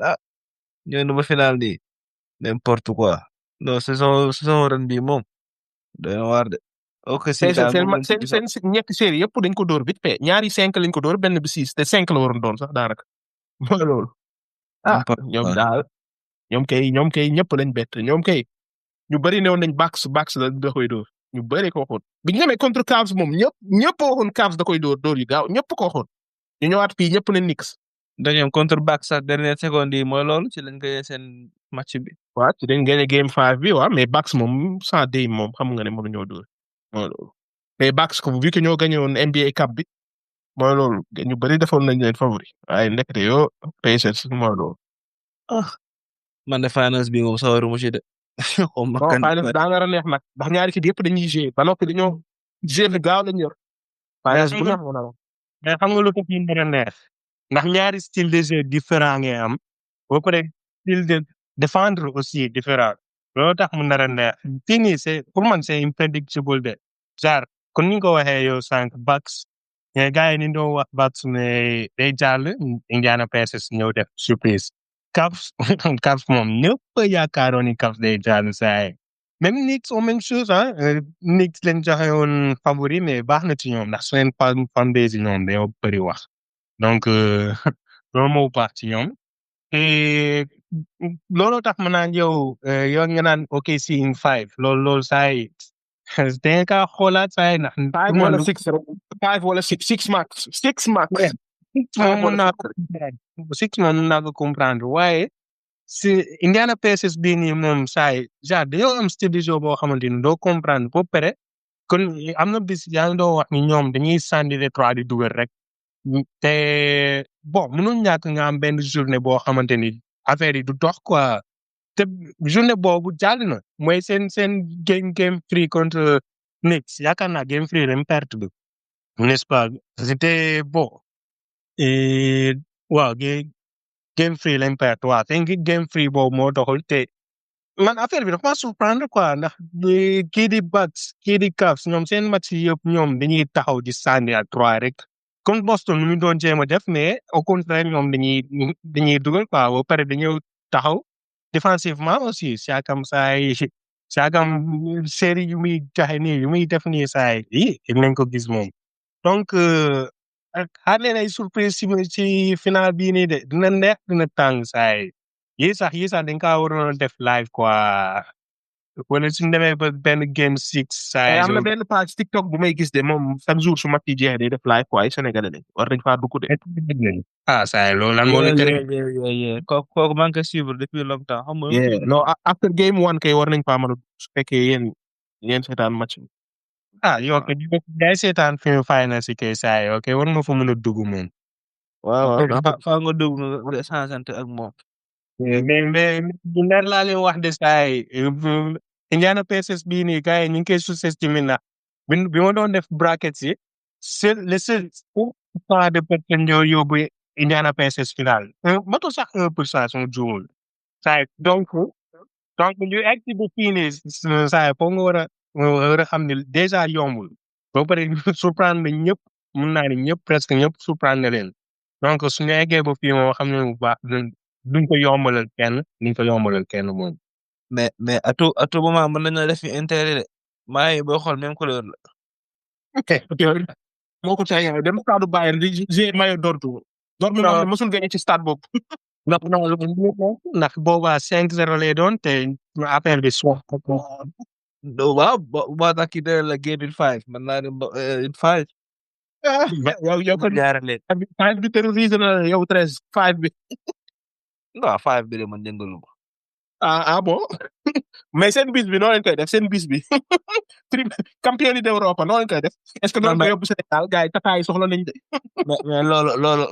ñëw na ba final nii n'importe quoi non saison ren bii moom doy na waar de ok si daal moom seen ñetti série yëpp dañ ko door vite fait ñaari 5 lañ ko door benn bi 6 te 5 la waroon doon sax daanaka mooy loolu. ñoom daal ñoom kay ñëpp lañ bett ñoom kay ñu bëri newoon nañ Bucks da koy door ñu bëri ko waxoon bi ñu demee contre Cavs moom ñëpp waxoon Cavs da koy door yu gaaw ñëpp ko waxoon ñu ñëwaat fii ñëpp ne Knicks. dañoo contre Bucks sax dernière seconde yi mooy loolu ci lañ koy seen match bi. waaw ci dañ gagné game 5 bi waaw mais Bucks moom sans day moom xam nga ne mënuñoo door mooy loolu mais Bucks ko vu que ñoo gagné woon NBA Cup bi mooy loolu ñu bëri defoon nañ leen favori waaye ndekete yoo Pacers mooy loolu. man de finals bi moom sawaru mu ci de. finals daa nga neex nag ndax ñaari kii yëpp dañuy jouer ba noppi dañoo jouer lu gaaw lañ yor. finals bu neex wala mais xam nga lu ko fi ndara neex ndax ñaari style de jeu différent ngay am ba pare style de défendre aussi différent loolu tax mu ndara neex fii nii c'est pour man c'est imprédictible de genre kon ni nga ko waxee yow sànq Bucks mais gars yi ni doon wax Bucks ne day jàll Indiana Pacers ñëw def surprise Cavs moom ñëpp yaakaaroon ni Cavs day jàll saa yi même Knicks même chose Knicks leen joxe woon favori mais baax na ci ñoom ndax seen fan base yi ñoom dañoo bëri wax donc loolu moo baax ci ñoom et looloo tax ma naan yow nga naan OKC in 5 loolu saa yi da nga xoolaat saa yi ndax. 5 wala 6 rek 5 wala 6 max 6 max. moom mën naa ko mën naa ko comprendre waaye si Indiana Pacers bii nii moom saa yi genre dañoo am style de jeu boo xamante ni doo comprendre ba pare kon am na bis yaa ngi doon wax ni ñoom dañuy sànni les trois di dugal rek te bon mënul ñàkk nga am benn journée boo xamante ni affaire yi du dox quoi te journée boobu jàll na mooy seen game free contre Knicks yaakaar naa game free dañ perte bi n'est-ce pas c'était bon waaw game free lañ perte waaw te game free boobu moo doxul te man affaire bi dafa ma surprendre quoi ndax kii di Bucks kii di Cavs ñoom seen match yëpp ñoom dañuy taxaw di sànni à trois rek comme Boston nu mu doon jéem a def mais au contraire ñoom dañuy dugal quoi ba pare dañuy taxaw défensivement aussi Siakam série yu muy joxe nii yu muy def nii saa yi nañ ko gis moom donc xaar leen ay surprise ci final bii nii de dina neex dina tàng saa yi sax dañ kaa waroon a def live quoi wala suñu demee ba benn game 6 saa yi. am na benn page TikTok bu may gis de moom chaque jour su match yi jeexee day def live quoi ay Sénégalais lañ war nañ faa dugg de. saa yi loolu lan moo la tere. kooku maa ngi koy suivre depuis longtemps xam nga. non after game 1 kay war nañ faa mën a su fekkee yéen seetaan match bi. yow kay day seetaan film final si kay saa yi ok war nga fa mën a dugg moom. waaw faa nga dugg nga sanante ak moom. mais bu leer laa leen wax de saa yi Indiana Pacers bii nii gars yi ñu ngi koy sous-estimé na bi ma doon def bracket yi c'est le seul % de personnes ñoo yóbbu Indiana Pacers final matul sax 1% son juumul saa yi donc ñu egg ci ba fii nii saa yi foog nga war a xam ne déjà yombul ba pare surprendre na ñëpp mun naa ne ñëpp presque ñëpp surprendre na leen donc suñu eggee ba fii moom xam ne bu baax duñ ko yombalal kenn moom. mais à tout moment mën nañoo def fi intérêt de maa ngi boo xool même couleur la. moo ko tey yow dem stade Bayern di jouer maillot Dortmund. Dortmund nga xam ne mosul gagné ci stade boobu. ndax boobaa 5-0 lay doon te affaire bi sox waaw moo tax ki de la game in 5 man naa ne in 5 yow kon jaarale 5 bi terrorise na yow 13 5 bi. non 5 bi de man jëngalu ma. ah bon mais seen bis bi noo leen koy def seen bis bi champion d'Europe noo leen koy def est-ce que noonu ko yóbbu Sénégal gars yi tataay soxla nañ de. mais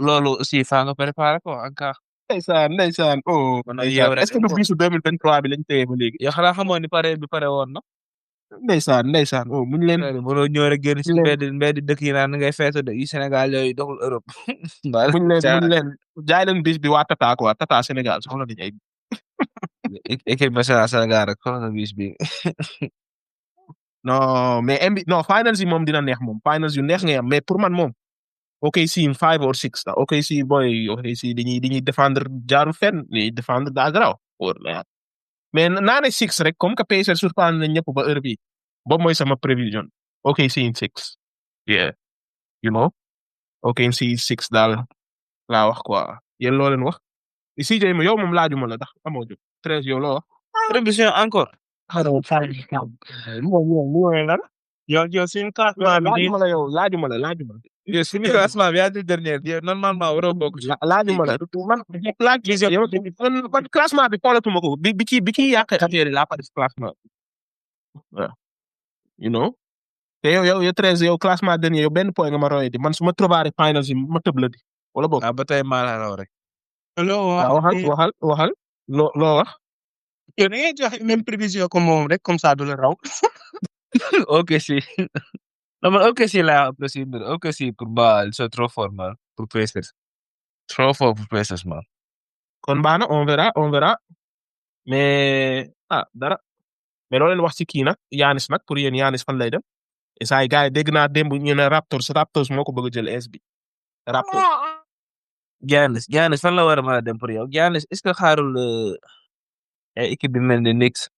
loolu aussi faa nga préparé ko encore. ndeysaan oh. est-ce que du bisu 2023 bi lañ téye ba léegi. yow xanaa xamoon ni pare woon na. ndeysaan oh muñ leen. mënoo ñëw rek génn si mbedd dëkk yi naan ngay feetu de yu Sénégal yooyu doxul Europe. muñ leen jaay leen bis bi waa Tata quoi Tata Sénégal soxla nañ ay. équipe nationale Sénégal rek soxla na bis bi. non mais non finals yi moom dina neex moom finals yu neex ngay am mais pour man moom. OKC in 5 or 6 la OKC dañuy défendre jaarul fenn dañuy défendre daa garaaw mais naa ne 6 rek comme que Pacers suspendre nañ ñëpp ba heure bi boobu mooy sama prévision OKC in 6 yeah you know OKC 6 daal laa wax quoi yéen loo leen wax CJ yow moom laajuma la ndax amoo jóg 13 yow loo wax. prévision encore. yow suñu classement bi laajuma la. yow suñu classement bi yaa di dernier yow normalement waroo bokk. laajuma la man classement bi xoolatuma ko bi ci yàq affaire yi laa fa def classement waaw you know te yow 13 yow classement dernier yow benn point nga ma royee di man su ma trobaare finals yi ma tëb la di wala boog. ba tey maa la raw rek. waxal loo wax. yow da ngay joxe même prévision comme moom rek comme ça du la raw. ok si non man ok si laa apprécié mbir ok si pour ba ils sont trop forts man pour Pacers trop fort pour Pacers man. kon baax na on verra mais dara mais loo leen wax ci kii nag Giannis nag pour yéen Giannis fan lay dem et saa yi gars yi dégg naa démb ñu ne Raptors moo ko bëgg a jël es bi Raptors. Giannis fan la war a mën a dem pour yow Giannis est-ce que xaarul ay équipe bi mel ni Knicks.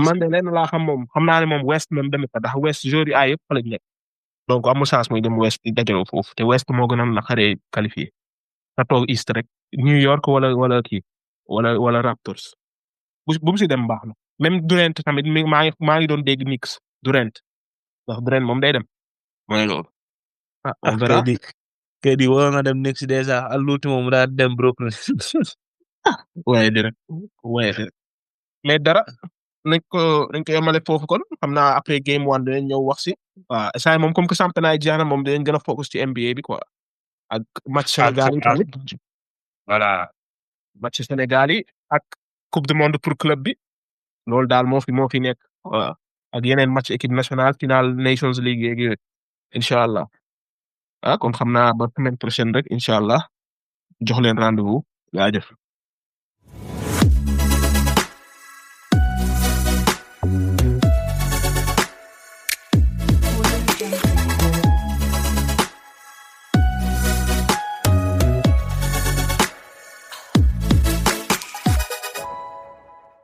man de leen laa xam moom xam naa ne moom West même demee fa ndax West joueurs yi ay yëpp fa lañ nekk donc amul chance muy dem West di dajaloo foofu te West moo gën a naqaree qualifié na toog East rek New York wala kii wala Raptors bu mu si dem baax na même Durant tamit maa ngi doon dégg Knicks Durant ndax Durant moom day dem mooy loolu. on verra kay di woo nga dem Knicks déjà à l'ultime mu daal dem Brooklyn. waaye di rek mais dara. nañ ko yemale foofu kon xam naa après game 1 dinañ ñëw wax si waaw saa moom comme que championnat yi jeex na moom dinañ gën a focus ci NBA bi quoi ak match Sénégal yi tamit voilà match Sénégal yi ak coupe du monde pour club bi loolu daal moo fi nekk waaw ak yeneen match équipe nationale finale Nations League yeeg yooyu incha allah kon xam naa ba semaine prochaine rek incha allah jox leen rendez-vous jaajëf